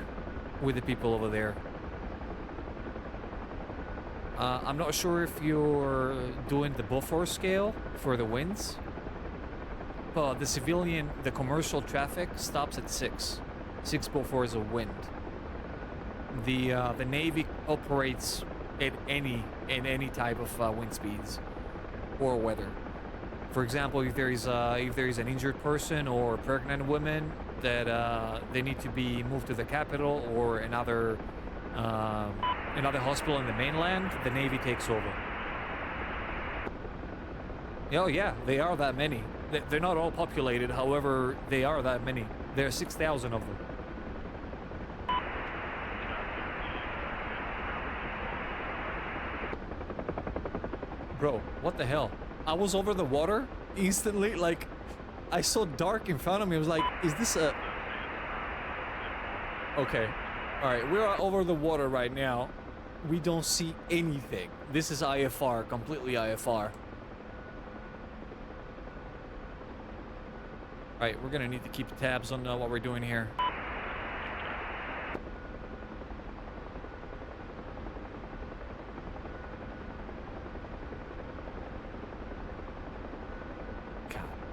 with the people over there. I'm not sure if you're doing the Beaufort scale for the winds, but the commercial traffic stops at 6. 6 Beauforts of wind. The Navy operates at any type of wind speeds or weather. For example, if there is an injured person or pregnant woman that they need to be moved to the capital or another hospital in the mainland, the Navy takes over. Oh yeah, they are that many. They're not all populated, however, they are that many. There are 6,000 of them. Bro, what the hell? I was over the water instantly, like, I saw dark in front of me. I was like, is this a... Okay. Alright, we're over the water right now. We don't see anything. This is IFR, completely IFR. Alright, we're gonna need to keep tabs on what we're doing here.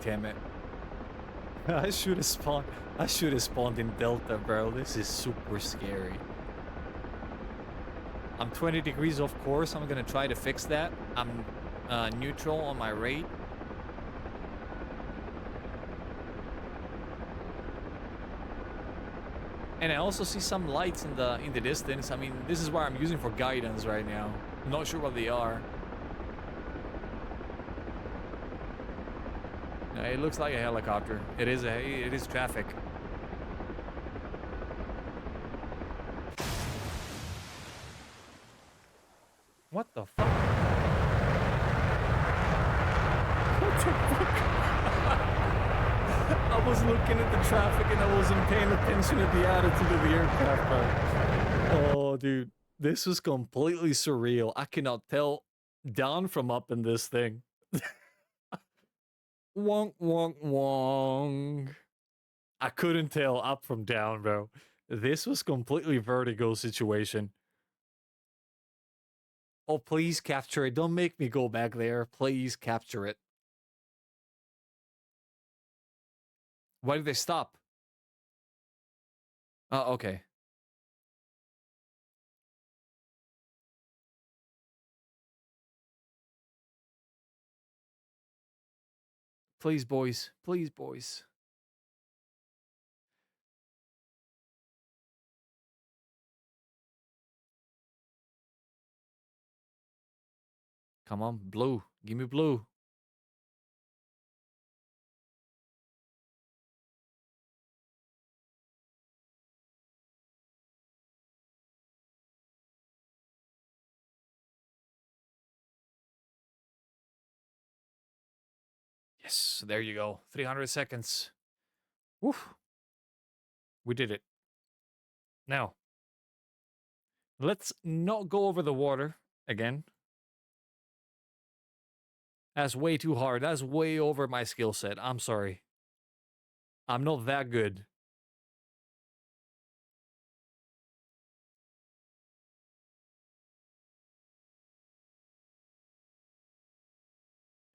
Damn it. I should have spawned in Delta, bro. This is super scary. I'm 20 degrees off course. I'm gonna try to fix that. I'm neutral on my rate. And I also see some lights in the distance. I mean, this is what I'm using for guidance right now. I'm not sure what they are. It looks like a helicopter. It is traffic. What the fuck? What the fuck? I was looking at the traffic and I wasn't paying attention to the attitude of the aircraft, bro. Oh, dude. This was completely surreal. I cannot tell down from up in this thing. Wonk, wonk, wonk. I couldn't tell up from down, bro. This was completely vertigo situation. Oh, please capture it. Don't make me go back there. Please capture it. Why did they stop? Oh, okay. Please, boys. Please, boys. Come on, blue. Give me blue. Yes, there you go. 300 seconds. Woof. We did it. Now, let's not go over the water again. That's way too hard. That's way over my skill set. I'm sorry. I'm not that good.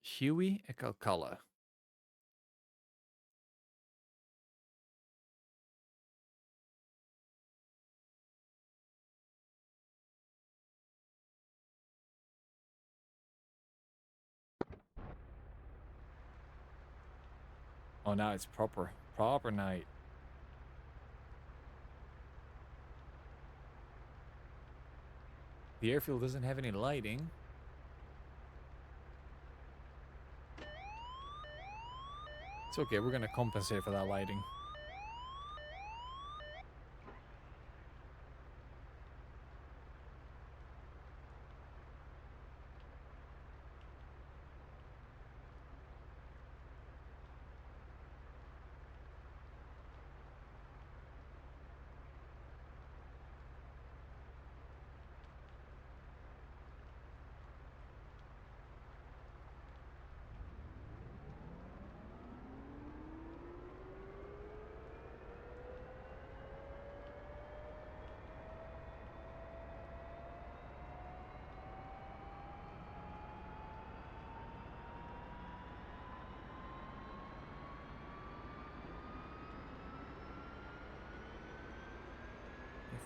Huey Ekalkala. Oh, now it's proper night. The airfield doesn't have any lighting. It's okay, we're gonna compensate for that lighting.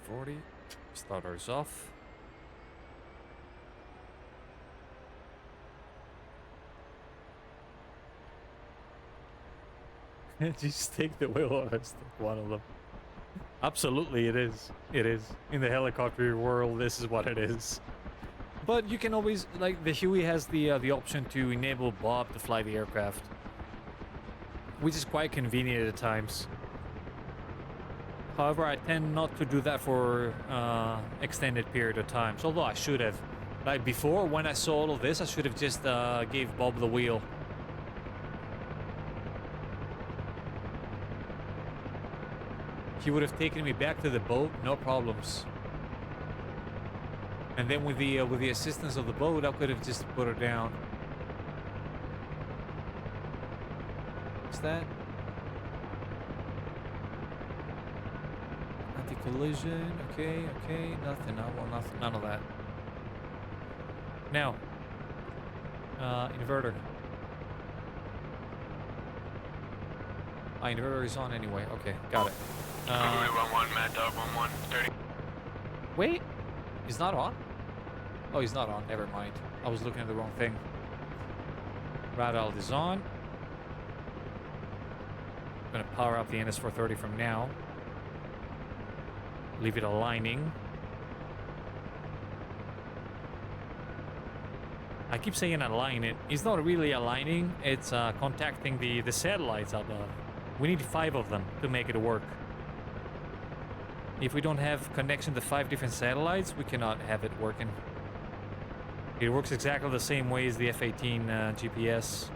.40. Start ours off. Just take the wheel off and stick one of them. Absolutely, it is. It is. In the helicopter world, this is what it is. But you can always, like, the Huey has the option to enable Bob to fly the aircraft, which is quite convenient at times. However, I tend not to do that for extended period of times, although I should have. Like before, when I saw all of this, I should have just gave Bob the wheel. He would have taken me back to the boat, no problems. And then with the assistance of the boat, I could have just put her down. What's that? Anti-collision. Okay, okay. Nothing. I want nothing. None of that. Now, inverter. Inverter is on anyway. Okay, got it. Runway 11, Mad Dog 1130. Wait, he's not on? Oh, he's not on. Never mind. I was looking at the wrong thing. Radar is on. I'm gonna power up the NS430 from now. Leave it aligning. I keep saying align it. It's not really aligning. It's contacting the satellites above. We need 5 of them to make it work. If we don't have connection to 5 different satellites, we cannot have it working. It works exactly the same way as the F-18 GPS.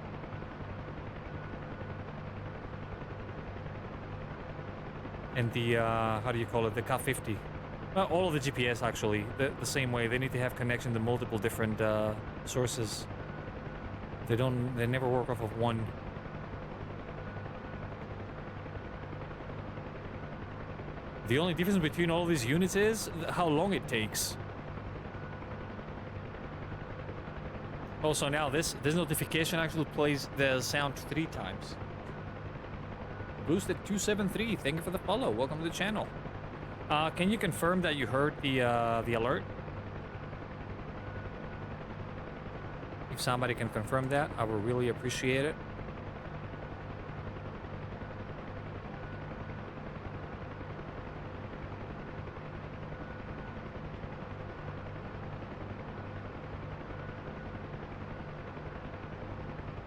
And the, how do you call it, the K-50. Well, all of the GPS, actually, the same way. They need to have connection to multiple different sources. They never work off of one. The only difference between all these units is how long it takes. Also now this notification actually plays the sound 3 times. Boosted 273, thank you for the follow. Welcome to the channel. Can you confirm that you heard the alert? If somebody can confirm that, I would really appreciate it.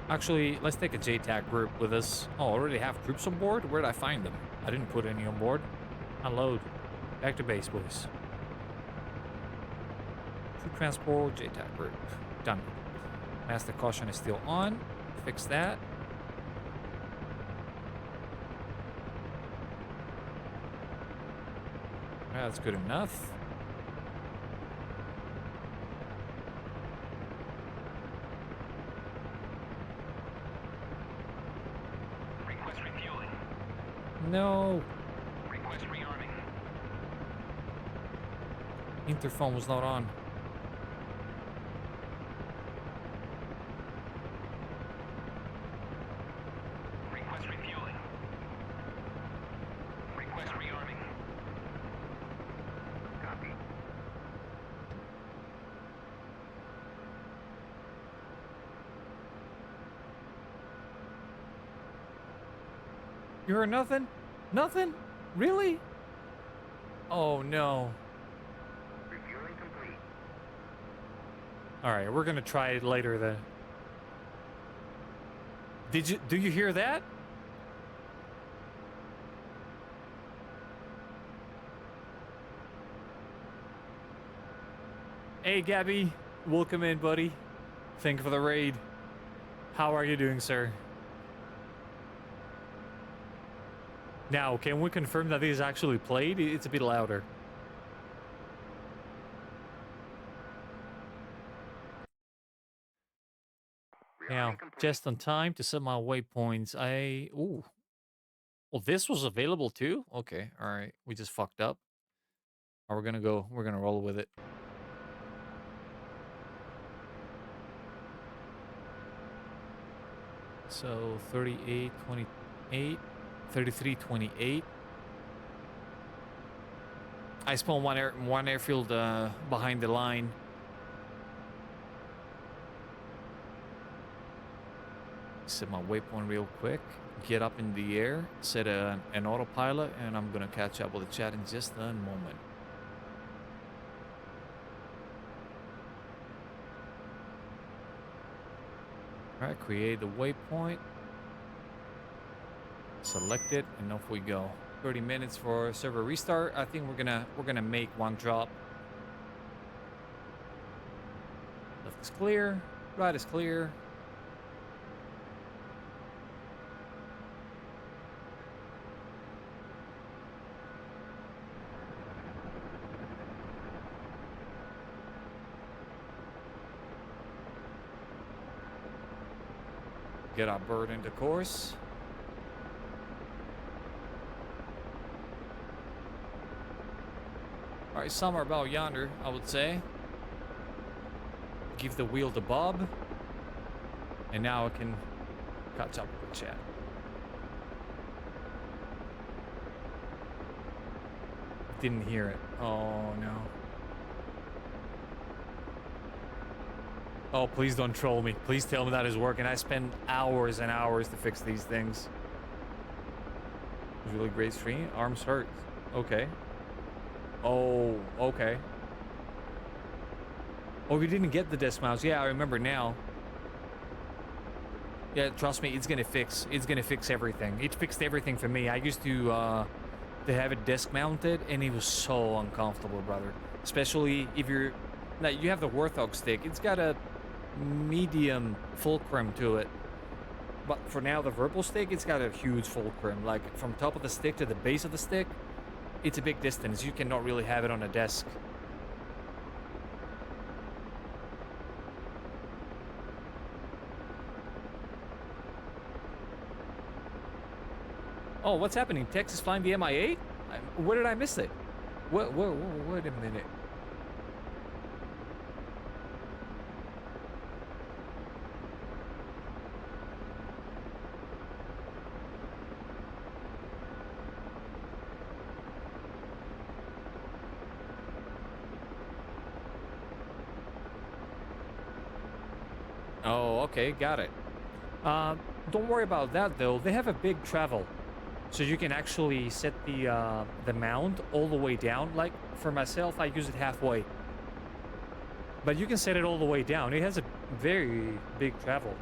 Actually, let's take a JTAC group with us. Oh, already have troops on board? Where did I find them? I didn't put any on board. Unload. Back to base, boys. Troop transport, JTAC group. Done. Master caution is still on. Fix that. That's good enough. No. Request rearming. Interphone was not on. Request refueling. Request rearming. Copy. You heard nothing? Nothing? Really? Oh no. Refueling complete. Alright, we're gonna try it later then. Do you hear that? Hey, Gabby. Welcome in, buddy. Thank you for the raid. How are you doing, sir? Now, can we confirm that this is actually played? It's a bit louder. Now, just on time to set my waypoints. Ooh. Well, this was available too? Okay, alright. We just fucked up. We're gonna roll with it. So 38, 28, 33, 28. I spawned one airfield behind the line. Set my waypoint real quick. Get up in the air. Set an autopilot, and I'm gonna catch up with the chat in just a moment. All right, create the waypoint. Select it, and off we go. 30 minutes for server restart. I think we're gonna make one drop. Left is clear. Right is clear. Get our bird into course. All right, somewhere about yonder, I would say. Give the wheel to Bob. And now I can catch up with the chat. Didn't hear it. Oh, no. Oh, please don't troll me. Please tell me that is working. I spend hours and hours to fix these things. It was really great stream. Arms hurt. Okay. Oh, okay. Oh, we didn't get the dismounts. Yeah, I remember now. Yeah, trust me, it's gonna fix everything. It fixed everything for me. I used to have it desk mounted, and it was so uncomfortable, brother. Especially if you have the Warthog stick. It's got a medium fulcrum to it. But for now, the Virpil stick, it's got a huge fulcrum. Like, from top of the stick to the base of the stick, it's a big distance. You cannot really have it on a desk. Oh, what's happening? Texas flying the Mi-8? Where did I miss it? Wait a minute. Oh, okay, got it. Don't worry about that though. They have a big travel, so you can actually set the mount all the way down. Like for myself, I use it halfway, but you can set it all the way down. It has a very big travel.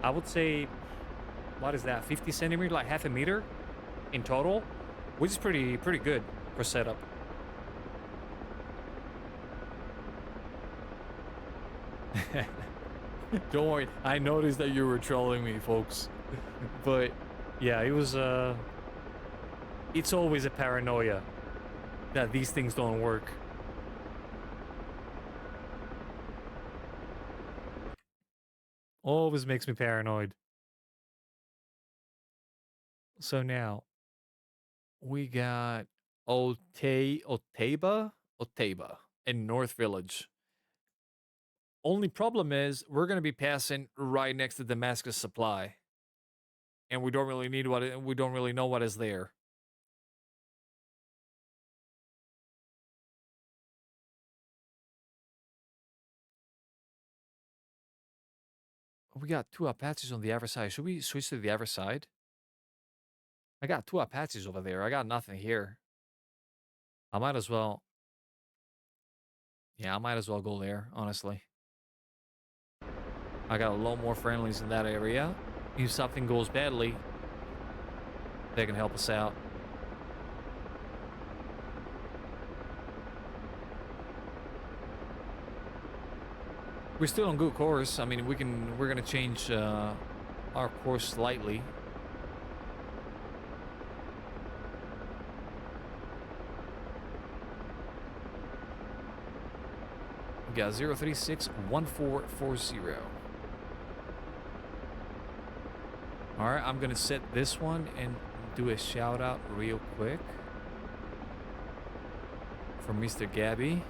I would say, what is that? 50 centimeter, like half a meter in total, which is pretty good for setup. Don't worry, I noticed that you were trolling me, folks. But yeah, it was it's always a paranoia that these things don't work. Always makes me paranoid. So now we got Otaba in North Village. Only problem is we're going to be passing right next to Damascus Supply, and we don't really know what is there. We got 2 Apaches on the other side. Should we switch to the other side? I got 2 Apaches over there. I got nothing here. I might as well. Yeah, I might as well go there, honestly. I got a lot more friendlies in that area. If something goes badly, they can help us out. We're still on good course. I mean, we're gonna change our course slightly. We got 0361440. All right, I'm gonna set this one and do a shout out real quick for Mr. Gabby.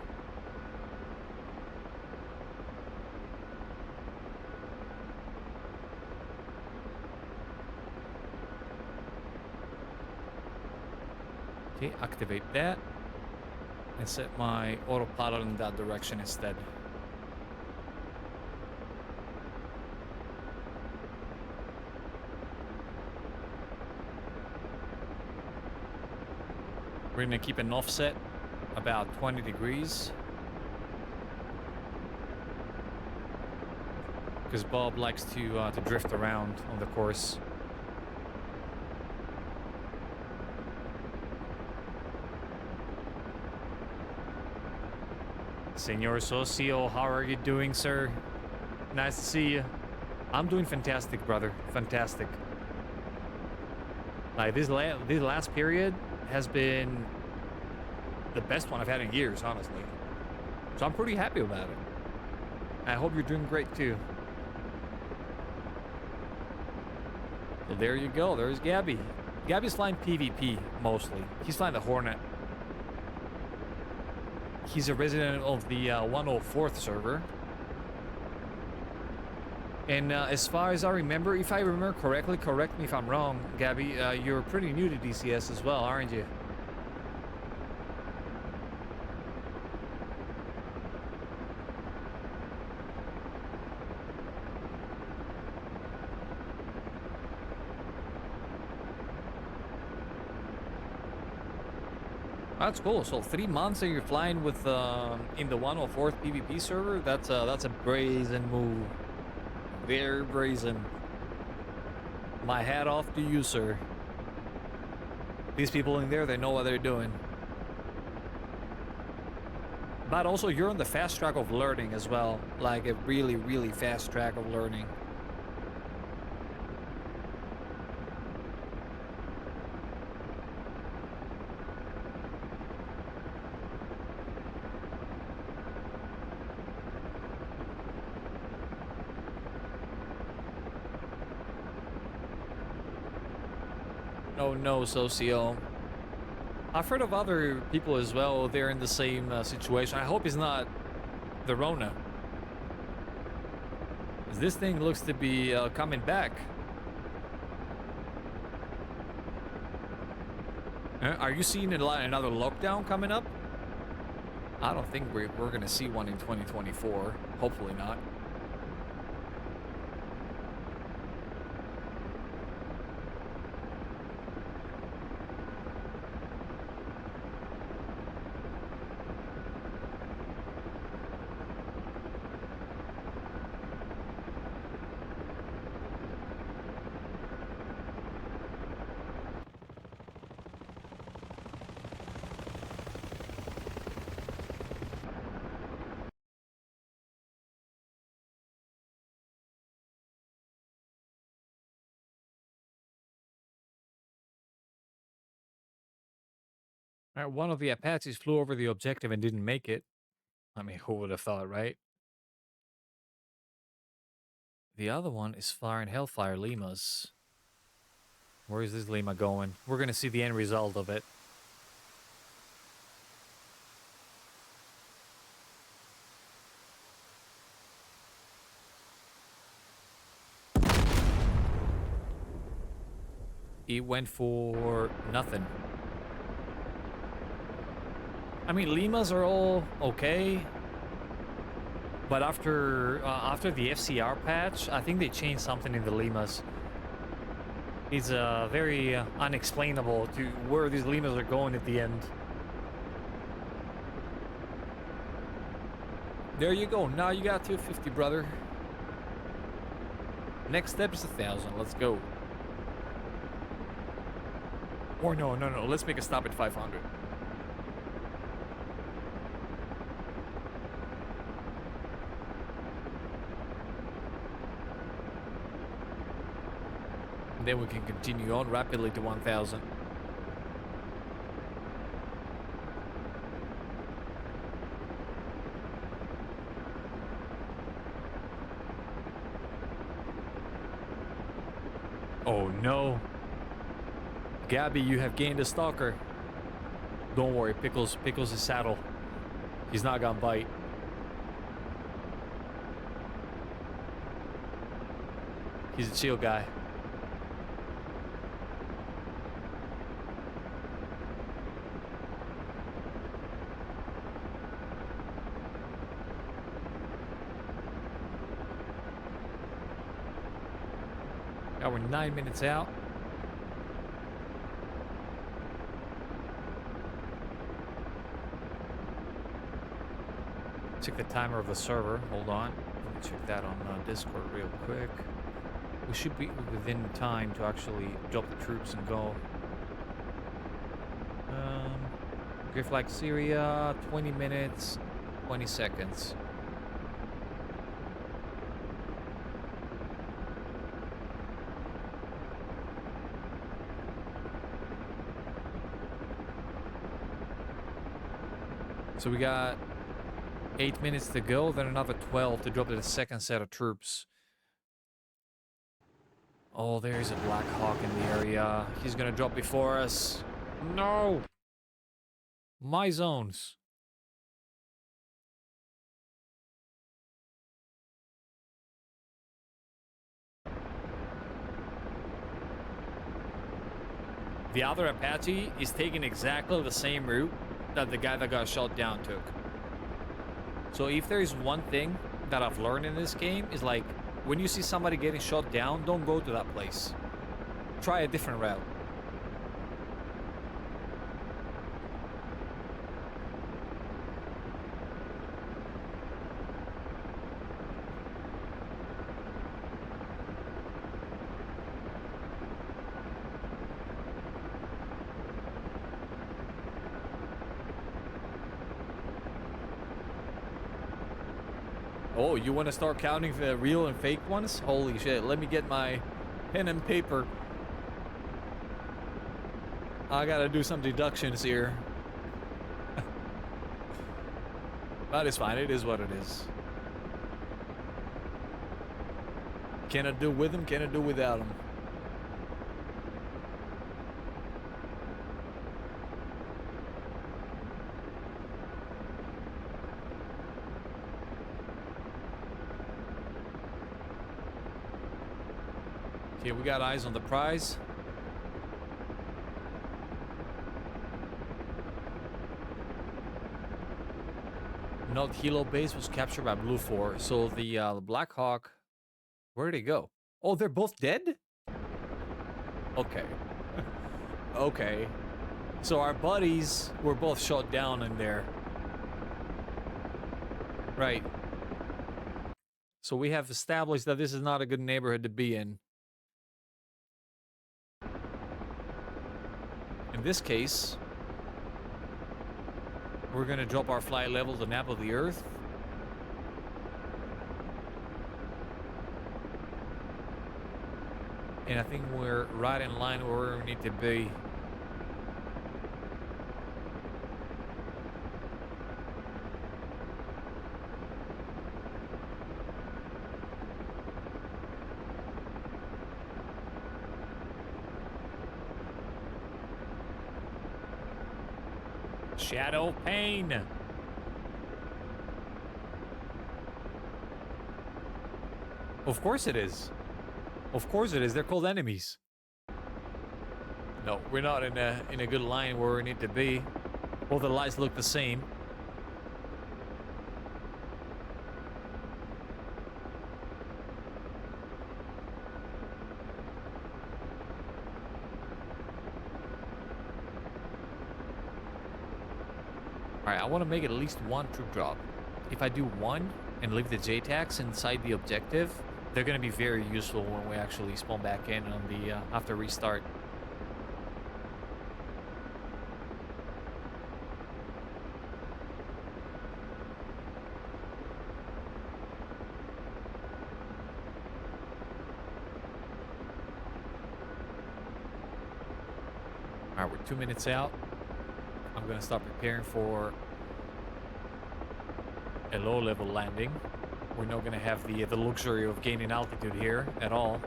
Okay, activate that and set my autopilot in that direction instead. We're gonna keep an offset about 20 degrees because Bob likes to drift around on the course. Senor Socio, how are you doing, sir? Nice to see you. I'm doing fantastic, brother. Fantastic. Like this last period has been the best one I've had in years, honestly. So I'm pretty happy about it. I hope you're doing great too. So there you go. There's Gabby. Gabby's flying PvP mostly. He's flying the Hornet. He's a resident of the 104th server. And as far as I remember, if I remember correctly, correct me if I'm wrong, Gabby, you're pretty new to DCS as well, aren't you? That's cool. So 3 months and you're flying with in the 104th PvP server. That's a brazen move. Very brazen. My hat off to you, sir. These people in there, they know what they're doing. But also, you're on the fast track of learning as well. Like a really, really fast track of learning. Oh no, Socio. I've heard of other people as well. They're in the same situation. I hope it's not the Rona. 'Cause this thing looks to be coming back. Are you seeing another lockdown coming up? I don't think we're going to see one in 2024. Hopefully not. All right, one of the Apaches flew over the objective and didn't make it. I mean, who would have thought, right? The other one is firing Hellfire Limas. Where is this Lima going? We're going to see the end result of it. He went for nothing. I mean, Limas are all okay. But after the FCR patch, I think they changed something in the Limas. It's very unexplainable to where these Limas are going at the end. There you go. Now you got 250, brother. Next step is 1,000. Let's go. Or no. Let's make a stop at 500. And then we can continue on rapidly to 1000. Oh no. Gabby, you have gained a stalker. Don't worry, Pickles his saddle. He's not gonna bite. He's a chill guy. Now we're 9 minutes out. Check the timer of the server. Hold on. Let me check that on Discord real quick. We should be within time to actually drop the troops and go. Grey Flag Syria, 20 minutes, 20 seconds. So we got 8 minutes to go, then another 12 to drop the second set of troops. Oh, there's a Black Hawk in the area. He's gonna drop before us. No! My zones. The other Apache is taking exactly the same route that the guy that got shot down took. So if there's one thing that I've learned in this game is like, when you see somebody getting shot down, don't go to that place. Try a different route. Oh, you want to start counting the real and fake ones? Holy shit, let me get my pen and paper. I gotta do some deductions here. That is fine, it is what it is. Can I do with them? Can I do without them? Okay, we got eyes on the prize. Not Hilo base was captured by Blue 4. So the Black Hawk, where did he go? Oh, they're both dead? Okay. Okay. So our buddies were both shot down in there. Right. So we have established that this is not a good neighborhood to be in. In this case, we're gonna drop our flight level to nap of the Earth. And I think we're right in line where we need to be. Shadow Pain. Of course it is. Of course it is. They're called enemies. No, we're not in a good line where we need to be. All the lights look the same. Alright, I want to make at least one troop drop. If I do one and leave the JTACs inside the objective, they're going to be very useful when we actually spawn back in on the after restart. All right, we're 2 minutes out. I'm gonna start preparing for a low-level landing. We're not gonna have the luxury of gaining altitude here at all.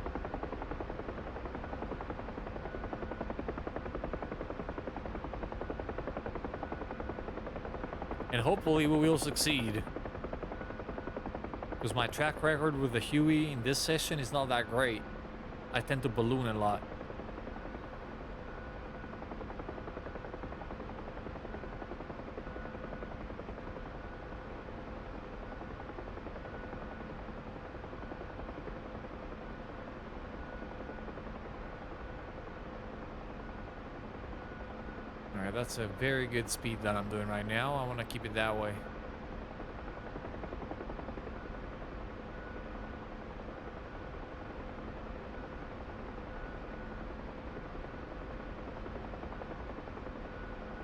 And hopefully we will succeed. Because my track record with the Huey in this session is not that great. I tend to balloon a lot. Alright, that's a very good speed that I'm doing right now. I want to keep it that way.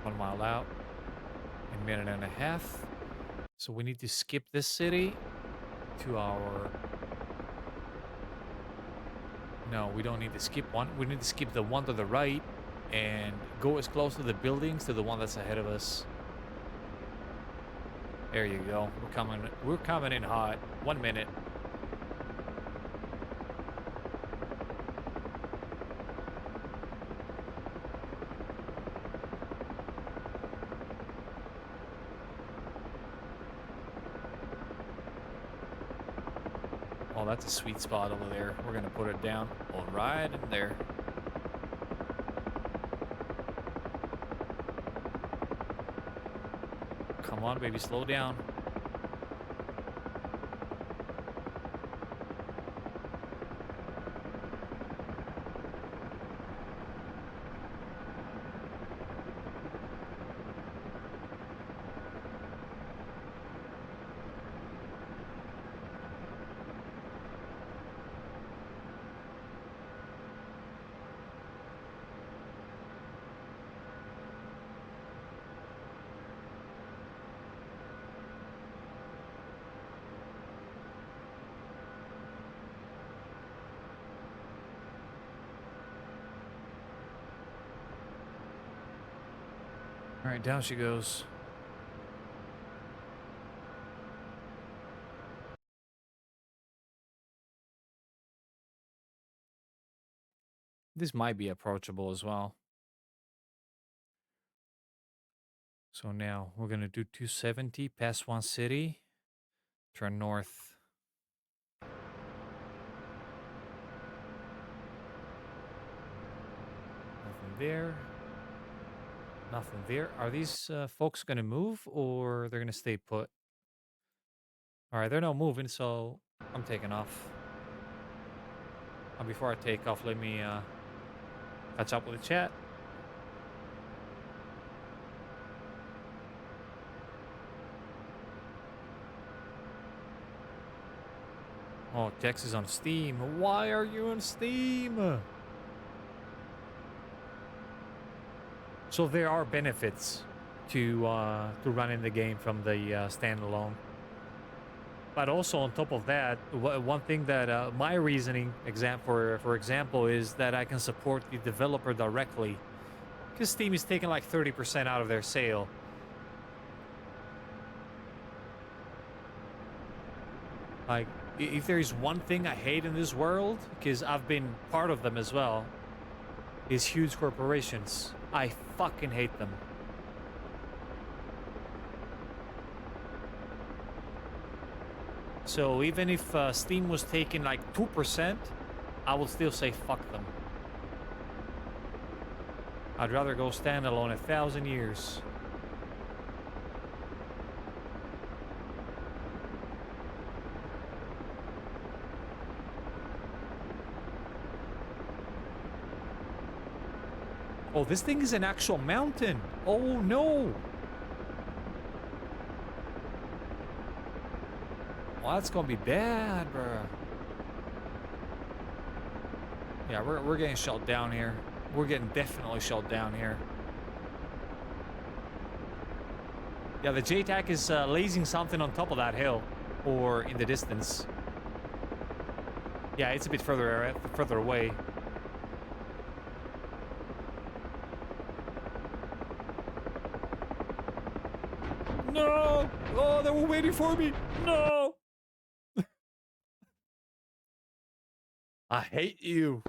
One mile out. A minute and a half. So we need to skip this city to our... No, we don't need to skip one. We need to skip the one to the right and go as close to the buildings to the one that's ahead of us. There you go. We're coming in hot. 1 minute. Oh, that's a sweet spot over there. We're gonna put it down. All right in there. Come on, baby, slow down. All right, down she goes. This might be approachable as well. So now we're gonna do 270 past one city, turn north. Nothing there. Nothing there. Are these folks gonna move or they're gonna stay put? All right, they're not moving, so I'm taking off. Before I take off, let me catch up with the chat. Oh, Texas on Steam. Why are you on Steam? So there are benefits to running the game from the standalone. But also on top of that, one thing that my reasoning, for example, is that I can support the developer directly, because Steam is taking like 30% out of their sale. Like, if there is one thing I hate in this world, because I've been part of them as well, is huge corporations. I fucking hate them. So even if Steam was taking like 2%, I would still say fuck them. I'd rather go standalone 1,000 years. Oh, this thing is an actual mountain. Oh, no. Well, that's gonna be bad, bro. Yeah, we're getting shut down here. We're getting definitely shut down here. Yeah, the JTAC is lasing something on top of that hill, or in the distance. Yeah, it's a bit further away. No! Oh, they were waiting for me! No! I hate you.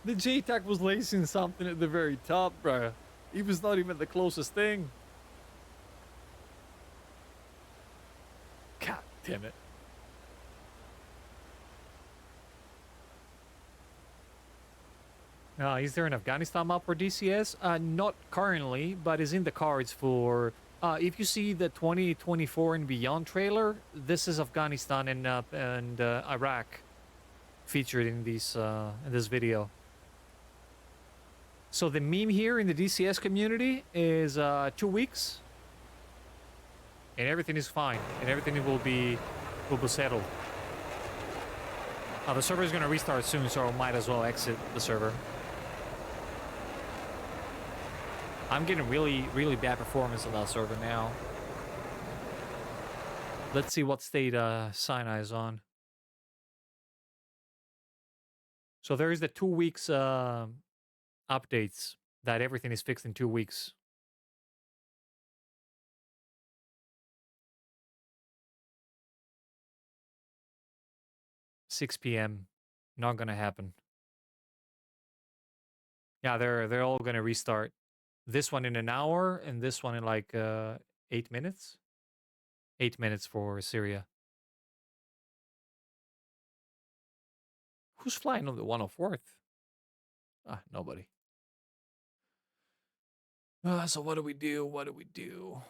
The JTAC was lacing something at the very top, bruh. He was not even the closest thing. God damn it. Is there an Afghanistan map for DCS? Not currently, but is in the cards for... if you see the 2024 and beyond trailer, this is Afghanistan and Iraq featured in this video. So the meme here in the DCS community is 2 weeks, and everything is fine, and everything will be settled. The server is going to restart soon, so I might as well exit the server. I'm getting really, really bad performance on that server now. Let's see what state Sinai is on. So there is the 2 weeks updates that everything is fixed in 2 weeks. $6 p.m. Not gonna happen. Yeah, they're all gonna restart. This one in an hour, and this one in like 8 minutes. 8 minutes for Syria. Who's flying on the 104th? Ah, nobody. So what do we do? What do we do?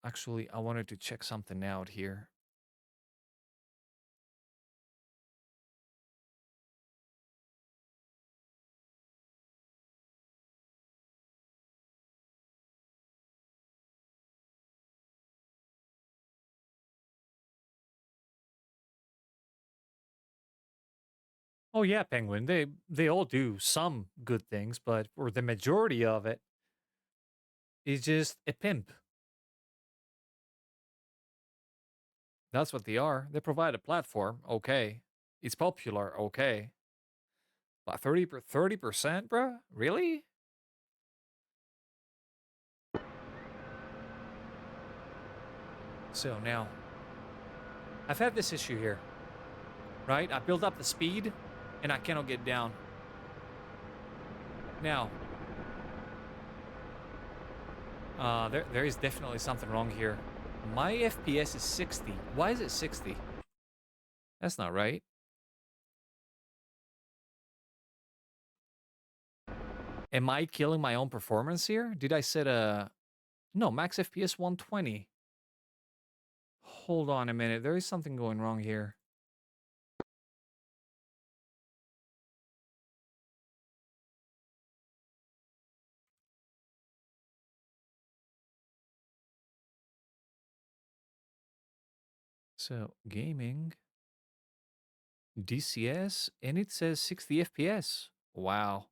Actually, I wanted to check something out here. Oh yeah, Penguin. They all do some good things, but for the majority of it, is just a pimp. That's what they are. They provide a platform, okay. It's popular, okay. But 30%, bruh? Really? So now, I've had this issue here, right? I build up the speed, and I cannot get down. Now, there is definitely something wrong here. My FPS is 60. Why is it 60? That's not right. Am I killing my own performance here? Did I set a... No, max FPS 120. Hold on a minute. There is something going wrong here. So, gaming, DCS, and it says 60 FPS. Wow.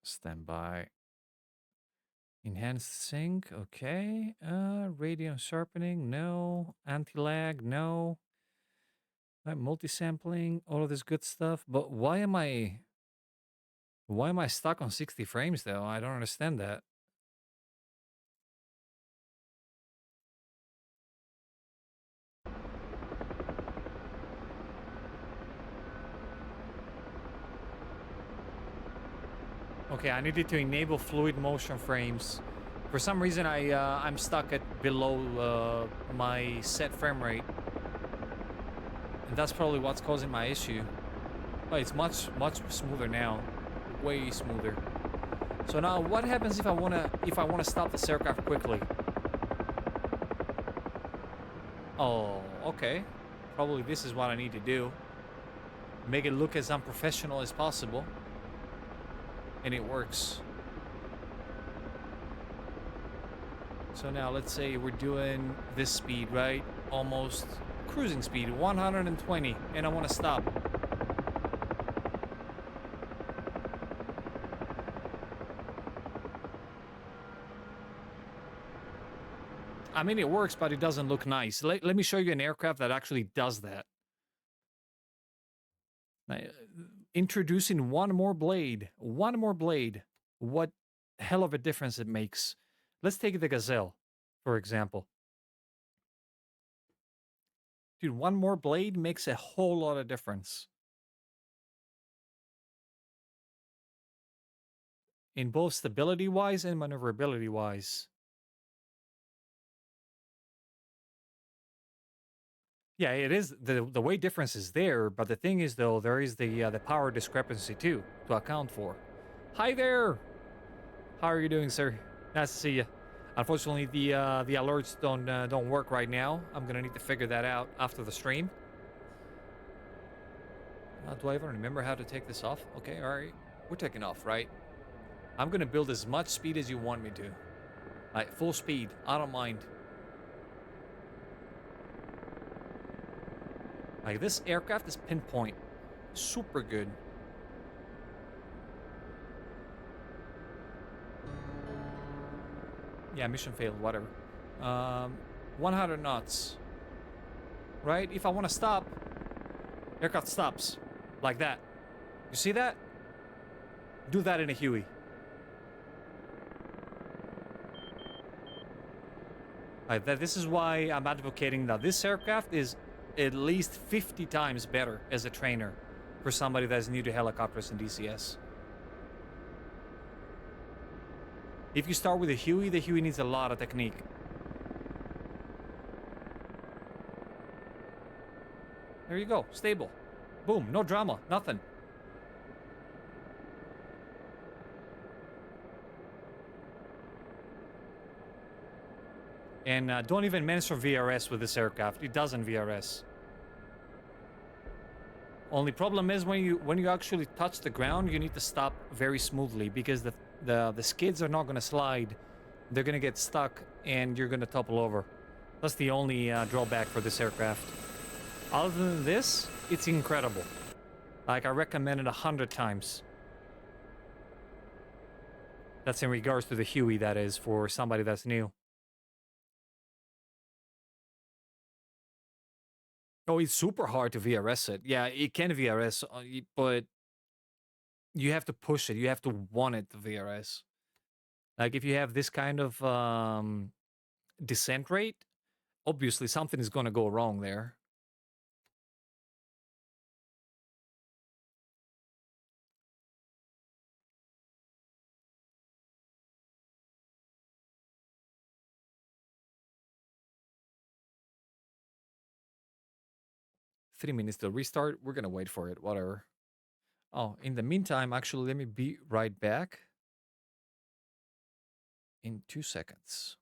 Standby. Enhanced sync, okay. Radiant sharpening, no. Anti-lag, no. Multi-sampling, all of this good stuff. But why am I stuck on 60 frames though? I don't understand that. Okay, I needed to enable fluid motion frames. For some reason, I'm stuck at below my set frame rate, and that's probably what's causing my issue. But it's much smoother now, way smoother. So now, what happens if I wanna stop this aircraft quickly? Oh, okay. Probably this is what I need to do. Make it look as unprofessional as possible. And it works. So now let's say we're doing this speed, right? Almost cruising speed, 120, and I want to stop. I mean, it works, but it doesn't look nice. Let me show you an aircraft that actually does that. Uh, Introducing one more blade. One more blade. What hell of a difference it makes. Let's take the Gazelle, for example. Dude, one more blade makes a whole lot of difference. In both stability-wise and maneuverability-wise. Yeah, it is the weight difference is there, but the thing is though, there is the power discrepancy too to account for. Hi there. How are you doing, sir? Nice to see you. Unfortunately, the alerts don't work right now. I'm gonna need to figure that out after the stream. Do I even remember how to take this off? Okay, all right. We're taking off, right? I'm gonna build as much speed as you want me to. Like full speed. I don't mind. Like this aircraft is pinpoint. Super good. Yeah, mission failed, whatever. 100 knots. Right? If I want to stop, aircraft stops. Like that. You see that? Do that in a Huey. This is why I'm advocating that this aircraft is at least 50 times better as a trainer for somebody that's new to helicopters and DCS. If you start with the Huey needs a lot of technique. There you go, stable. Boom, no drama, nothing. And don't even mention VRS with this aircraft. It doesn't VRS. Only problem is when you actually touch the ground, you need to stop very smoothly because the skids are not going to slide. They're going to get stuck and you're going to topple over. That's the only drawback for this aircraft. Other than this, it's incredible. Like, I recommend it 100 times. That's in regards to the Huey, that is, for somebody that's new. Oh, it's super hard to VRS it. Yeah, it can VRS, but you have to push it. You have to want it to VRS. Like, if you have this kind of descent rate, obviously something is going to go wrong there. Three minutes to restart. We're going to wait for it. Whatever. Oh, in the meantime, actually, let me be right back in 2 seconds.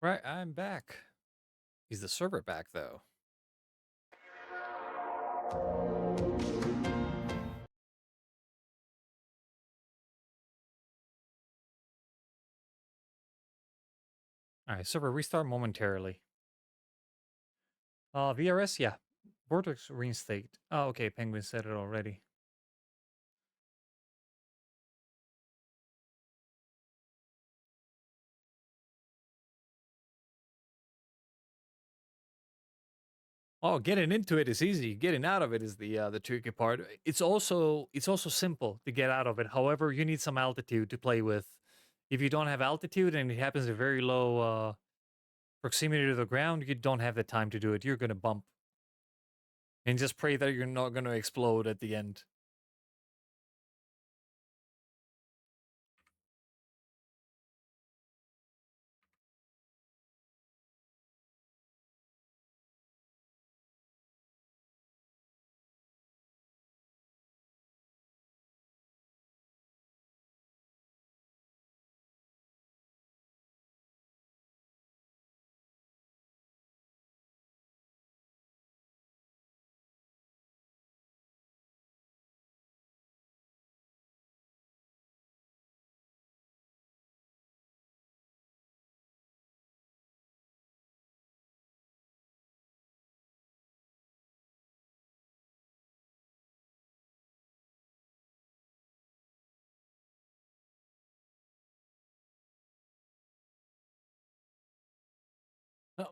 Right, I'm back. Is the server back, though? All right, server restart momentarily. VRS, yeah. Vortex reinstate. Oh, okay. Penguin said it already. Oh, getting into it is easy. Getting out of it is the tricky part. It's also simple to get out of it. However, you need some altitude to play with. If you don't have altitude and it happens at very low proximity to the ground, you don't have the time to do it. You're gonna bump and just pray that you're not gonna explode at the end.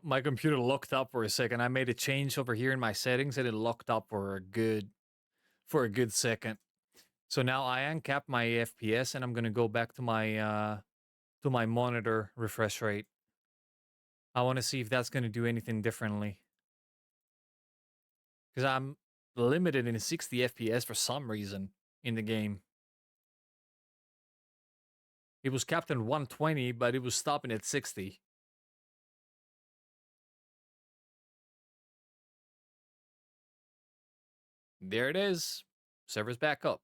My computer locked up for a second. I made a change over here in my settings and it locked up for a good second. So now I uncapped my FPS and I'm gonna go back to my monitor refresh rate. I want to see if that's gonna do anything differently. Because I'm limited in 60 FPS for some reason in the game. It was capped at 120, but it was stopping at 60. There it is. Server's back up.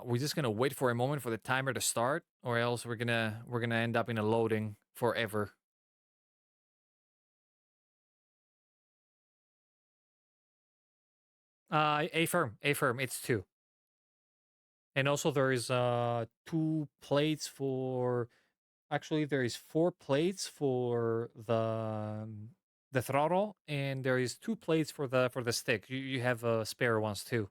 We're just gonna wait for a moment for the timer to start, or else we're gonna end up in a loading forever. A firm, it's two. And also there is two plates for. Actually, there is four plates for the throttle, and there is two plates for the stick. You have spare ones too.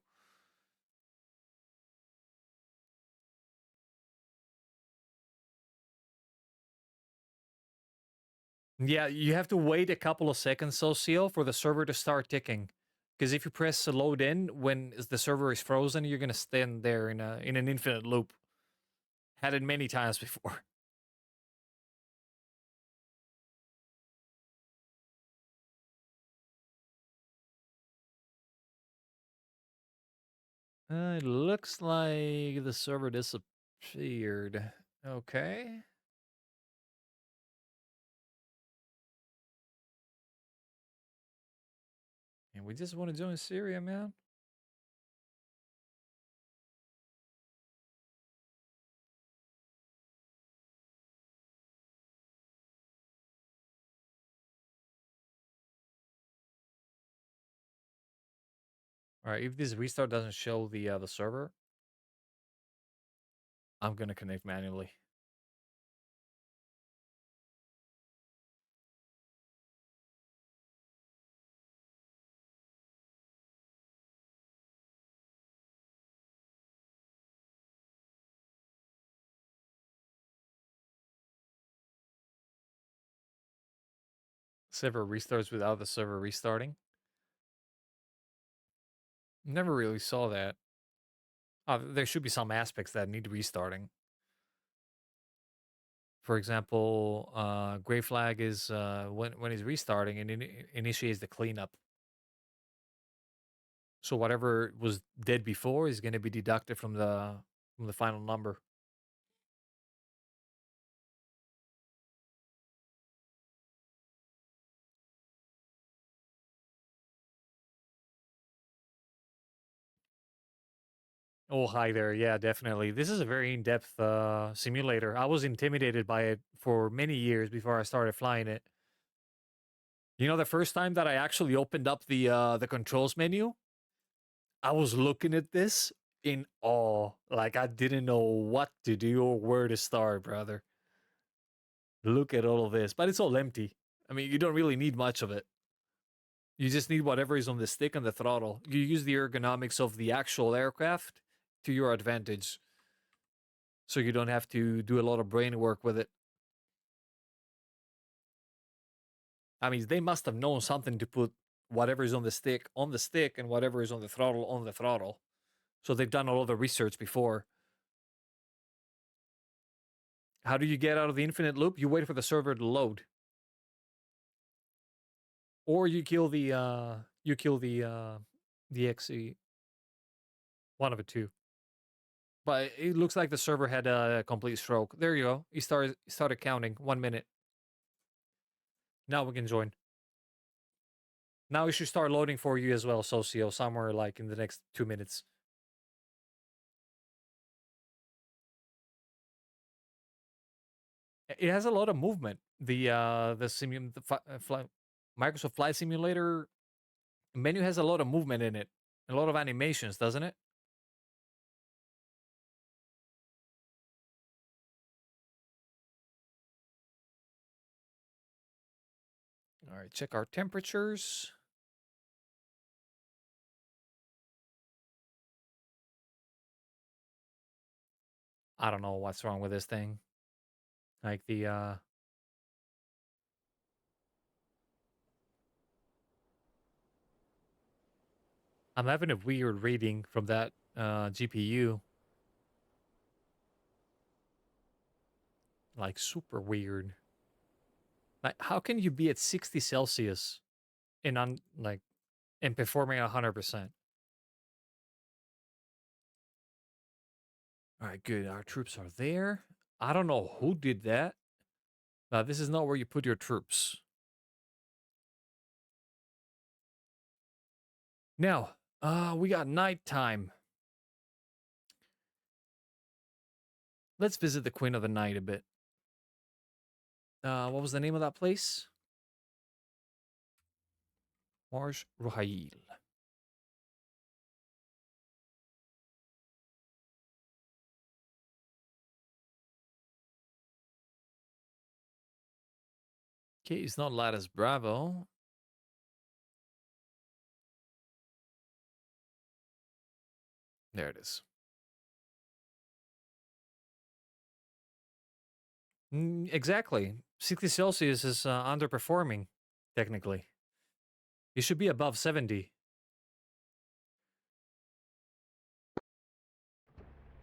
Yeah, you have to wait a couple of seconds, so seal, for the server to start ticking. Because if you press load in when the server is frozen, you're gonna stand there in an infinite loop. Had it many times before. It looks like the server disappeared. Okay. And we just want to join Syria, man. All right, if this restart doesn't show the server, I'm gonna connect manually. Server restarts without the server restarting. Never really saw that. There should be some aspects that need restarting. For example, gray flag is when it's restarting and initiates the cleanup. So whatever was dead before is going to be deducted from the final number. Oh, hi there. Yeah, definitely. This is a very in-depth simulator. I was intimidated by it for many years before I started flying it. You know, the first time that I actually opened up the controls menu, I was looking at this in awe. Like I didn't know what to do or where to start, brother. Look at all of this, but it's all empty. I mean, you don't really need much of it. You just need whatever is on the stick and the throttle. You use the ergonomics of the actual aircraft to your advantage. So you don't have to do a lot of brain work with it. I mean, they must have known something to put whatever is on the stick and whatever is on the throttle on the throttle. So they've done all of the research before. How do you get out of the infinite loop? You wait for the server to load. Or you kill the XE. One of the two. But it looks like the server had a complete stroke. There you go. He started counting. 1 minute. Now we can join. Now it should start loading for you as well, Socio, somewhere like in the next 2 minutes. It has a lot of movement. Microsoft Flight Simulator menu has a lot of movement in it. A lot of animations, doesn't it? All right, check our temperatures. I don't know what's wrong with this thing. Like the I'm having a weird reading from that GPU. Like super weird. Like how can you be at 60 Celsius and and performing 100%? All right, good. Our troops are there. I don't know who did that. This is not where you put your troops. Now, we got nighttime. Let's visit the Queen of the Night a bit. What was the name of that place? Marsh Ruhail. Okay, it's not Lattice Bravo. There it is. Exactly. 60 Celsius is underperforming, technically. You should be above 70.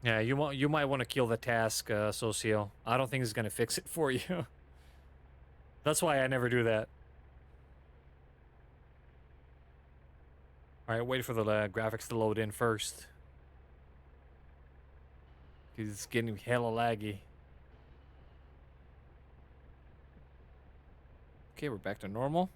Yeah, you might want to kill the task, Socio. I don't think it's gonna fix it for you. That's why I never do that. All right, wait for the graphics to load in first. Cause it's getting hella laggy. Okay, we're back to normal.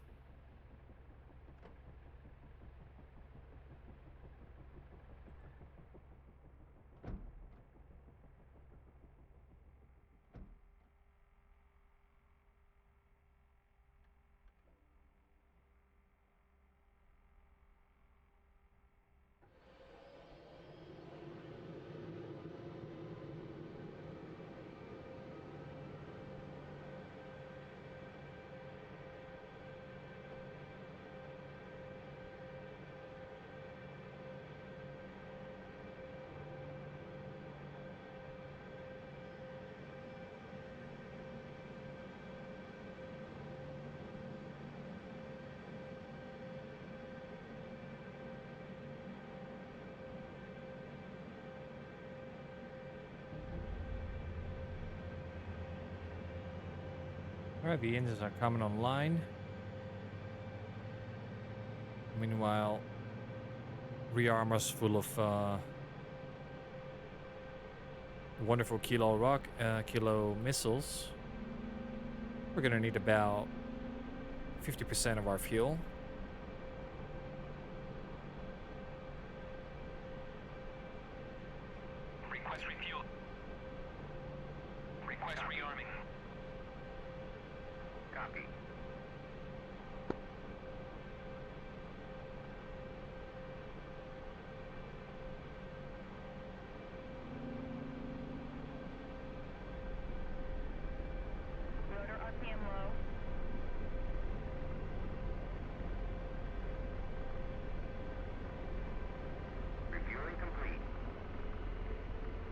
All right, the engines are coming online. Meanwhile, rearmor's full of wonderful kilo missiles. We're gonna need about 50% of our fuel. Request refuel. Request rearming. Copy. Rotor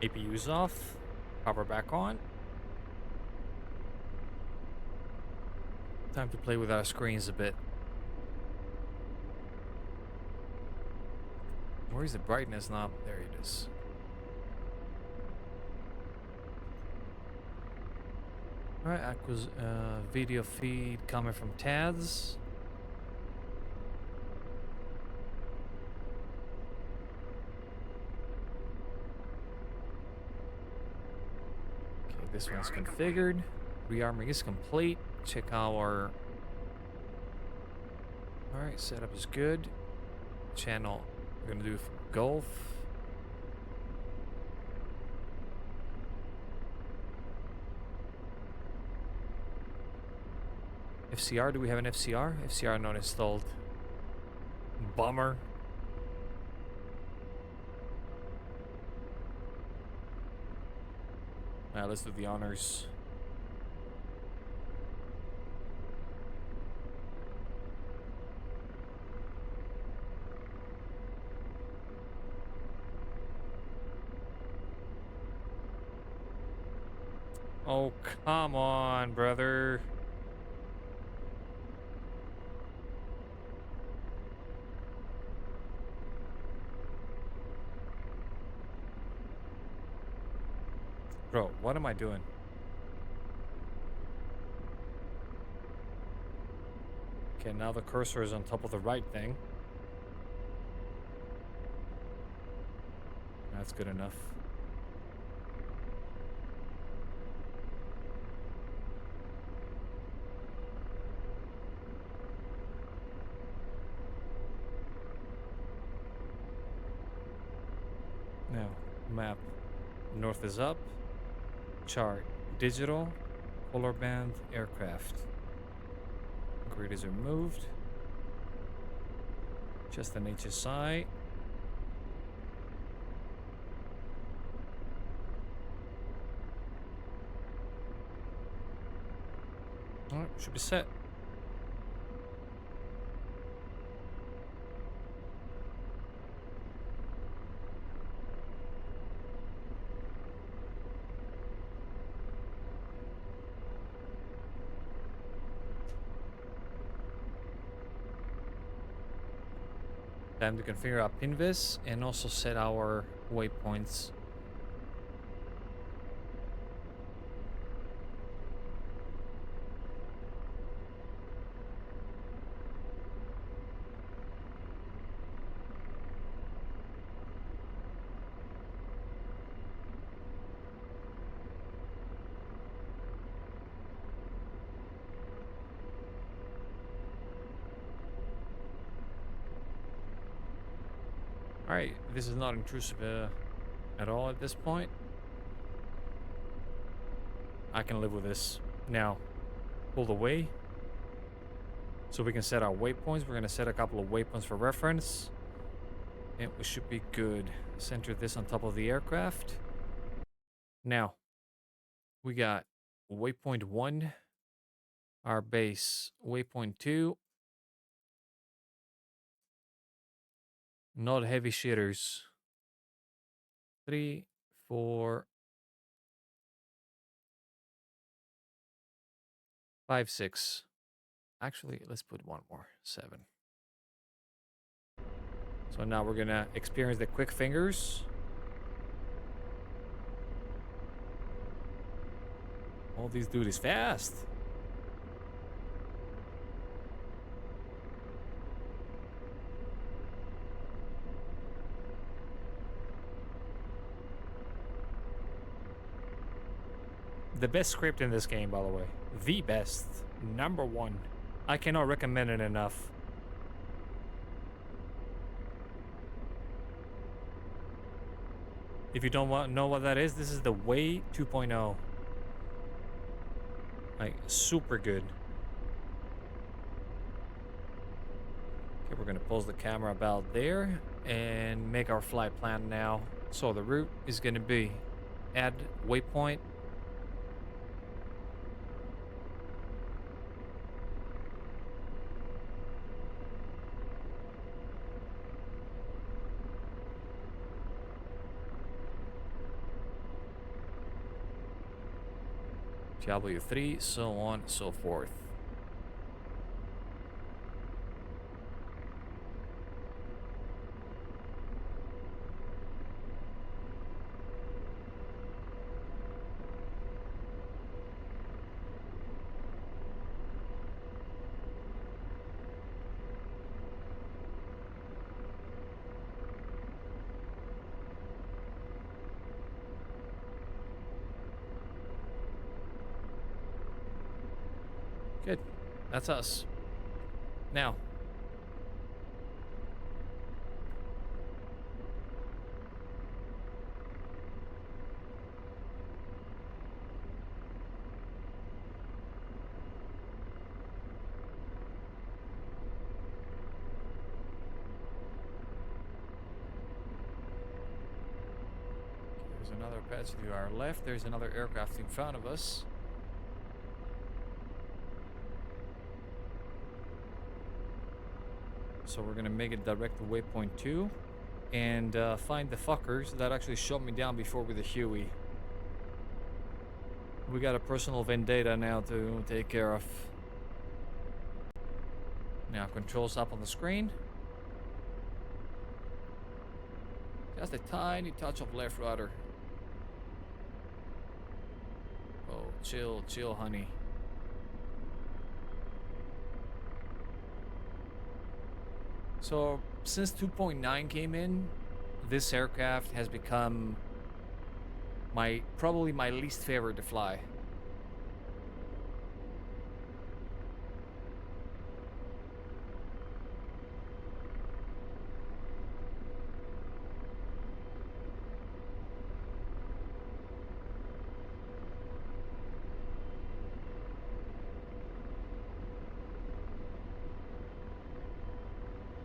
APU's off. Power back on. Time to play with our screens a bit. Where is the brightness knob? There it is. Alright, video feed coming from Tad's. Okay, this one's configured. Rearming is complete. Check our... Alright, setup is good. Channel, we're gonna do Golf. FCR, do we have an FCR? FCR not installed. Bummer. Alright, let's do the honors. Oh, come on, brother. Bro, what am I doing? Okay, now the cursor is on top of the right thing. That's good enough. Now, map. North is up. Chart. Digital. Polar band. Aircraft. Grid is removed. Just an HSI. Alright, should be set. Time to configure our pinvis and also set our waypoints. Alright, this is not intrusive at all at this point. I can live with this. Now, pull away. So we can set our waypoints. We're going to set a couple of waypoints for reference. And we should be good. Center this on top of the aircraft. Now, we got waypoint 1. Our base, waypoint 2. Not heavy shitters. 3, 4, 5, 6. Actually, let's put one more. 7. So now we're gonna experience the quick fingers. All these dude is fast. The best script in this game, by the way. The best. Number 1. I cannot recommend it enough. If you don't know what that is, this is the Way 2.0. Like, super good. Okay, we're gonna pose the camera about there and make our flight plan now. So the route is gonna be add waypoint. W3, so on, so forth. Good. That's us. Now. There's another patch to our left. There's another aircraft in front of us. So we're gonna make it direct to waypoint 2 and find the fuckers that actually shot me down before with the Huey. We got a personal vendetta now to take care of. Now controls up on the screen. Just a tiny touch of left rudder. Oh, chill, chill, honey. So, since 2.9 came in, this aircraft has become probably my least favorite to fly.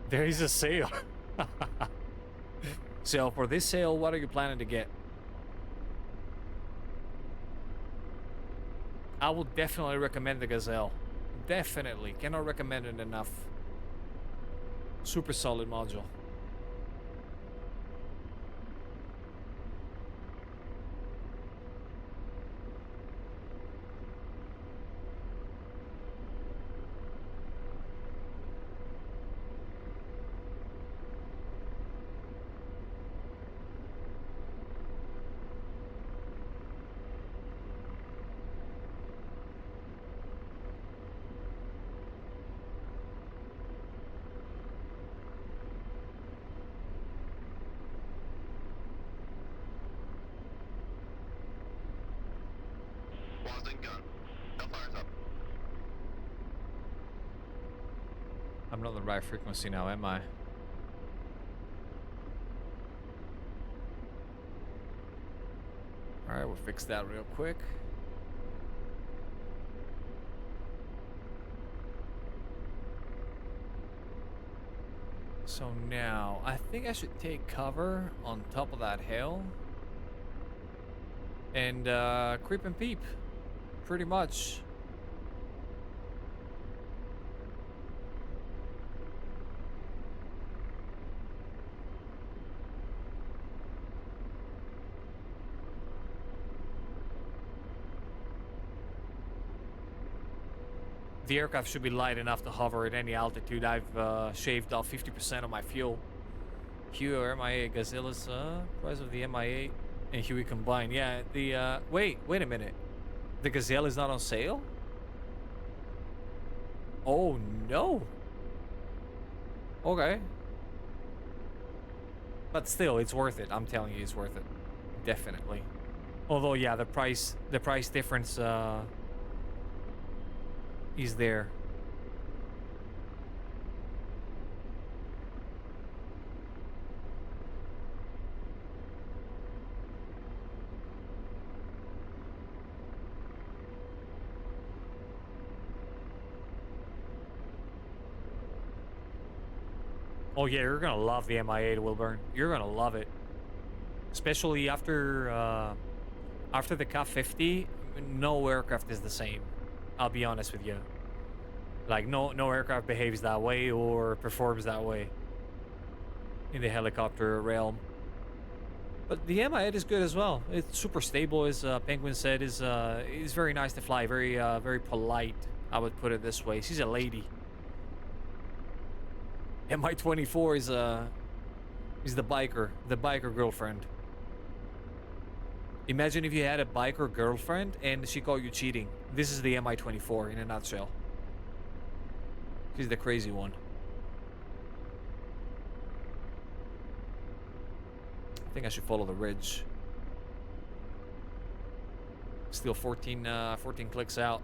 There is a sale. So for this sale, what are you planning to get? I would definitely recommend the Gazelle. Definitely. Cannot recommend it enough. Super solid module. Wasn't gun. No fires up. I'm not on the right frequency now, am I? Alright, we'll fix that real quick. So now, I think I should take cover on top of that hill. And creep and peep. Pretty much. The aircraft should be light enough to hover at any altitude. I've shaved off 50% of my fuel. Huey or MIA Gazilla's price of the MI8 and Huey combined. Yeah, the wait a minute. The Gazelle is not on sale? Oh no. Okay. But still, it's worth it. I'm telling you, it's worth it. Definitely. Although, yeah, the price difference is there. Oh yeah, you're gonna love the MI8, Wilburn. You're gonna love it, especially after the CAF 50. No aircraft is the same. I'll be honest with you. Like no aircraft behaves that way or performs that way in the helicopter realm. But the MI8 is good as well. It's super stable, as Penguin said. Is very nice to fly. Very polite. I would put it this way. She's a lady. MI24 is the biker girlfriend. Imagine if you had a biker girlfriend and she caught you cheating. This is the MI24 in a nutshell. She's the crazy one. I think I should follow the ridge. Still 14 clicks out.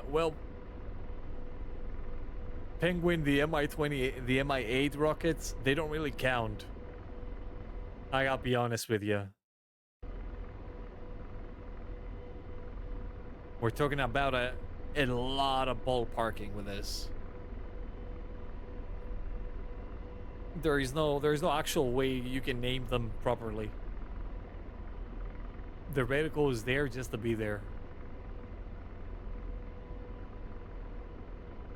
Well, Penguin, the MI8 rockets, they don't really count. I gotta be honest with you. We're talking about a lot of ballparking with this. There's no actual way you can name them properly. The reticle is there just to be there.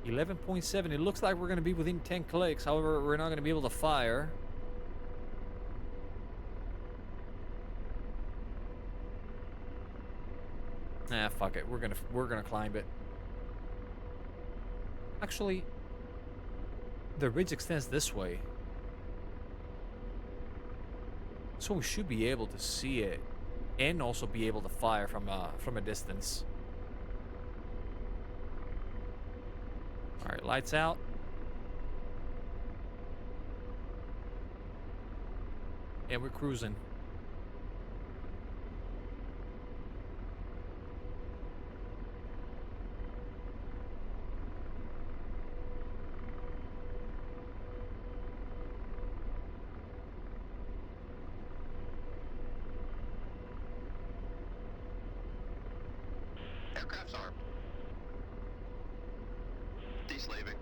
11.7. It looks like we're going to be within 10 clicks. However, we're not going to be able to fire. Nah, fuck it. We're gonna climb it. Actually, the ridge extends this way, so we should be able to see it, and also be able to fire from a distance. All right, lights out. And we're cruising. Aircraft's armed. Deslaving.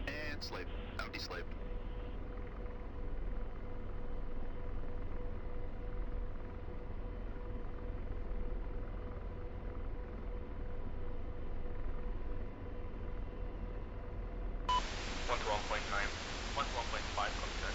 And slave. Now deslaved. One to 1.9. 1 to 1.5 contact.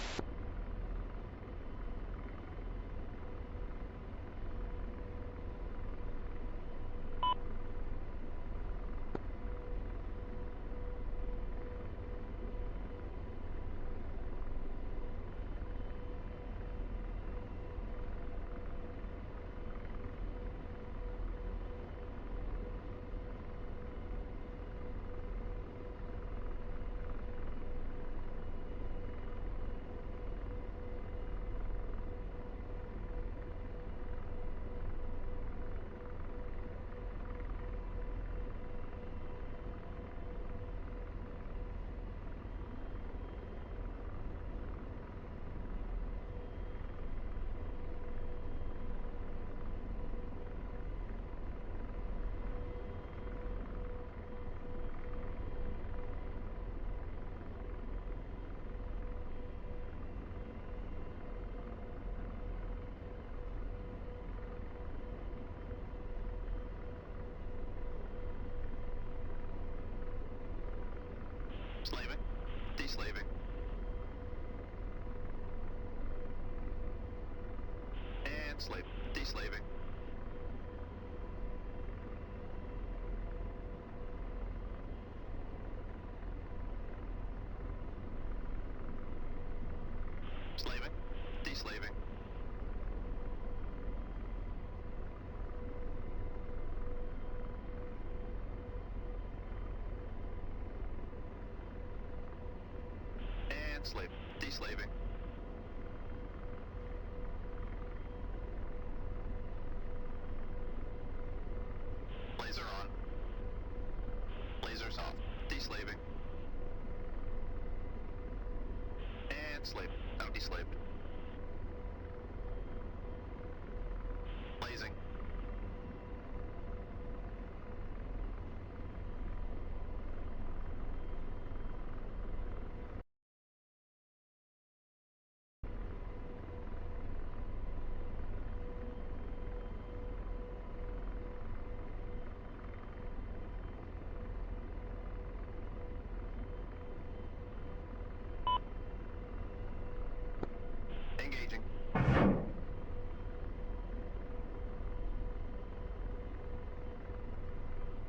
Slaving. Deslaving. And slave. Deslaving. Slaving. Deslaving. And slave. Deslaving. Laser on. Lasers off. Deslaving. And Slip. Out slip. Blazing. Engaging.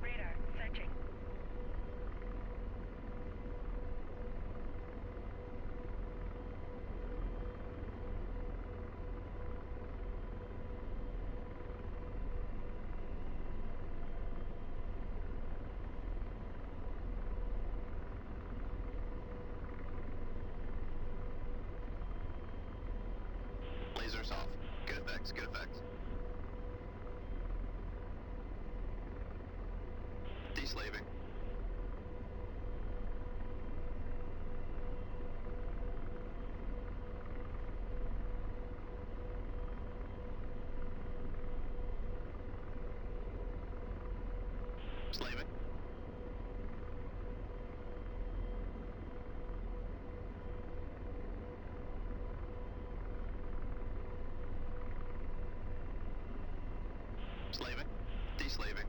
Radar searching. Lasers off. Good effects, good effects. Deslaving. Slaving. Slaving. Deslaving.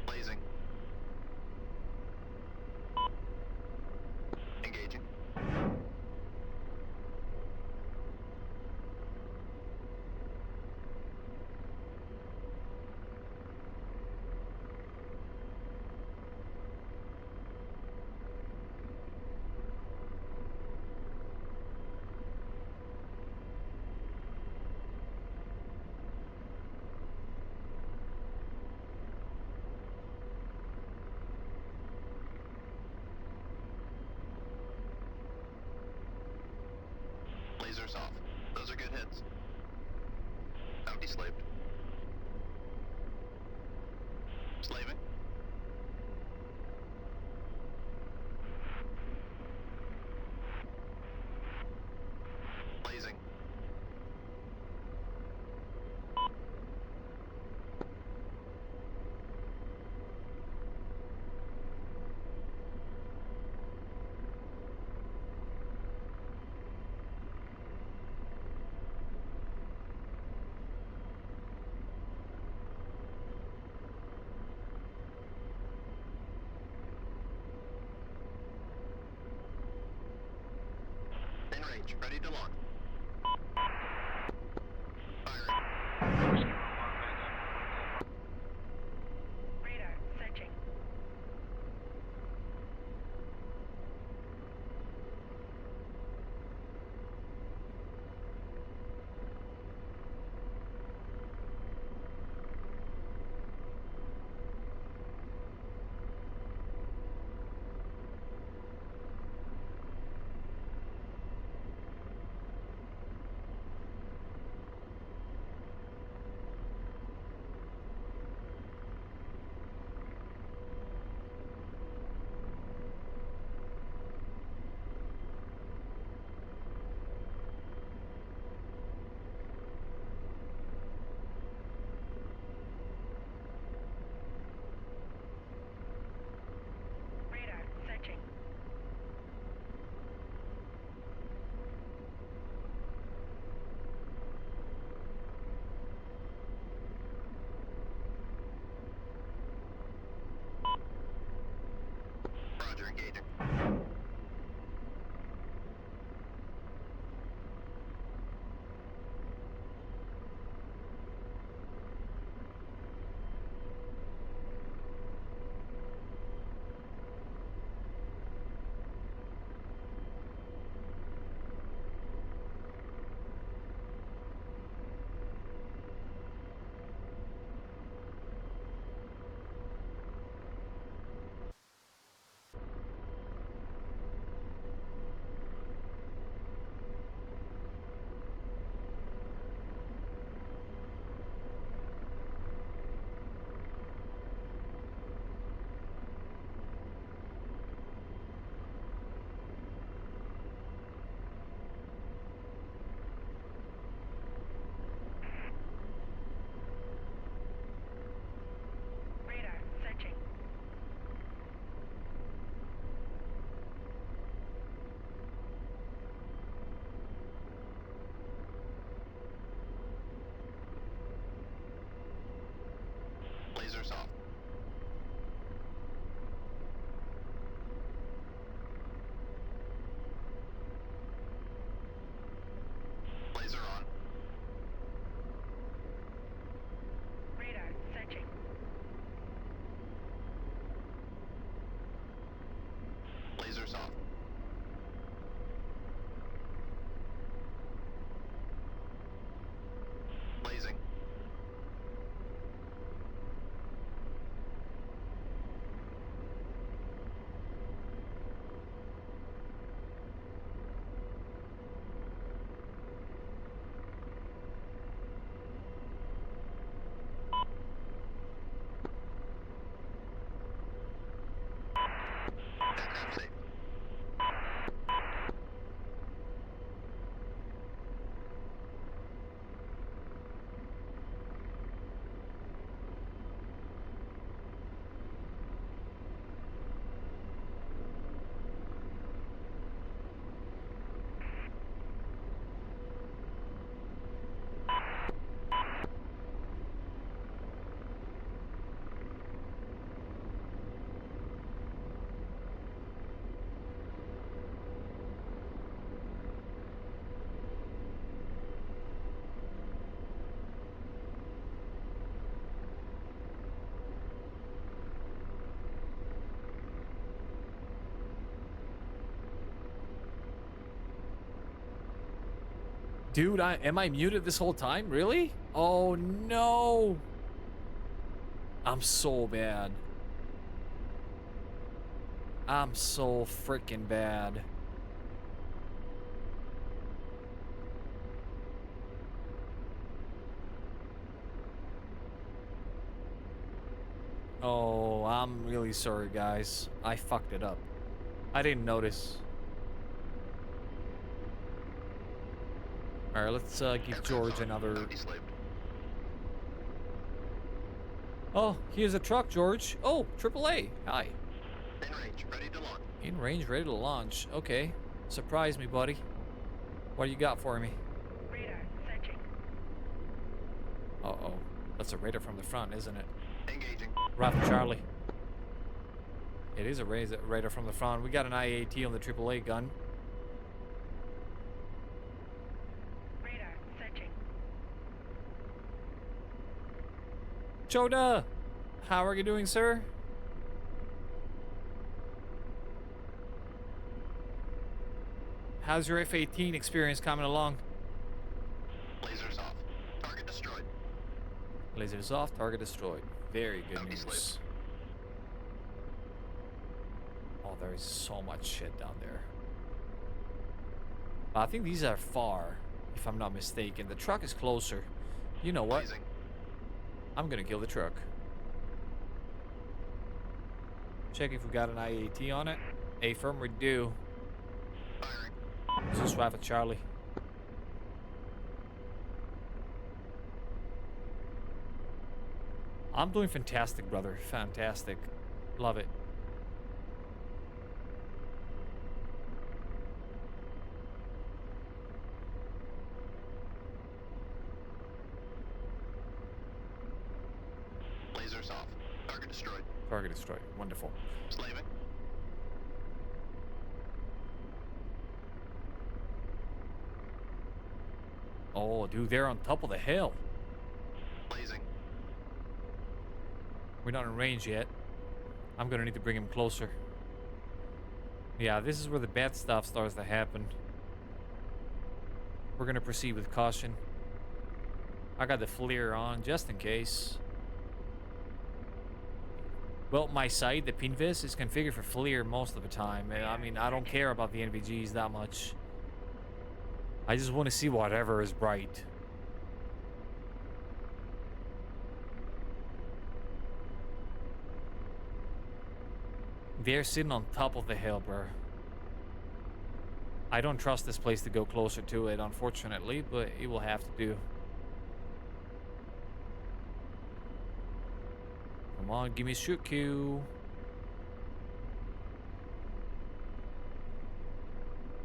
Blazing. Engaging. Lasers off. Those are good hits. Out slaved. Slaving. Blazing. In range. Ready to launch. Firing. Radar searching. Dude, am I muted this whole time? Really? Oh no. I'm so bad. I'm so freaking bad. Oh, I'm really sorry, guys. I fucked it up. I didn't notice. All right, let's give George another. Oh, here's a truck, George. Oh, AAA. Hi. In range, ready to launch. In range, ready to launch. Okay. Surprise me, buddy. What do you got for me? Radar searching. Uh-oh. That's a radar from the front, isn't it? Engaging. Rafa Charlie. It is a radar from the front. We got an IAT on the AAA gun. Radar searching. Choda! How are you doing, sir? How's your F-18 experience coming along? Lasers off. Target destroyed. Lasers off, target destroyed. Very good Copy, news. slave. Oh, there is so much shit down there. I think these are far, if I'm not mistaken. The truck is closer. You know what? Blazing. I'm gonna kill the truck. Check if we got an IAT on it. Affirm, we do. Firing. This is Rafa Charlie. I'm doing fantastic, brother. Fantastic. Love it. Lasers off. Target destroyed. Target destroyed. Wonderful. Slaving. Oh, dude, they're on top of the hill. Blazing. We're not in range yet. I'm gonna need to bring him closer. Yeah, this is where the bad stuff starts to happen. We're gonna proceed with caution. I got the FLIR on just in case. Well, my sight, the Pinvis, is configured for FLIR most of the time. I mean, I don't care about the NVGs that much. I just want to see whatever is bright. They're sitting on top of the hill, bro. I don't trust this place to go closer to it, unfortunately, but it will have to do. Come on, give me shoot cue.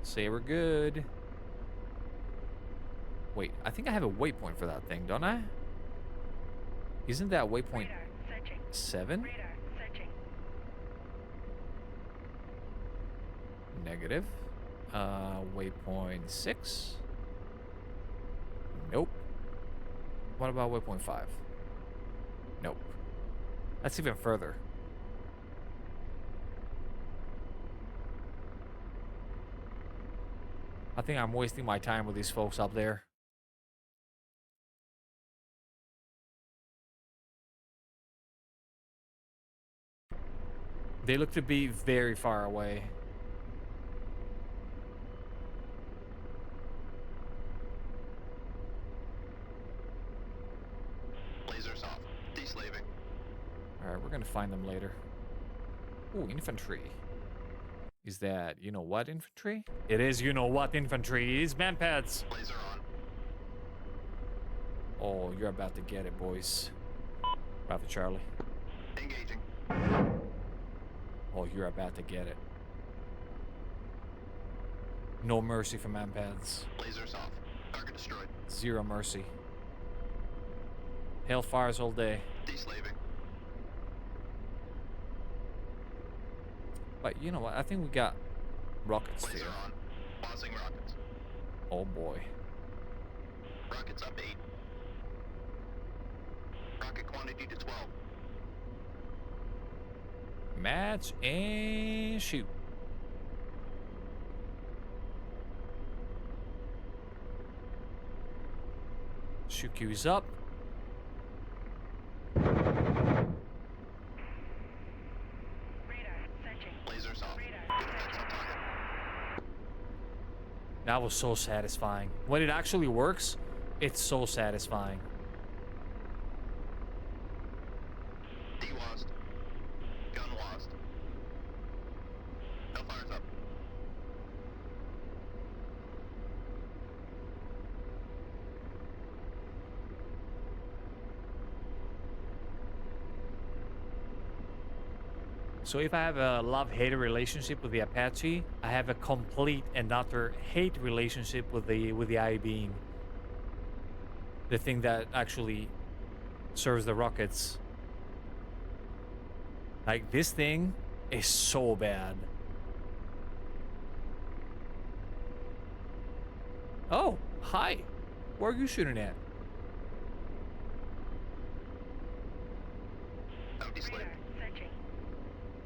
Say we're good. Wait, I think I have a waypoint for that thing, don't I? Isn't that waypoint Radar searching. 7? Radar searching. Negative. Waypoint 6? Nope. What about waypoint 5? Nope. That's even further. I think I'm wasting my time with these folks up there. They look to be very far away. Lasers off. Deslaving. Alright, we're gonna find them later. Ooh, infantry. Is that you know what infantry? It is you know what infantry. It's manpads. Laser on. Oh, you're about to get it, boys. Rafa Charlie. Engaging. Oh, you're about to get it. No mercy for manpads. Lasers off. Target destroyed. Zero mercy. Hellfires all day. Deslaving. But you know what? I think we got rockets Laser here. on. Pausing rockets. Oh boy. Rockets up 8. Rocket quantity to 12. Match and shoot. HUQ is up. Radar searching. Lasers off. Radar Good effects on searching. target. That was so satisfying. When it actually works, it's so satisfying. D lost. Gun lost. Hellfire's up. So if I have a love-hate relationship with the Apache, I have a complete and utter hate relationship with the I-beam. The thing that actually serves the rockets. Like, this thing is so bad. Oh, hi. Where are you shooting at? Empty slate. Radar searching.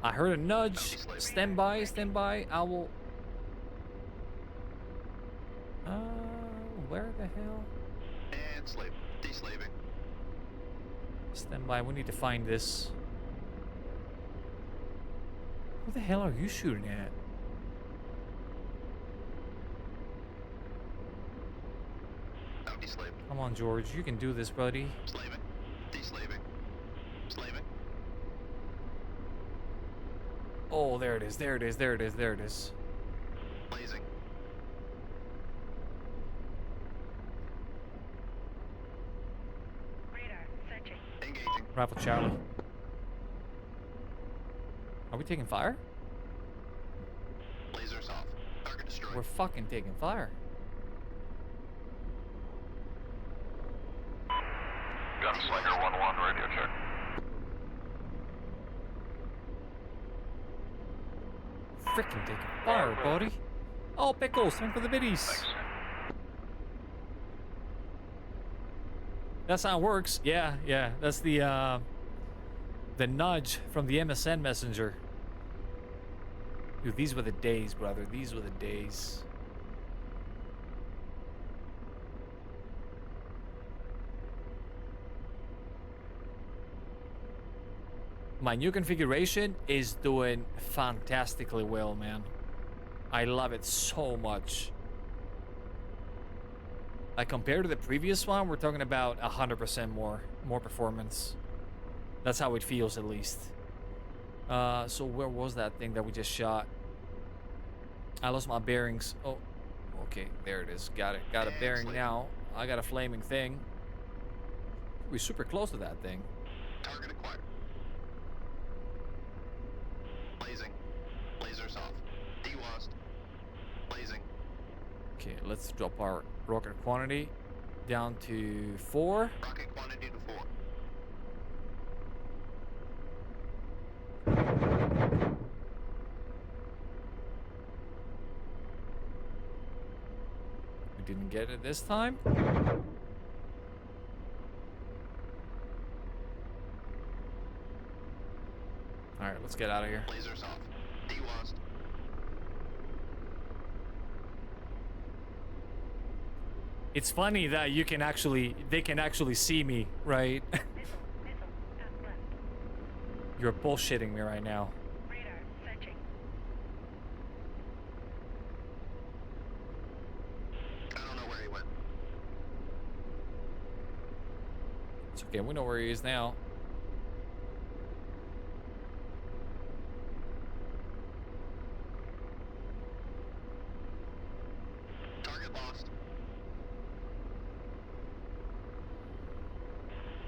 I heard a nudge. Slave. Stand by, stand by. I will... where the hell? And slave. Deslaving. Stand by, we need to find this. Who the hell are you shooting at? Empty slave. Come on, George, you can do this, buddy. Slaving. Deslaving. Slaving. Oh, there it is, there it is, there it is, there it is. Blazing. Radar searching. Engaging. Rifle Charlie. Are we taking fire? Lasers off. Target destroyed. We're fucking taking fire. Gunslinger 1-1, radio check. Freaking taking fire, buddy. Oh, pickles, time for the biddies. Thanks. That's how it works. Yeah, yeah. That's the nudge from the MSN messenger. Dude, these were the days, brother. These were the days. My new configuration is doing fantastically well, man. I love it so much. Like, compared to the previous one, we're talking about 100% more performance. That's how it feels, at least. So where was that thing that we just shot? I lost my bearings. Oh, okay, there it is. Got it. Got a bearing now. I got a flaming thing. We're super close to that thing. Target acquired. Blazing. Lasers off. D lost. Blazing. Okay, let's drop our rocket quantity down to 4. Rocket quantity to 4. We didn't get it this time. All right, let's get out of here. Lasers off. D lost. It's funny that they can actually see me, right? Missile uplift. You're bullshitting me right now. Radar searching. I don't know where he went. It's okay, we know where he is now. Target lost.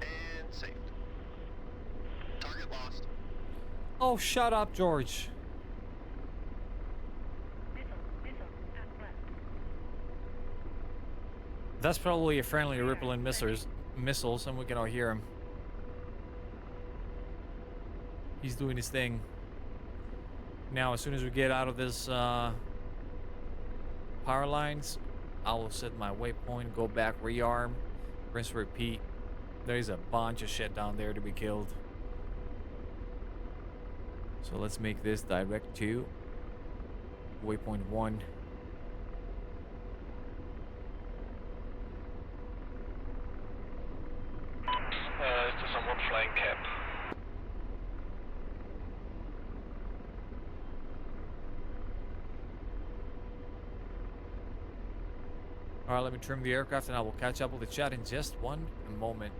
And saved. Target lost. Oh, shut up, George. Missile uplift. That's probably a friendly rippling missiles, and we can all hear him. He's doing his thing. Now, as soon as we get out of this power lines, I will set my waypoint, go back, rearm, rinse, repeat. There's a bunch of shit down there to be killed. So let's make this direct to waypoint 1. All right, let me trim the aircraft and I will catch up with the chat in just one moment.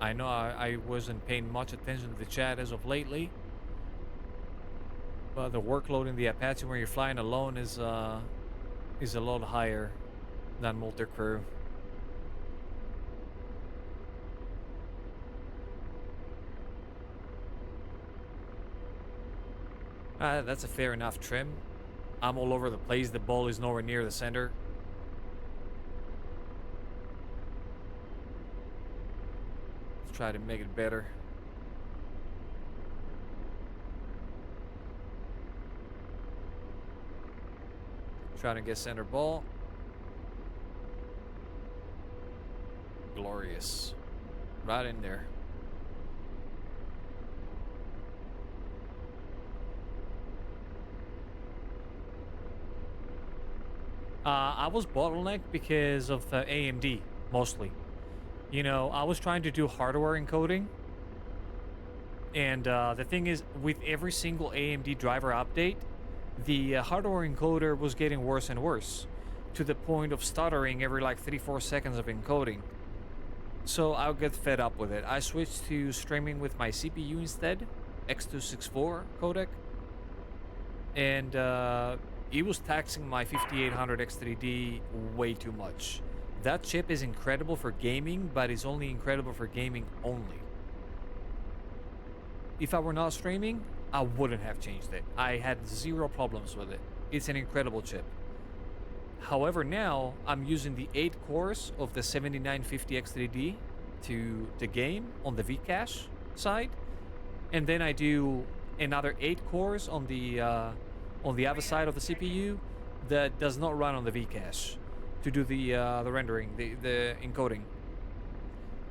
I know I wasn't paying much attention to the chat as of lately, but the workload in the Apache when you're flying alone is a lot higher than multi-crew. That's a fair enough trim. I'm all over the place. The ball is nowhere near the center. Let's try to make it better. Trying to get center ball. Glorious. Right in there. I was bottlenecked because of the AMD, mostly. You know, I was trying to do hardware encoding. And the thing is, with every single AMD driver update, the hardware encoder was getting worse and worse, to the point of stuttering every like 3-4 seconds of encoding. So I'll get fed up with it. I switched to streaming with my CPU instead, X264 codec. And it was taxing my 5800 X3D way too much. That chip is incredible for gaming, but it's only incredible for gaming only. If I were not streaming, I wouldn't have changed it. I had zero problems with it. It's an incredible chip. However, now I'm using the 8 cores of the 7950 X3D to game on the Vcache side, and then I do another 8 cores on the other side of the CPU that does not run on the Vcache to do the rendering, the encoding.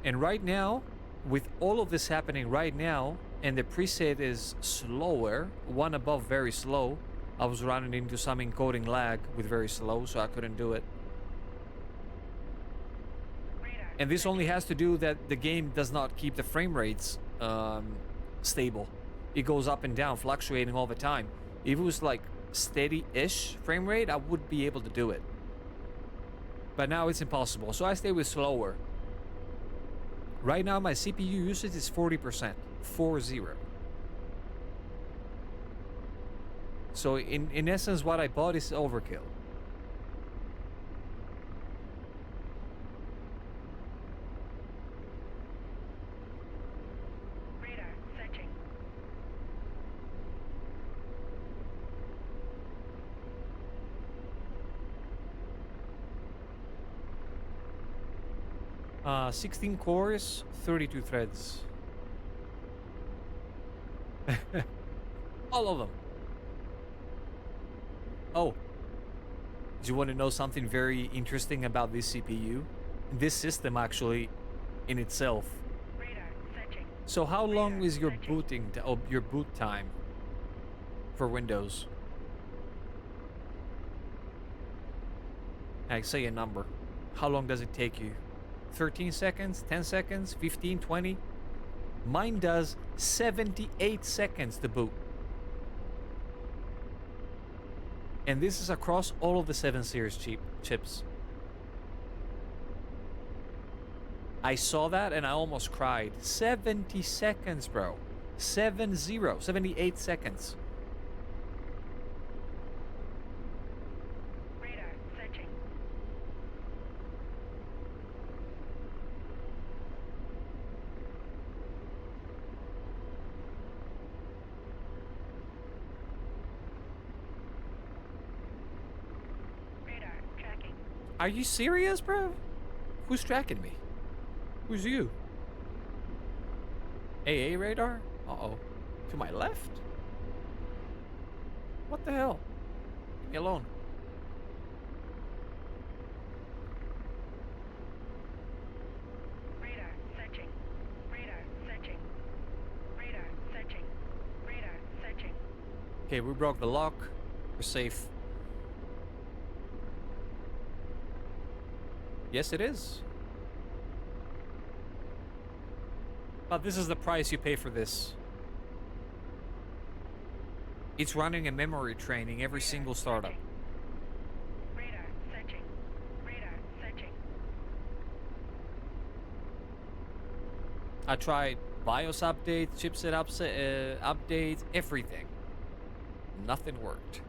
And right now, with all of this happening right now, and the preset is slower, one above very slow. I was running into some encoding lag with very slow, so I couldn't do it. And this only has to do that the game does not keep the frame rates stable. It goes up and down, fluctuating all the time. If it was like steady-ish frame rate, I would be able to do it. But now it's impossible, so I stay with slower. Right now, my CPU usage is 40%. 40. So in essence, what I bought is overkill. Radar searching. 16 cores, 32 threads. All of them. Oh, do you want to know something very interesting about this CPU? This system actually, in itself. Radar searching. So how long is your your boot time for Windows? I say a number. How long does it take you? 13 seconds, 10 seconds, 15, 20? Mine does 78 seconds to boot. And this is across all of the 7 series chips. I saw that and I almost cried. 70 seconds, bro. 78 seconds. Radar searching. Radar tracking. Are you serious, bro? Who's tracking me? Who's you? AA radar? Uh-oh. To my left? What the hell? Leave me alone. Radar searching. Radar searching. Radar searching. Radar searching. Okay, we broke the lock. We're safe. Yes, it is. But this is the price you pay for this. It's running a memory training every single startup. Radar searching. Radar searching. I tried BIOS updates, chipset updates, everything. Nothing worked.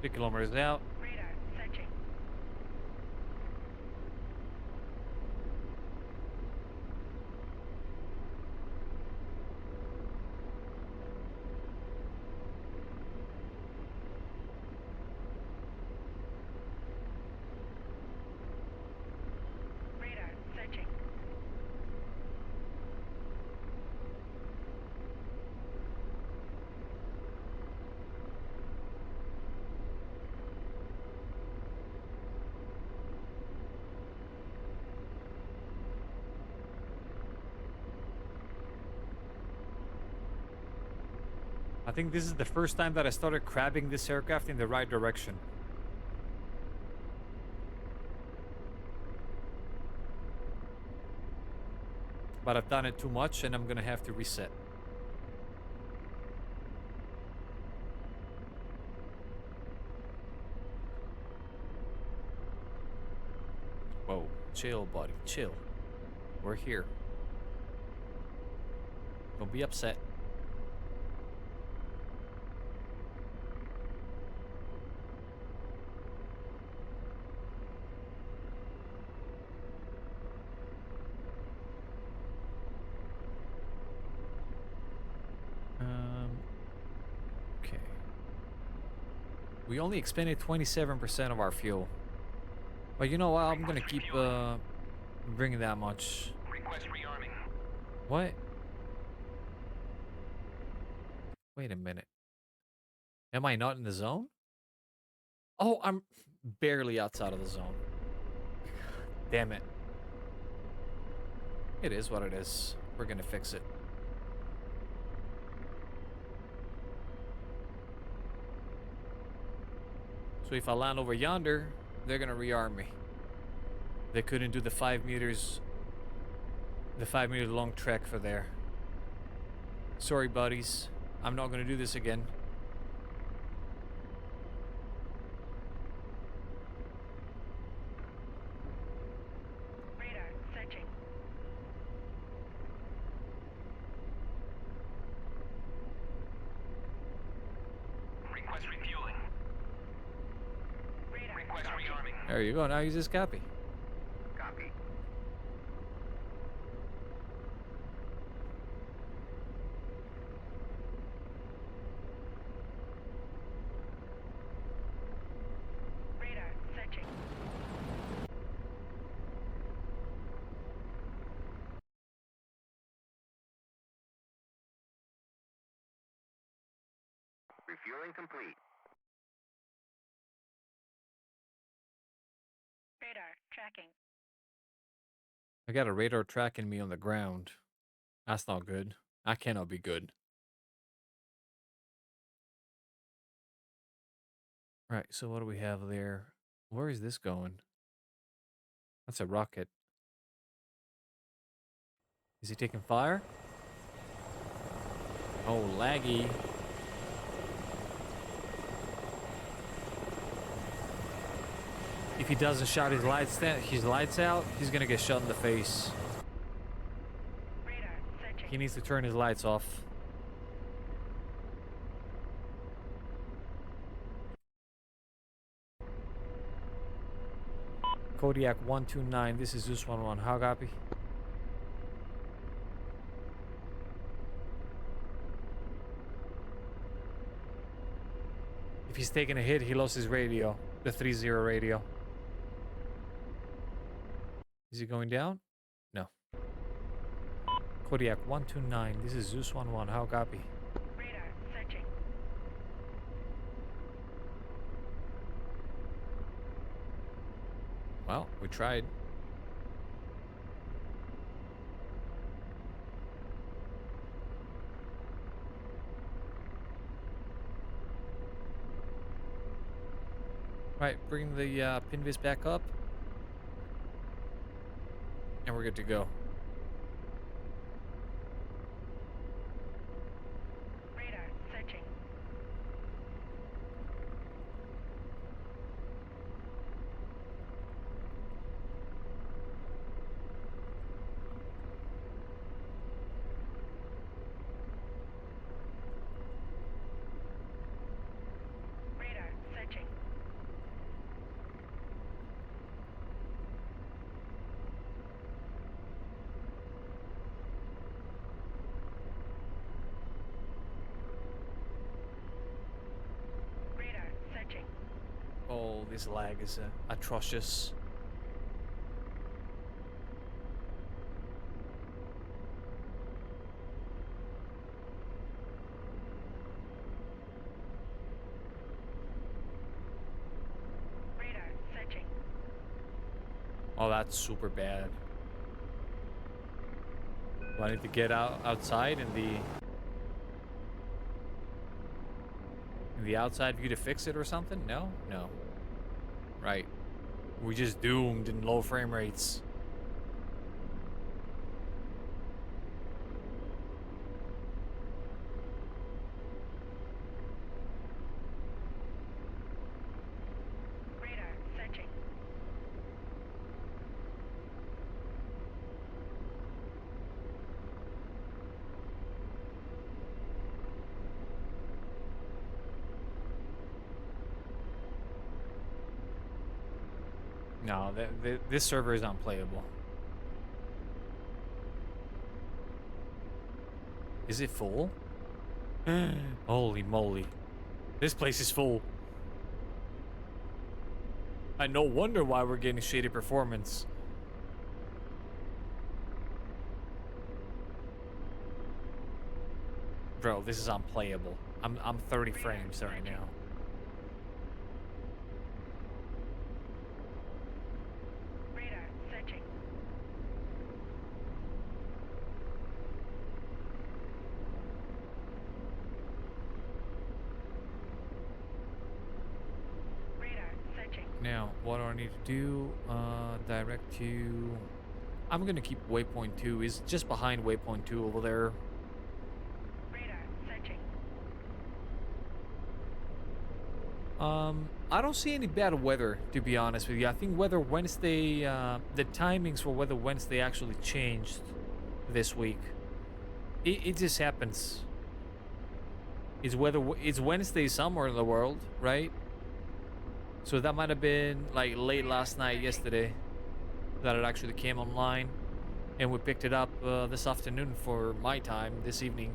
Three kilometers out. Radar searching. Radar searching. I think this is the first time that I started crabbing this aircraft in the right direction. But I've done it too much and I'm gonna have to reset. Whoa, chill, buddy, chill. We're here. Don't be upset. Okay. We only expended 27% of our fuel. But you know what? I'm gonna keep bringing that much. Request rearming. What? Wait a minute. Am I not in the zone? Oh, I'm barely outside of the zone. Damn it. It is what it is. We're gonna fix it. So if I land over yonder, they're gonna rearm me. They couldn't do the 5 meters, the 5 meter long trek for there. Sorry, buddies. I'm not gonna do this again. Radar searching. Request refueling. Radar Request searching. rearming. There you go. Now use this copy. Copy. Radar searching. Refueling complete. Radar tracking. I got a radar tracking me on the ground. That's not good. That cannot be good. Right, so what do we have there? Where is this going? That's a rocket. Is he taking fire? Oh, laggy. If he doesn't shut his lights out, he's gonna get shot in the face. Radar searching. He needs to turn his lights off. Kodiak 129, this is Zeus 11. How copy? If he's taking a hit, he lost his radio. The 30 radio. Is he going down? No. Kodiak 129, this is Zeus 11. How copy? Radar searching. Well, we tried. Right, bring the pinvis back up. And we're good to go. Radar searching. Radar searching. Radar searching. Oh, this lag is atrocious. Radar searching. Oh, that's super bad. Do I need to get outside in the outside view to fix it or something? No? No. Right. We just doomed in low frame rates. Radar searching. No, this server is unplayable. Is it full? Holy moly. This place is full. I no wonder why we're getting shady performance. Bro, this is unplayable. I'm 30 frames right now. Radar searching. Radar searching. Now, what do I need to do? Direct to... I'm gonna keep waypoint 2. Is just behind waypoint 2 over there. Radar searching. I don't see any bad weather, to be honest with you. I think Weather Wednesday, the timings for Weather Wednesday actually changed this week. It just happens. It's Wednesday somewhere in the world, right? So that might have been like late last night, yesterday, that it actually came online, and we picked it up this afternoon for my time, this evening.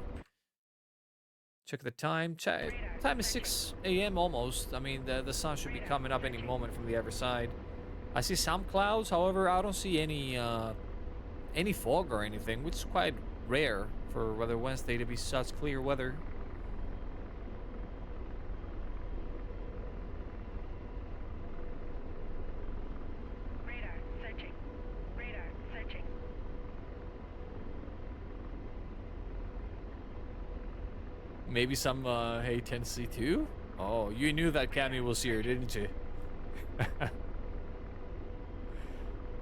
Check the time. Time is 6 a.m. almost. I mean, the sun should be coming up any moment from the other side. I see some clouds, however, I don't see any fog or anything, which is quite rare for Weather Wednesday to be such clear weather. Radar searching. Radar searching. Maybe some Hey 10C2? Oh, you knew that Cammy was here, didn't you?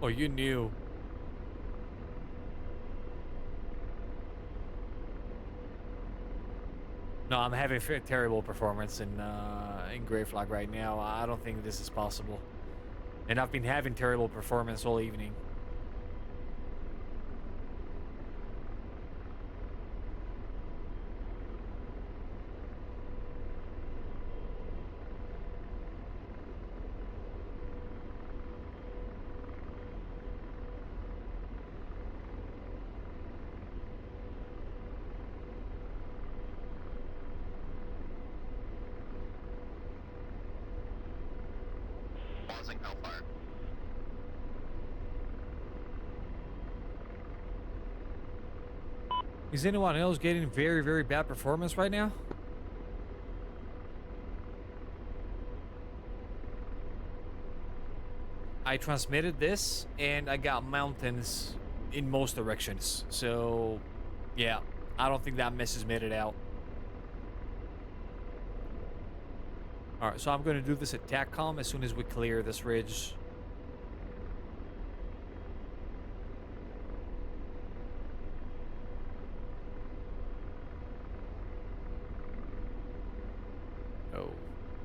Oh, you knew. No, I'm having a terrible performance in Grey Flag right now. I don't think this is possible. And I've been having terrible performance all evening. Pausing Hellfire. Is anyone else getting very, very bad performance right now? I transmitted this and I got mountains in most directions. So, yeah, I don't think that message made it out. All right, so I'm going to do this at TACCOM as soon as we clear this ridge. Oh,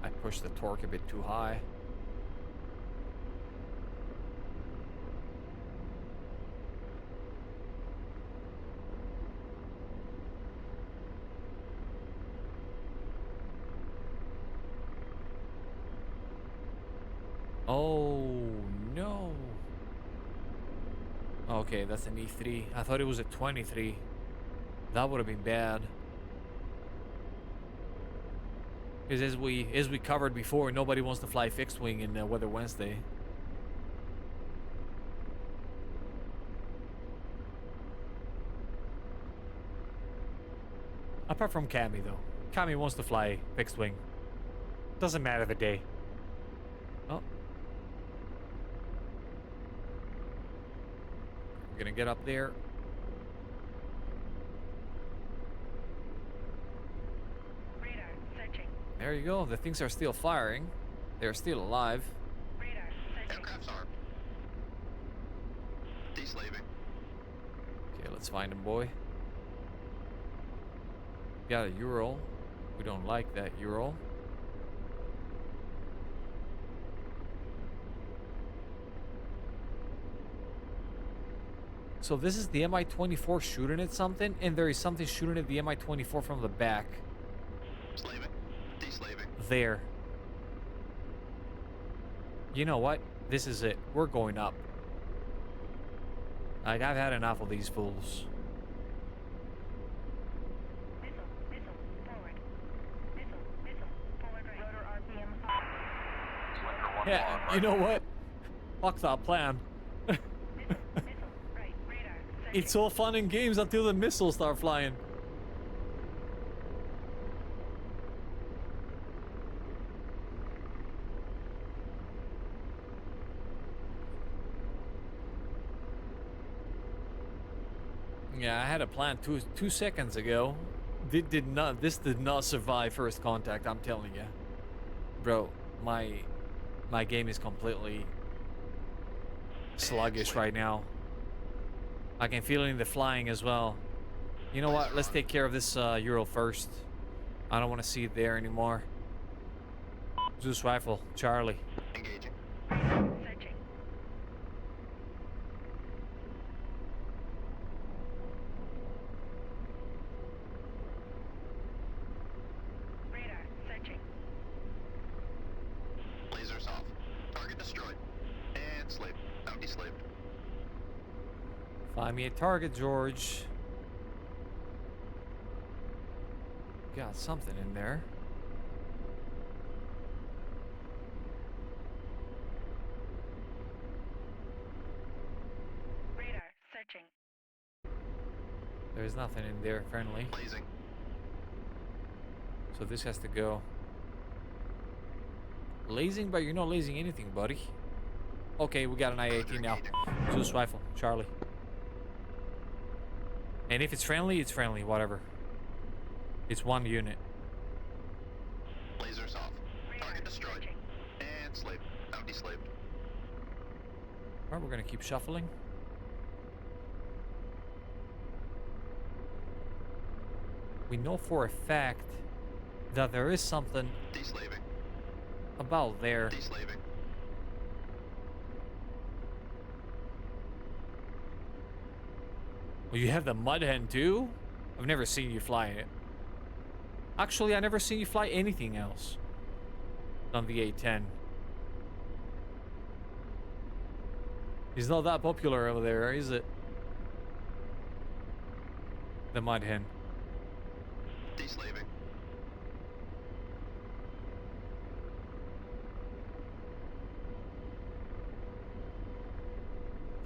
I pushed the torque a bit too high. Oh, no. Okay, that's an E3. I thought it was a 23. That would have been bad. Because as we covered before, nobody wants to fly fixed wing in Weather Wednesday. Apart from Cammy, though. Cammy wants to fly fixed wing. Doesn't matter the day. Oh. We're gonna get up there. Radar searching. There you go. The things are still firing. They're still alive. Radar searching. Aircraft's armed. Deslaving. Okay, let's find him, boy. Got a Ural. We don't like that Ural. So this is the Mi-24 shooting at something, and there is something shooting at the Mi-24 from the back. Slaving. Deslaving. There. You know what? This is it. We're going up. Like, I've had enough of these fools. Missile, missile, forward. Missile, forward right. Rotor RPM high. Slinger 1 Yeah, on you right. know what? Fuck that plan. Missile, right. Radar searching. It's all fun and games until the missiles start flying. Yeah, I had a plan two seconds ago. This did not survive first contact, I'm telling you. Bro, my game is completely sluggish right now. I can feel it in the flying as well. You know what? Let's take care of this Ural first. I don't want to see it there anymore. Zeus rifle, Charlie. Engaging. Radar searching. Radar searching. Lasers off. Target destroyed. And slaved. Now deslaved. Find me a target, George. Got something in there. Radar searching. There's nothing in there friendly. Blazing. So this has to go. Lasing, but you're not lasing anything, buddy. Okay, we got an I-18 now. Zeus rifle, Charlie. And if it's friendly, whatever. It's one unit. Lasers off. Radar Target destroyed. searching. And slaved. Now deslaved. Alright, we're gonna keep shuffling. We know for a fact that there is something Deslaving. about there. Deslaving. Well, you have the mud hen too? I've never seen you fly it. Actually, I never seen you fly anything else on the A10. He's not that popular over there, is it? The mud hen. Deslaving.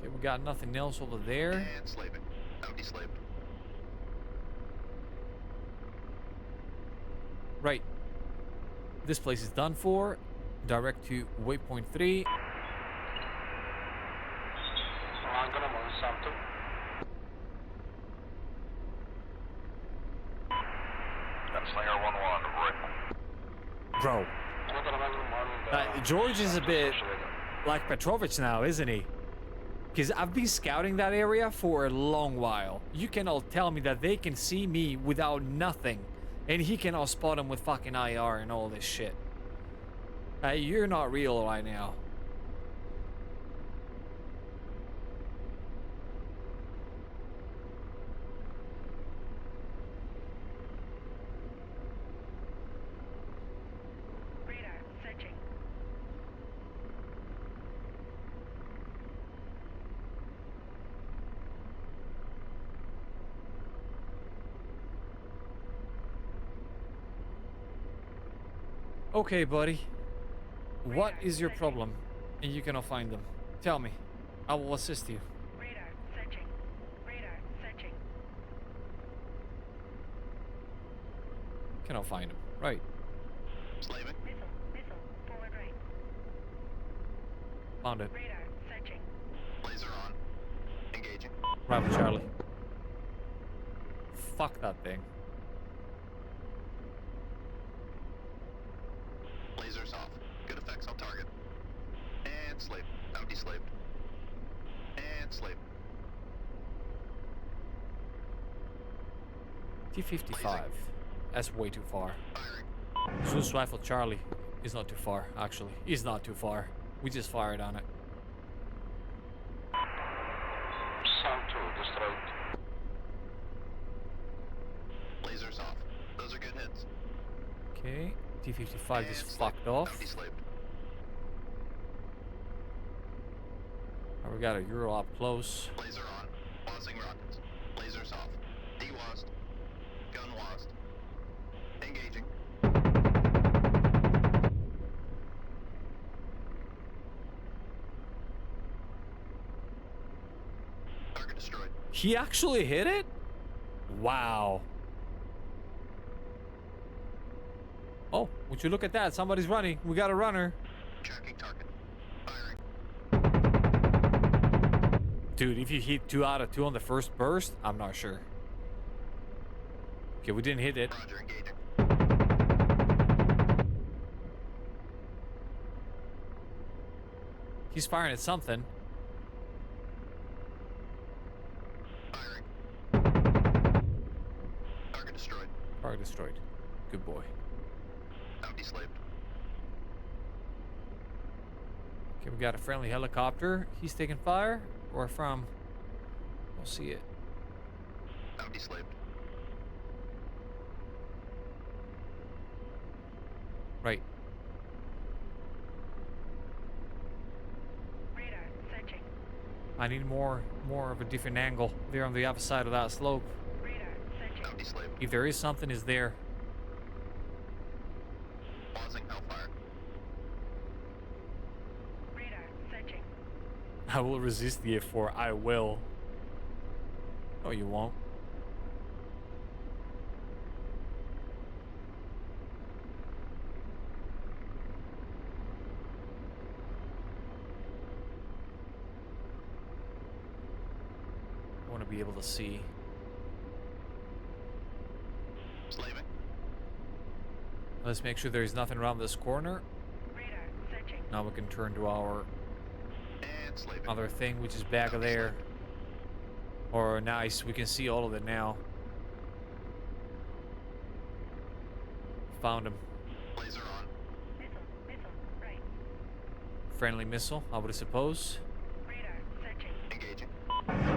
Okay, we got nothing else over there. And slaving. Now deslaved. Right. This place is done for. Direct to waypoint 3. I'm gonna move something. Gunslinger 1-1, right. Bro. Good George is a bit like Petrovich now, isn't he? Because I've been scouting that area for a long while. You can all tell me that they can see me without nothing. And he can all spot him with fucking IR and all this shit. You're not real right now. Radar searching. Okay, buddy. What is your problem? And you cannot find them. Tell me. I will assist you. Radar searching. Radar searching. Cannot find them. Right. Slaving. Missile forward right. Found it. Radar searching. Laser on. Engaging. Bravo, Charlie. Fuck that thing. Lasers off. Good effects on target. And slave. Out deslaved. And slave. T-55. That's way too far. Firing. Zeus Rifle Charlie is not too far, actually. He's not too far. We just fired on it. Sound 2, destroyed. Lasers off. Those are good hits. Okay. T-55 just And fucked slave. off. Out deslaved. Oh, we got a Euro up close. Laser on. Pausing rockets. Lasers off. Dewast. Gun wast. Engaging. Target destroyed. He actually hit it? Wow. Oh, would you look at that? Somebody's running. We got a runner. Tracking target. Firing. Dude, if you hit 2 out of 2 on the first burst, I'm not sure. Okay, we didn't hit it. Roger. Engaging. He's firing at something. Firing. Target destroyed. Target destroyed. Good boy. Out deslaved. Okay, we got a friendly helicopter. He's taking fire. Or from? We'll see it. Out deslaved. Right. Radar searching. I need more of a different angle there on the other side of that slope. Radar searching. Out deslaved. If there is something, it's there. Pausing hellfire. Radar searching. I will resist the F4. I will. No, you won't. I want to be able to see. Slaving. Let's make sure there's nothing around this corner. Radar searching. Now we can turn to our And slaving. other thing, which is back of there. Or nice, we can see all of it now. Found him. Laser on. Missile right. Friendly missile, I would suppose. Radar searching. Engaging.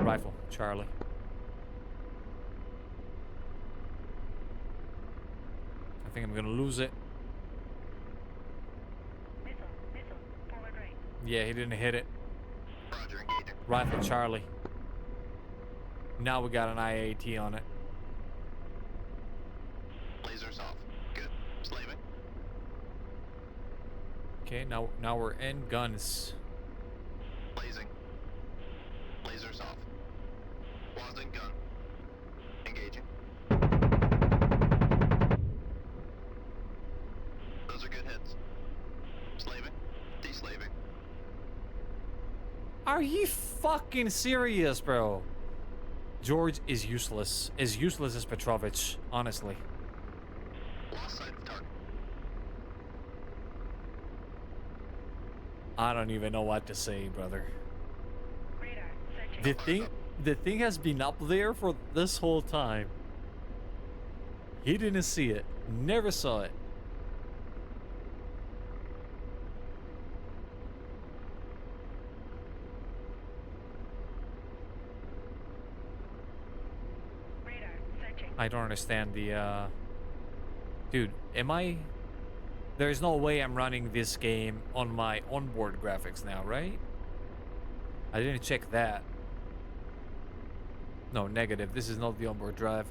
Rifle, Charlie. I think I'm gonna lose it. Missile forward right. Yeah, he didn't hit it. Roger. Engaging. Rifle, Charlie. Now we got an IAT on it. Lasers off. Good. Slaving. Okay, now we're in guns. Blazing. Lasers off. Wasing gun. Engaging. Those are good hits. Slaving. Deslaving. Are you fucking serious, bro? George is useless. As useless as Petrovich, honestly. Lost sight of target. I don't even know what to say, brother. Radar searching. The thing has been up there for this whole time. He didn't see it. Never saw it. Radar searching. I don't understand the dude, there's no way I'm running this game on my onboard graphics now, right? I didn't check that. No, negative. This is not the onboard drive.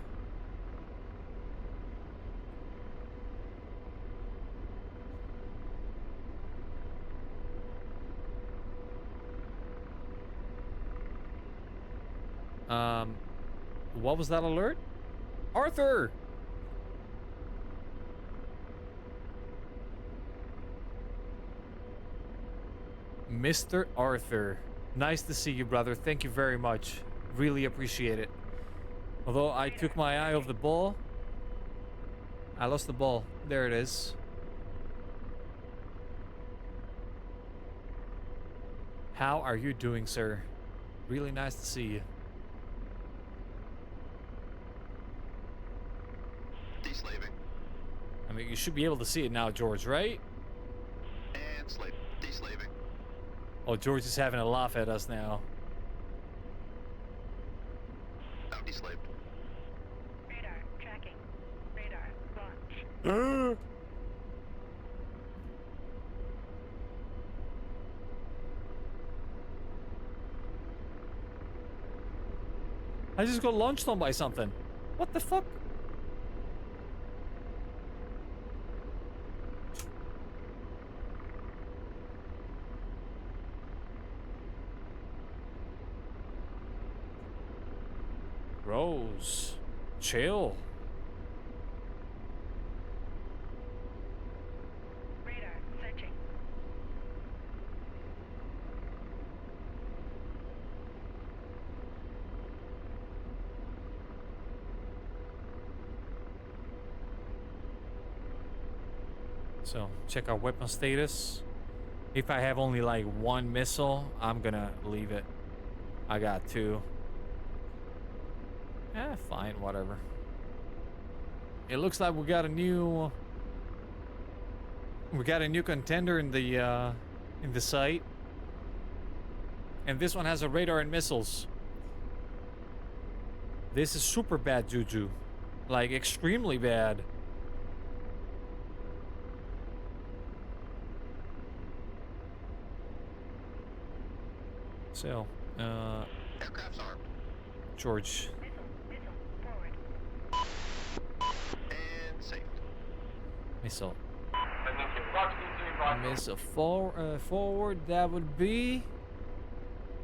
What was that alert? Arthur! Mr. Arthur. Nice to see you, brother. Thank you very much. Really appreciate it. Although I took my eye off the ball. I lost the ball. There it is. How are you doing, sir? Really nice to see you. Deslaving. I mean, you should be able to see it now, George, right? And slave. Deslaving. Oh, George is having a laugh at us now. Now deslaved. Radar tracking. Radar launch. I just got launched on by something. What the fuck? Rose. Chill. Radar searching. So, check our weapon status. If I have only like one missile, I'm gonna leave it. I got two. Fine, whatever. It looks like we got a new contender in the site. And this one has a radar and missiles. This is super bad juju. Like extremely bad. So, Aircraft's armed. George. Missile forward. And safe. Missile. I think approximately right. Missile forward, that would be...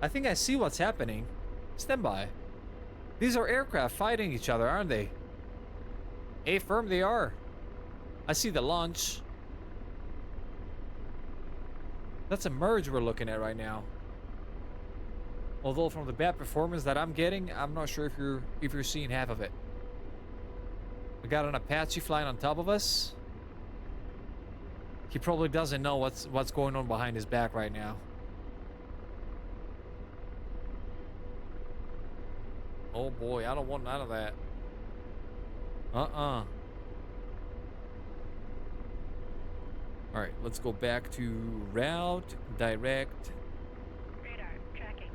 I think I see what's happening. Stand by. These are aircraft fighting each other, aren't they? Affirm they are. I see the launch. That's a merge we're looking at right now. Although from the bad performance that I'm getting, I'm not sure if you're seeing half of it. We got an Apache flying on top of us. He probably doesn't know what's going on behind his back right now. Oh boy, I don't want none of that. Alright, let's go back to route, direct. Radar tracking.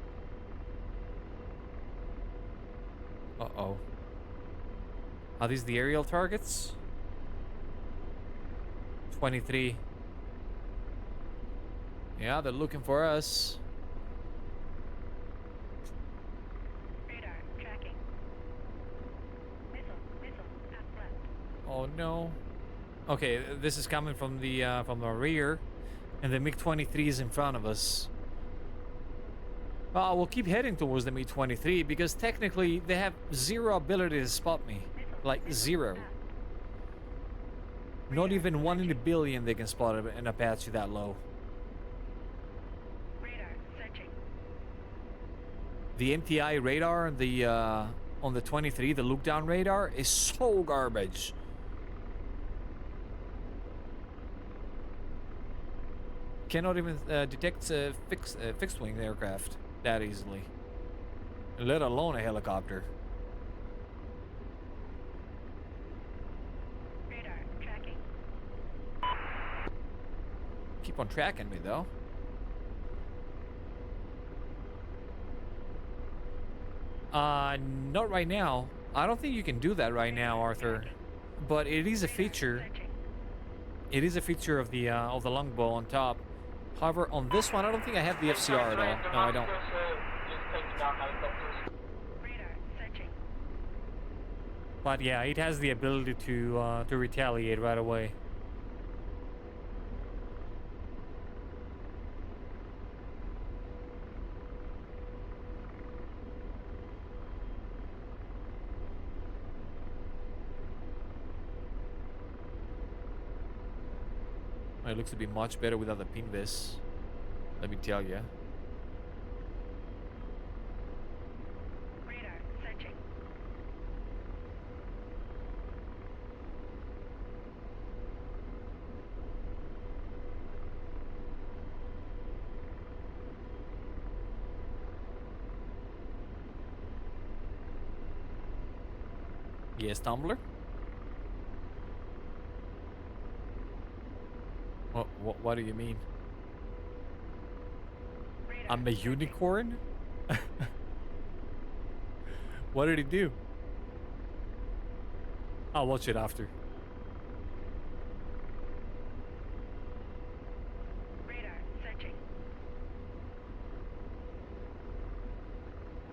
Uh-oh. Are these the aerial targets? 23. Yeah, they're looking for us. Radar tracking. Missile up left. Oh no. Okay, this is coming from the rear, and the MiG-23 is in front of us. Well, we'll keep heading towards the MiG-23 because technically they have zero ability to spot me. Like zero. Not even 1 in a billion they can spot an Apache that low. Radar searching. The MTI radar on the 23, the look down radar, is so garbage. cannot even detect fixed wing aircraft that easily, let alone a helicopter. Radar tracking. Keep on tracking me though. Not right now. I don't think you can do that right now, Arthur. But it is a feature. Searching. It is a feature of the longbow on top. However, on this one, I don't think I have the FCR at all. No, I don't. Just taking down helicopters. Radar searching. But yeah, it has the ability to retaliate right away. It looks to be much better without the pinvis. Let me tell you. Radar searching. Yes, Tumblr. What do you mean? Radar I'm a searching. unicorn? What did he do? I'll watch it after. Radar searching.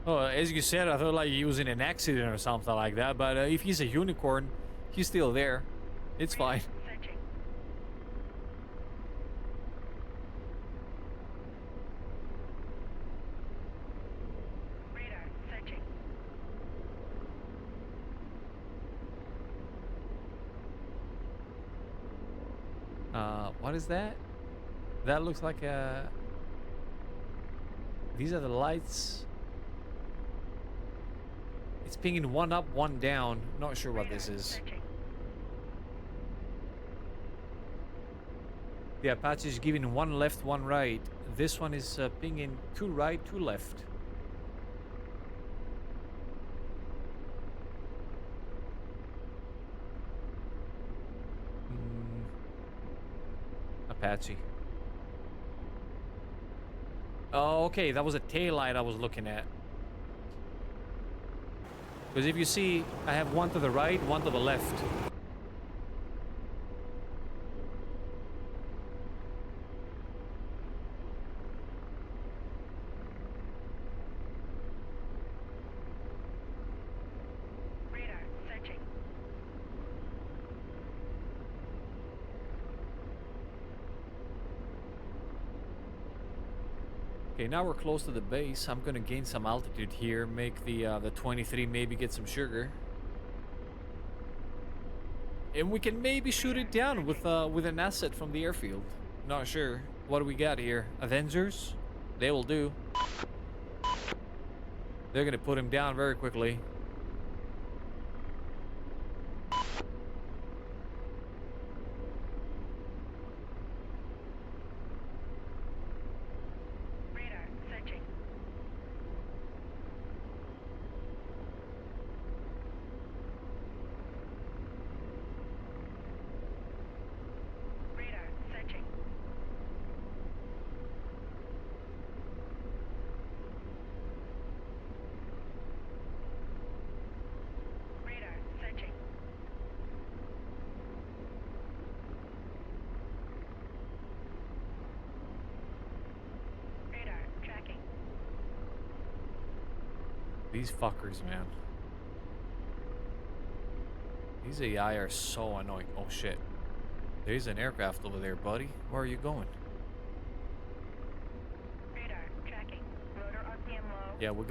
Oh, as you said, I thought like he was in an accident or something like that. But if he's a unicorn, he's still there. It's fine. Searching. Radar searching. What is that? That looks like a... These are the lights. It's pinging one up, one down. Not sure what this Radar is. searching. The Apache is giving one left, one right. This one is pinging two right, two left. Apache. Oh, okay, that was a tail light I was looking at. Because if you see, I have one to the right, one to the left. Radar searching. Okay, now we're close to the base. I'm gonna gain some altitude here, make the 23 maybe get some sugar. And we can maybe shoot it down with an asset from the airfield. Not sure. What do we got here? Avengers? They will do. They're gonna put him down very quickly. Radar searching. Radar searching. Radar searching. Radar tracking. These fuckers, man. These AI are so annoying. Oh shit. There's an aircraft over there, buddy. Where are you going? Radar tracking. Rotor RPM low. Yeah, we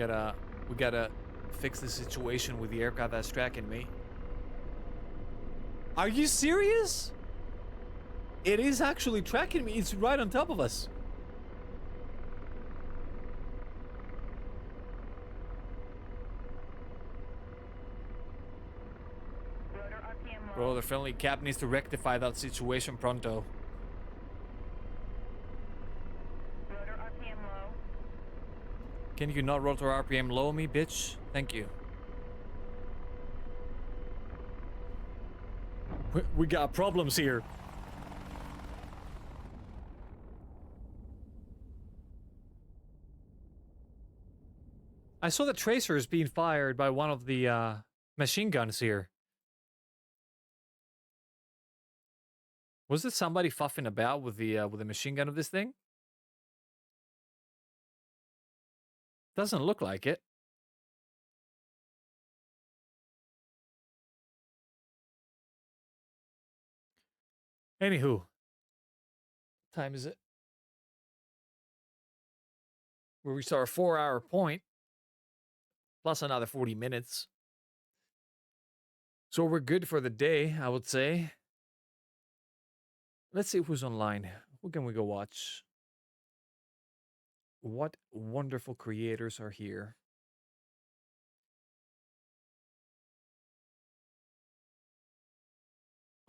gotta fix the situation with the aircraft that's tracking me. Are you serious? It is actually tracking me. It's right on top of us. Rotor RPM low. Bro, the friendly cap needs to rectify that situation pronto. Can you not rotor RPM low me, bitch? Thank you. We got problems here. I saw the tracers being fired by one of the machine guns here. Was it somebody fuffing about with the machine gun of this thing? Doesn't look like it. Anywho, time is it? Where we start a 4-hour point, plus another 40 minutes. So we're good for the day, I would say. Let's see who's online. Who can we go watch? What wonderful creators are here?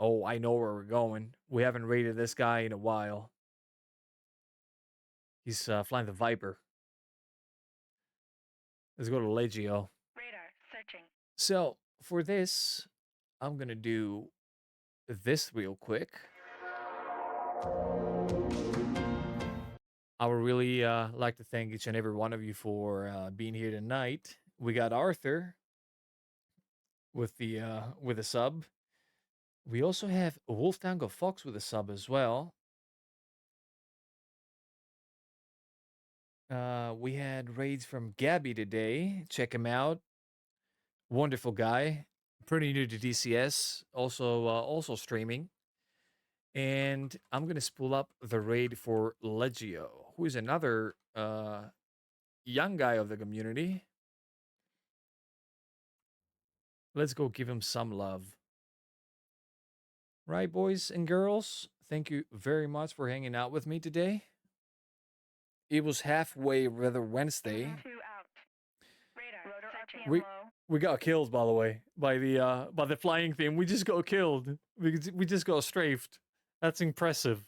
Oh, I know where we're going. We haven't rated this guy in a while. He's flying the Viper. Let's go to Legio. Radar searching. So for this, I'm gonna do this real quick. I would really like to thank each and every one of you for being here tonight. We got Arthur with the sub. We also have Wolftango Fox with a sub as well. We had raids from Gabby today. Check him out. Wonderful guy. Pretty new to DCS. Also streaming. And I'm gonna spool up the raid for Legio, who is another young guy of the community. Let's go give him some love. Right, boys and girls? Thank you very much for hanging out with me today. It was halfway rather Wednesday. 2 out. Radar rotor RPM We low. we got killed, by the way, by the flying thing. We just got killed. We just got strafed. That's impressive.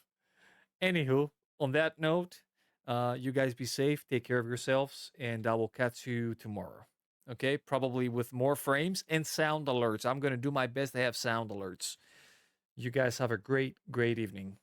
Anywho, on that note, you guys be safe, take care of yourselves, and I will catch you tomorrow. Okay, probably with more frames and sound alerts. I'm gonna do my best to have sound alerts. You guys have a great evening.